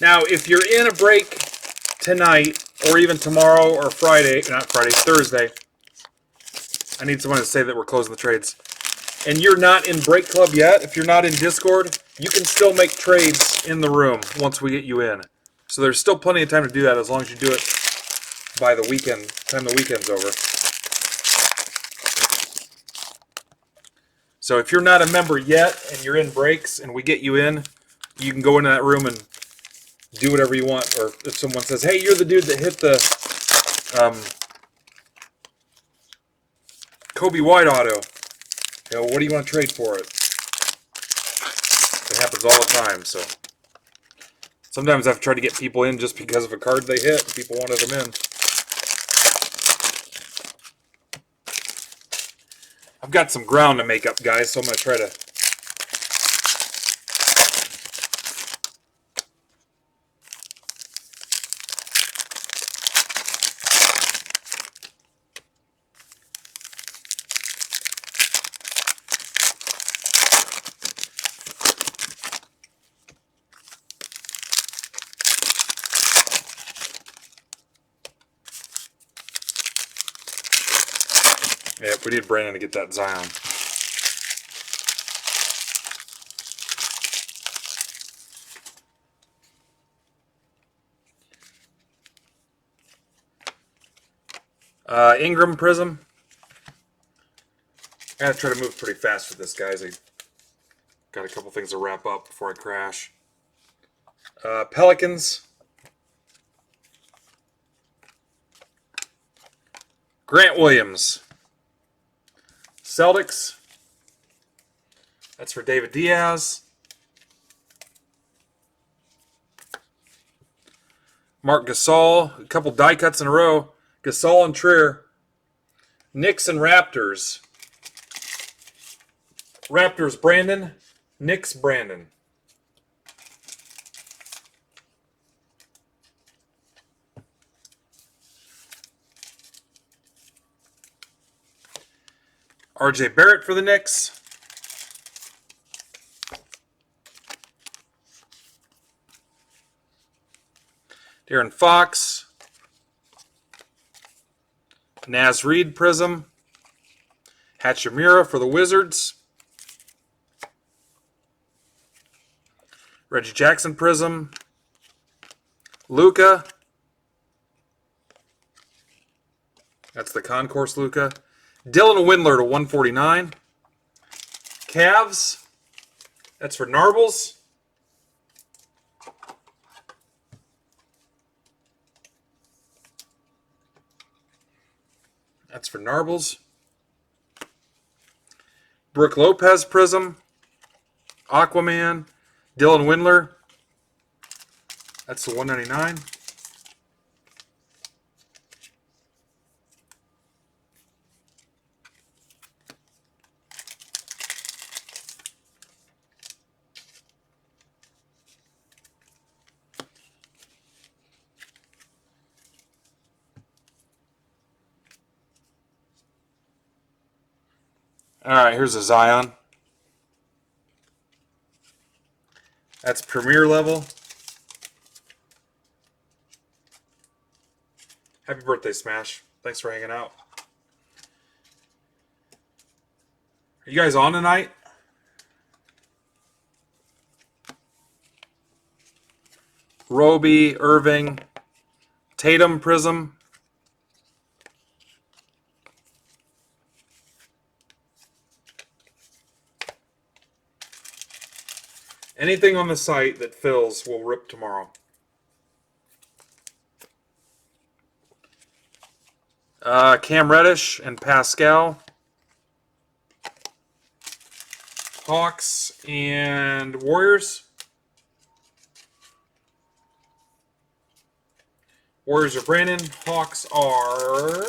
Now, if you're in a break tonight, or even tomorrow, or Friday, not Friday, Thursday, I need someone to say that we're closing the trades, and you're not in Break Club yet, if you're not in Discord, you can still make trades in the room once we get you in. So there's still plenty of time to do that as long as you do it by the weekend, time the weekend's over. So if you're not a member yet and you're in breaks and we get you in, you can go into that room and do whatever you want. Or if someone says, hey, you're the dude that hit the Kobe White auto. You know, what do you want to trade for it? It happens all the time, so. Sometimes I've tried to get people in just because of a card they hit. People wanted them in. I've got some ground to make up, guys, so I'm going to try to... Yeah, we need Brandon to get that Zion. Ingram Prism. I gotta try to move pretty fast with this, guys. I got a couple things to wrap up before I crash. Pelicans. Grant Williams. Celtics. That's for David Diaz. Mark Gasol. A couple die cuts in a row. Gasol and Trier. Knicks and Raptors. Raptors Brandon. Knicks Brandon. RJ Barrett for the Knicks. De'Aaron Fox. Naz Reid Prism. Hachimura for the Wizards. Reggie Jackson Prism. Luka. That's the Concourse Luka. Dylan Windler to 149. Cavs. That's for Narbles. That's for Narbles. Brooke Lopez Prism. Aquaman. Dylan Windler. That's the $199. All right, here's a Zion. That's Premier level. Happy birthday, Smash. Thanks for hanging out. Are you guys on tonight? Roby, Irving, Tatum Prism. Anything on the site that fills will rip tomorrow. Cam Reddish and Pascal. Hawks and Warriors. Warriors are Brandon. Hawks are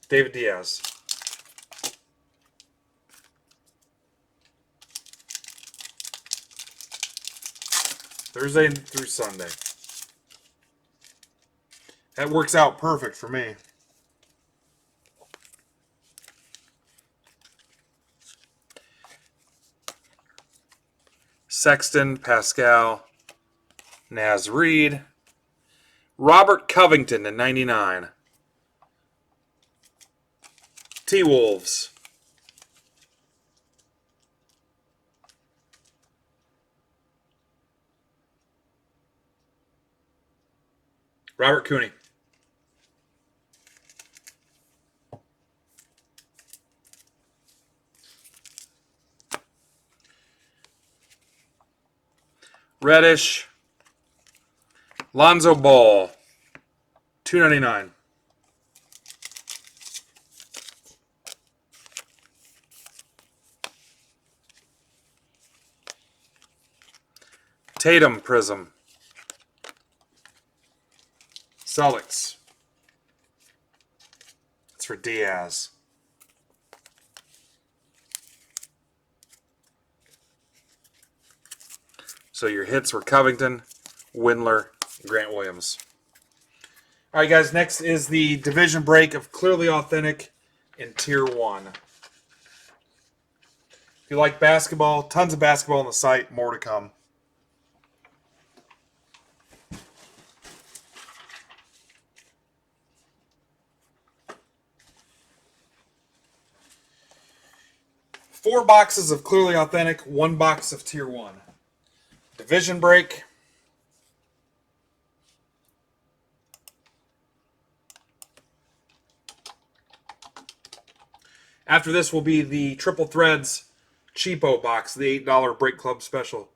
David Diaz. Thursday through Sunday. That works out perfect for me. Sexton, Pascal, Naz Reid, Robert Covington in 99. T-Wolves. Robert Cooney. Reddish. Lonzo Ball. $2.99. Tatum Prism. Celtics. It's for Diaz. So your hits were Covington, Windler, Grant Williams. All right, guys, next is the division break of Clearly Authentic in Tier 1. If you like basketball, tons of basketball on the site, more to come. Four boxes of Clearly Authentic, one box of Tier 1. Division break. After this will be the Triple Threads Cheapo box, the $8 Break Club special.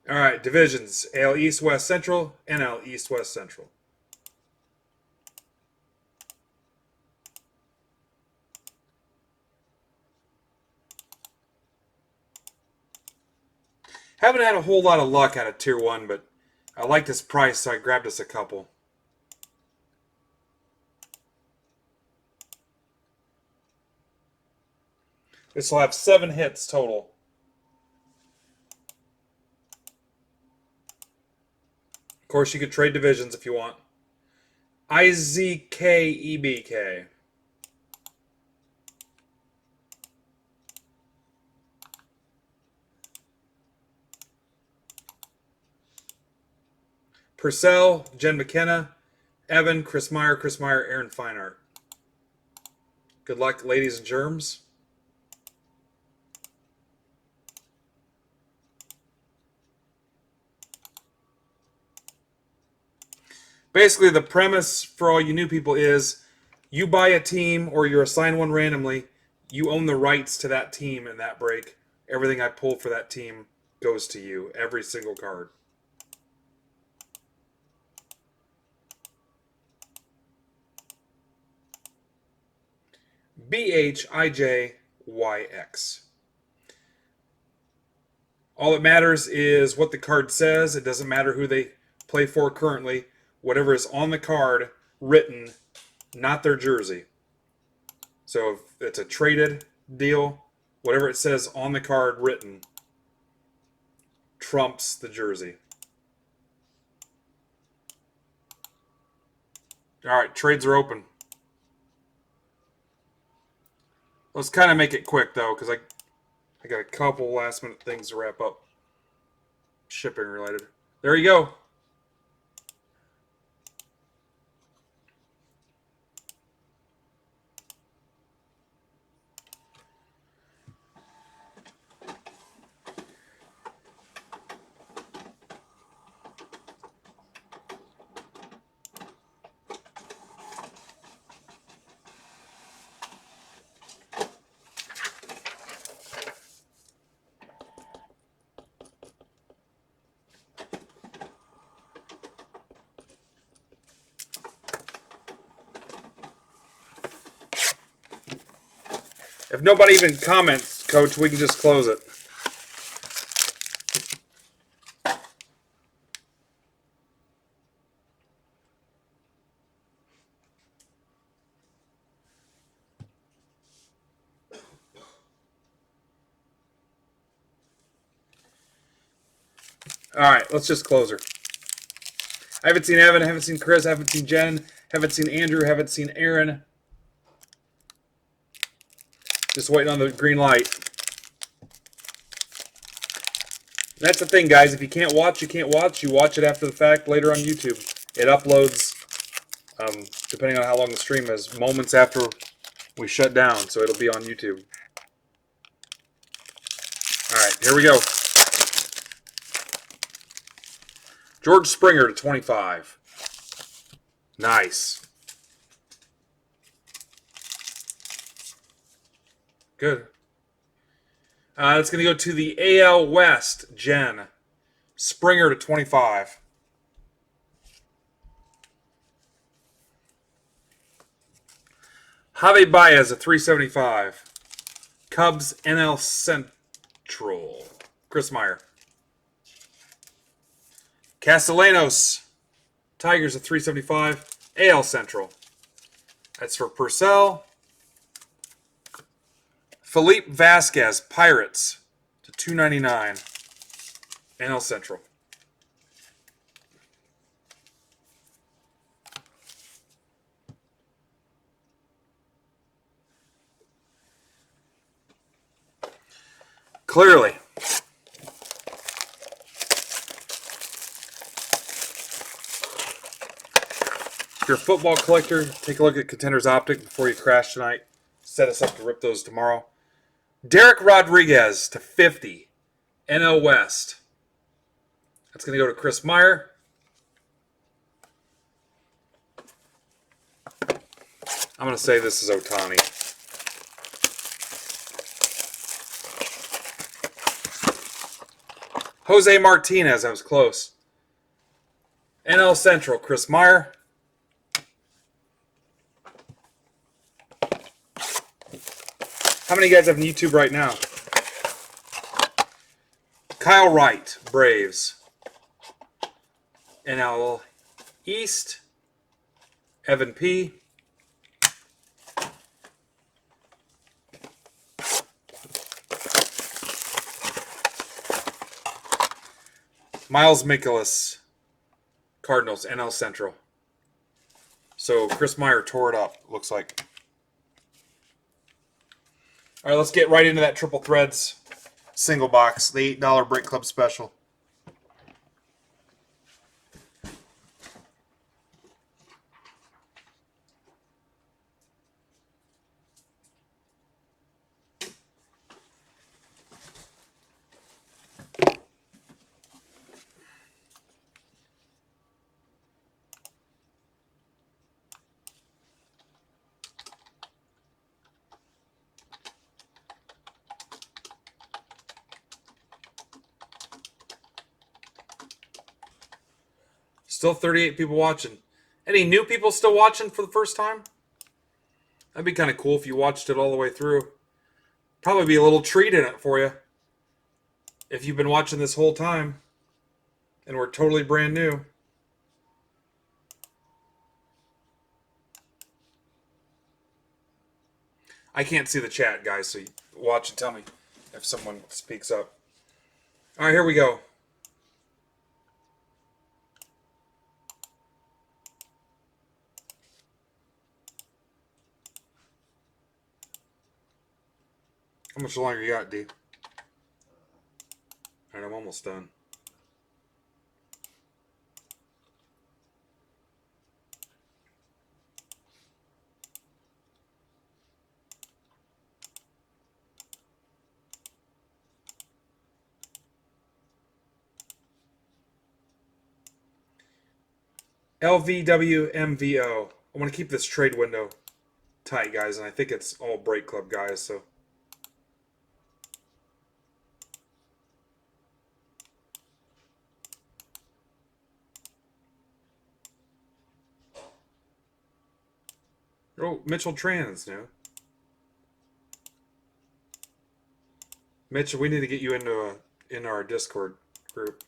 All right, divisions. AL East, West, Central. NL East, West, Central. Haven't had a whole lot of luck out of Tier 1, but I like this price, so I grabbed us a couple. This will have 7 hits total. Of course, you could trade divisions if you want. IZKEBK. Purcell, Jen McKenna, Evan, Chris Meyer, Aaron Feinart. Good luck, ladies and germs. Basically, the premise for all you new people is you buy a team or you're assigned one randomly. You own the rights to that team in that break. Everything I pull for that team goes to you. Every single card. BHIJYX. All that matters is what the card says. It doesn't matter who they play for currently. Whatever is on the card written, not their jersey. So if it's a traded deal, whatever it says on the card written trumps the jersey. All right, trades are open. Let's kind of make it quick, though, because I got a couple last-minute things to wrap up. Shipping related. There you go. If nobody even comments, Coach, we can just close it. All right, let's just close her. I haven't seen Evan, I haven't seen Chris, I haven't seen Jen, haven't seen Andrew, haven't seen Aaron. Just waiting on the green light. That's the thing, guys. If you can't watch, you can't watch. You watch it after the fact later on YouTube. It uploads, depending on how long the stream is, moments after we shut down. So it'll be on YouTube. All right, here we go. George Springer to 25. Nice. Good. It's going to go to the AL West, Jen. Springer to 25. Javi Baez at 375. Cubs NL Central. Chris Meyer. Castellanos. Tigers at 375. AL Central. That's for Purcell. Felipe Vasquez, Pirates to 299. NL Central. Clearly. If you're a football collector, take a look at Contenders Optic before you crash tonight. Set us up to rip those tomorrow. Derek Rodriguez to 50. NL West. That's going to go to Chris Meyer. I'm going to say this is Ohtani. Jose Martinez, I was close. NL Central, Chris Meyer. How many of you guys have YouTube right now? Kyle Wright, Braves. NL East, Evan P. Miles Mikolas, Cardinals, NL Central. So Chris Meyer tore it up, looks like. All right, let's get right into that Triple Threads single box, the $8 Break Club special. Still 38 people watching. Any new people still watching for the first time? That'd be kind of cool if you watched it all the way through. Probably be a little treat in it for you. If you've been watching this whole time and we're totally brand new. I can't see the chat, guys, so you watch and tell me if someone speaks up. All right, here we go. How much longer you got, D? All right, I'm almost done. LVWMVO. I want to keep this trade window tight, guys, and I think it's all Break Club guys, so. Oh, Mitchell Trans now. Mitchell, we need to get you in our Discord group.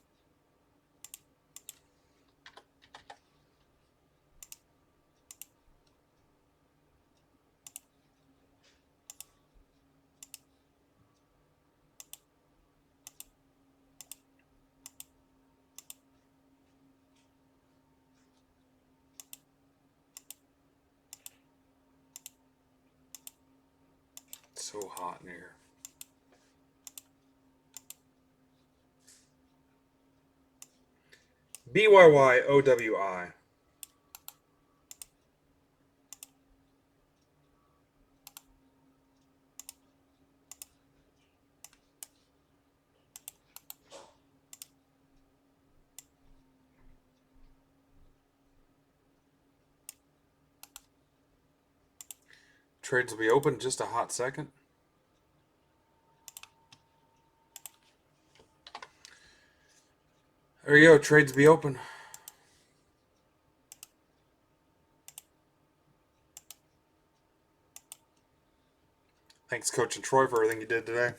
It's so hot in here. BYYOWI. Trades will be open in just a hot second. There you go, trades be open. Thanks, Coach and Troy, for everything you did today.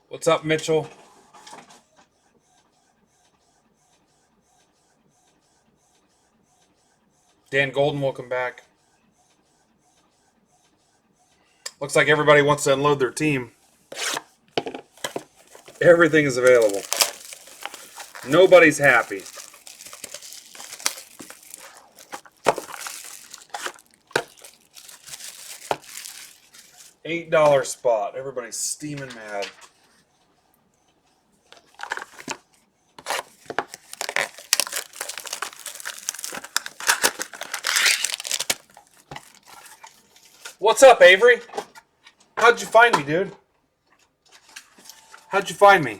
What's up, Mitchell? Dan Golden, welcome back. Looks like everybody wants to unload their team. Everything is available. Nobody's happy. $8 spot. Everybody's steaming mad. What's up, Avery? How'd you find me, dude? How'd you find me?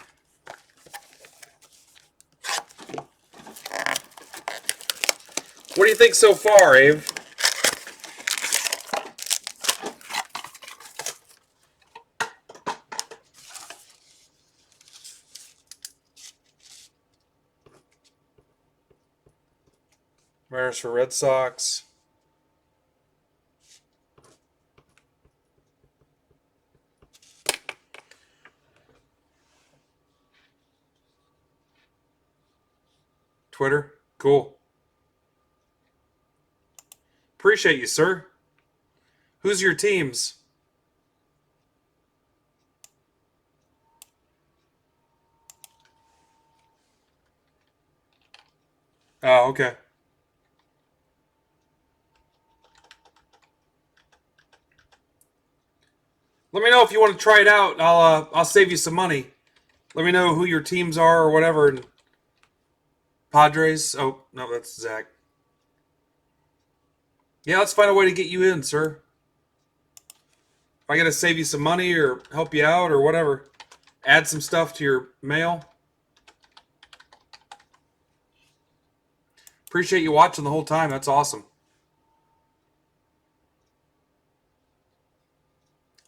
What do you think so far, Ave? Mariners for Red Sox. Twitter? Cool. Appreciate you, sir. Who's your teams? Oh, okay. Let me know if you want to try it out. I'll save you some money. Let me know who your teams are or whatever. And Padres. Oh no, that's Zach. Yeah, let's find a way to get you in, sir. If I gotta save you some money or help you out or whatever, add some stuff to your mail. Appreciate you watching the whole time. That's awesome.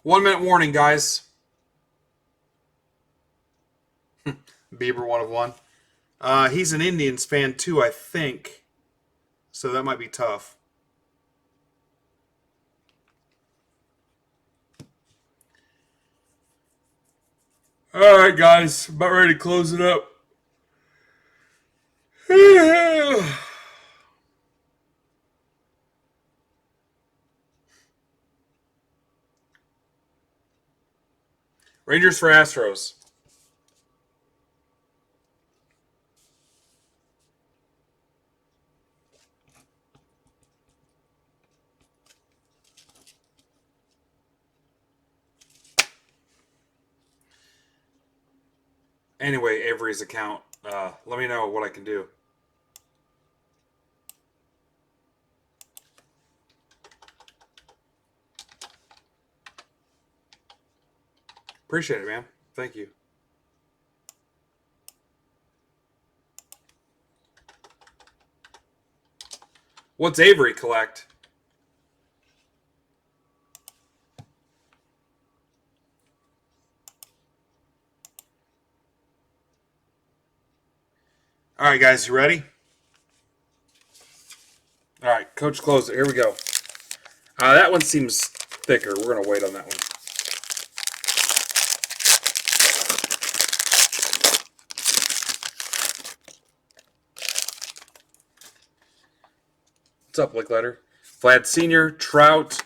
1 minute warning, guys. Bieber 1 of 1. He's an Indians fan too, I think. So that might be tough. All right, guys. About ready to close it up. Rangers for Astros. Anyway, Avery's account. Let me know what I can do. Appreciate it, man. Thank you. What's Avery collect? All right, guys, you ready? All right, Coach, close it. Here we go. That one seems thicker. We're going to wait on that one. What's up, Lickletter? Vlad Sr., Trout,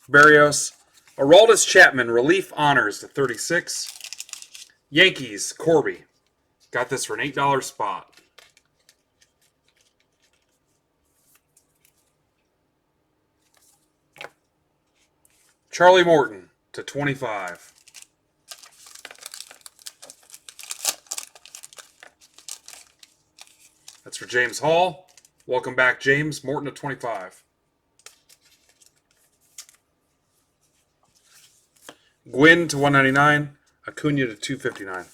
Barrios, Aroldis Chapman, relief honors to 36. Yankees, Corby. Got this for an $8 spot. Charlie Morton to 25. That's for James Hall. Welcome back, James. Morton to 25. Gwynn to 199. Acuna to 259.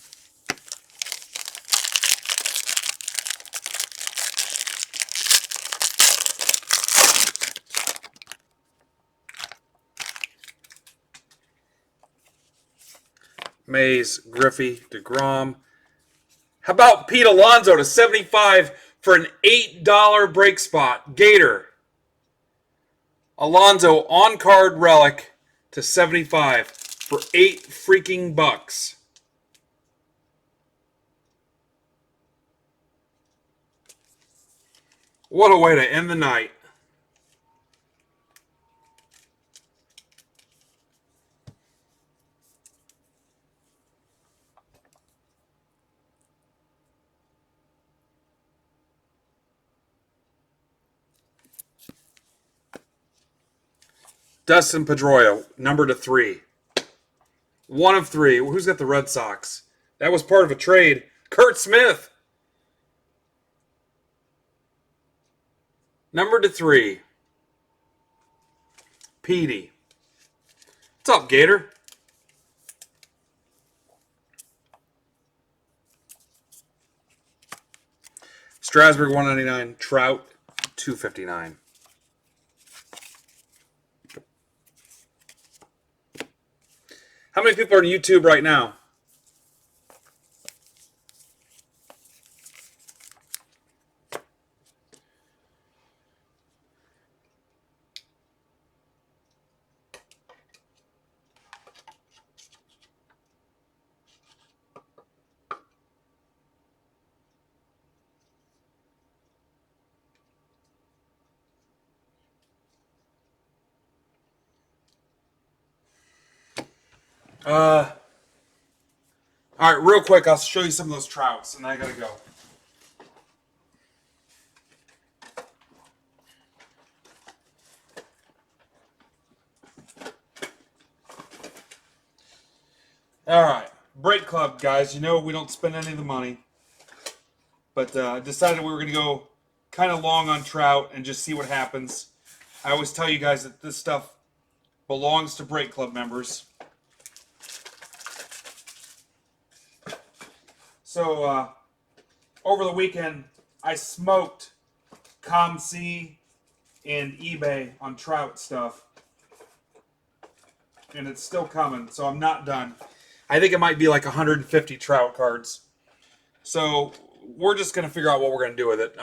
Mays, Griffey, DeGrom. How about Pete Alonso to 75 for an $8 break spot? Gator. Alonso on-card relic to 75 for $8 freaking bucks. What a way to end the night. Dustin Pedroia, number to 3. 1 of 3. Who's got the Red Sox? That was part of a trade. Kurt Smith. Number to 3. Petey. What's up, Gator? Strasburg 199. Trout 259. How many people are on YouTube right now? All right, real quick, I'll show you some of those Trouts, and I gotta go. All right, Break Club, guys. You know we don't spend any of the money, but I decided we were gonna go kind of long on Trout and just see what happens. I always tell you guys that this stuff belongs to Break Club members. So, over the weekend, I smoked ComC and eBay on Trout stuff. And it's still coming, so I'm not done. I think it might be like 150 Trout cards. So we're just going to figure out what we're going to do with it.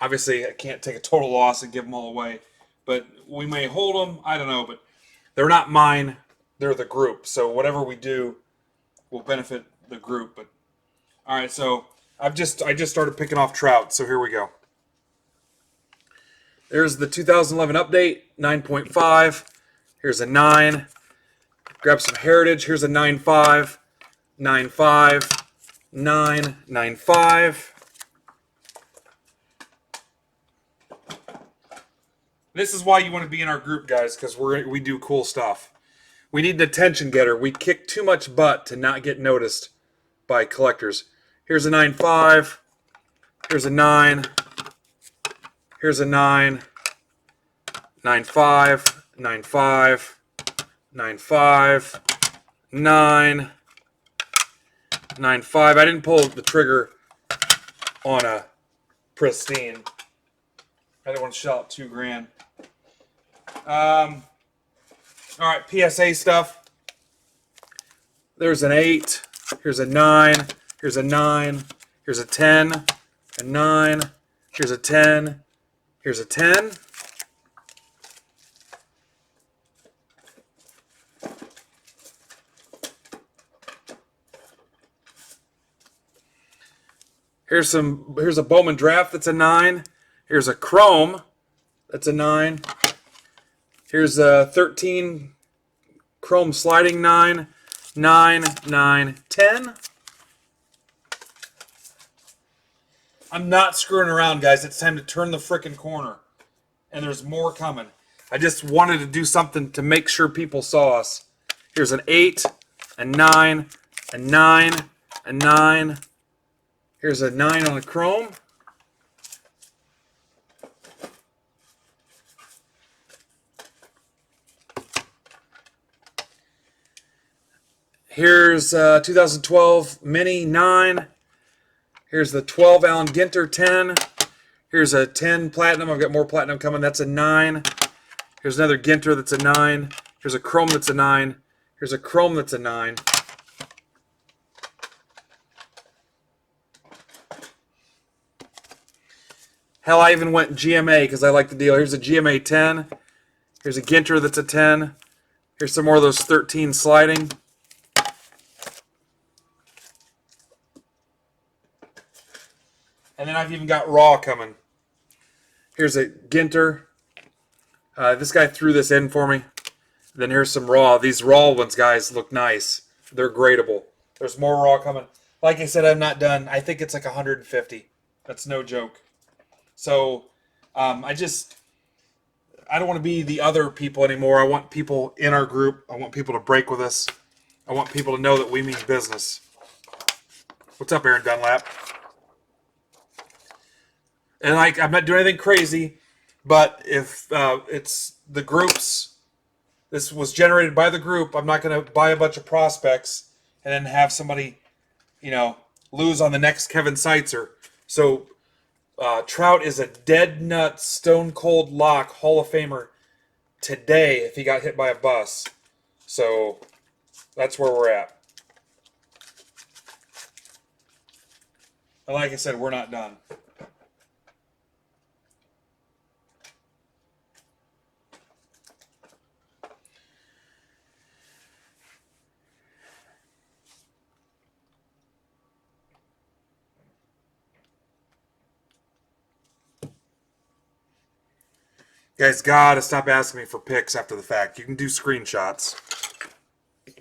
Obviously, I can't take a total loss and give them all away. But we may hold them. I don't know. But they're not mine. They're the group. So whatever we do will benefit the group. But all right, so I just started picking off Trout. So here we go. There's the 2011 update, 9.5. Here's a 9. Grab some Heritage. Here's a 9.5. 9.5. 9. 9.5. This is why you want to be in our group, guys, because we do cool stuff. We need an attention getter. We kick too much butt to not get noticed by collectors. Here's a 9.5. Here's a 9. Here's a 9. 9.5. 9.5. 9.5. 9. 9.5. I didn't pull the trigger on a pristine. I didn't want to shell out $2,000. All right, PSA stuff. There's an 8. Here's a 9. Here's a 9. Here's a 10. A 9. Here's a 10. Here's a 10. Here's a Bowman Draft that's a 9. Here's a Chrome that's a 9. Here's a 13 Chrome Sliding 9. 9, 9, 10. I'm not screwing around, guys. It's time to turn the frickin' corner. And there's more coming. I just wanted to do something to make sure people saw us. Here's an 8, a 9, a 9, a 9. Here's a 9 on a Chrome. Here's 2012 Mini 9. Here's the 12 Allen Ginter 10. Here's a 10 Platinum. I've got more Platinum coming. That's a 9. Here's another Ginter that's a 9. Here's a Chrome that's a 9. Here's a Chrome that's a 9. Hell, I even went GMA because I like the deal. Here's a GMA 10. Here's a Ginter that's a 10. Here's some more of those 13 sliding. And then I've even got Raw coming. Here's a Ginter. This guy threw this in for me. Then here's some Raw. These Raw ones, guys, look nice. They're gradable. There's more Raw coming. Like I said, I'm not done. I think it's like 150. That's no joke. So I don't want to be the other people anymore. I want people in our group. I want people to break with us. I want people to know that we mean business. What's up, Aaron Dunlap? And like, I'm not doing anything crazy, but if it's the groups, this was generated by the group, I'm not going to buy a bunch of prospects and then have somebody, lose on the next Kevin Seitzer. So Trout is a dead nut, stone cold lock Hall of Famer today if he got hit by a bus. So that's where we're at. And like I said, we're not done. You guys gotta stop asking me for pics after the fact. You can do screenshots. You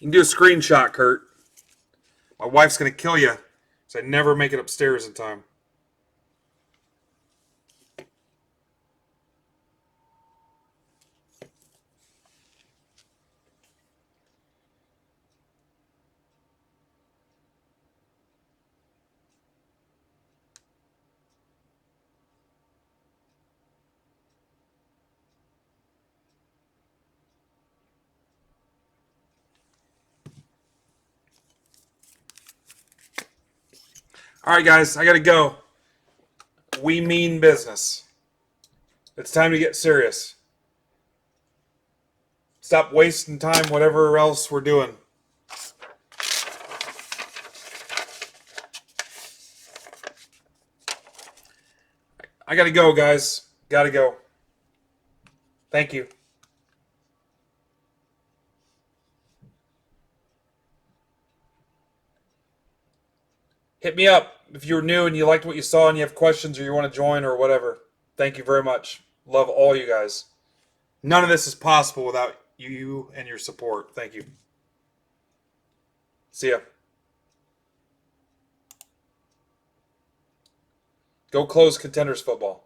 can do a screenshot, Kurt. My wife's gonna kill you, so I never make it upstairs in time. All right, guys, I gotta go. We mean business. It's time to get serious. Stop wasting time, whatever else we're doing. I gotta go, guys. Gotta go. Thank you. Hit me up if you're new and you liked what you saw and you have questions or you want to join or whatever. Thank you very much. Love all you guys. None of this is possible without you and your support. Thank you. See ya. Go close Contenders football.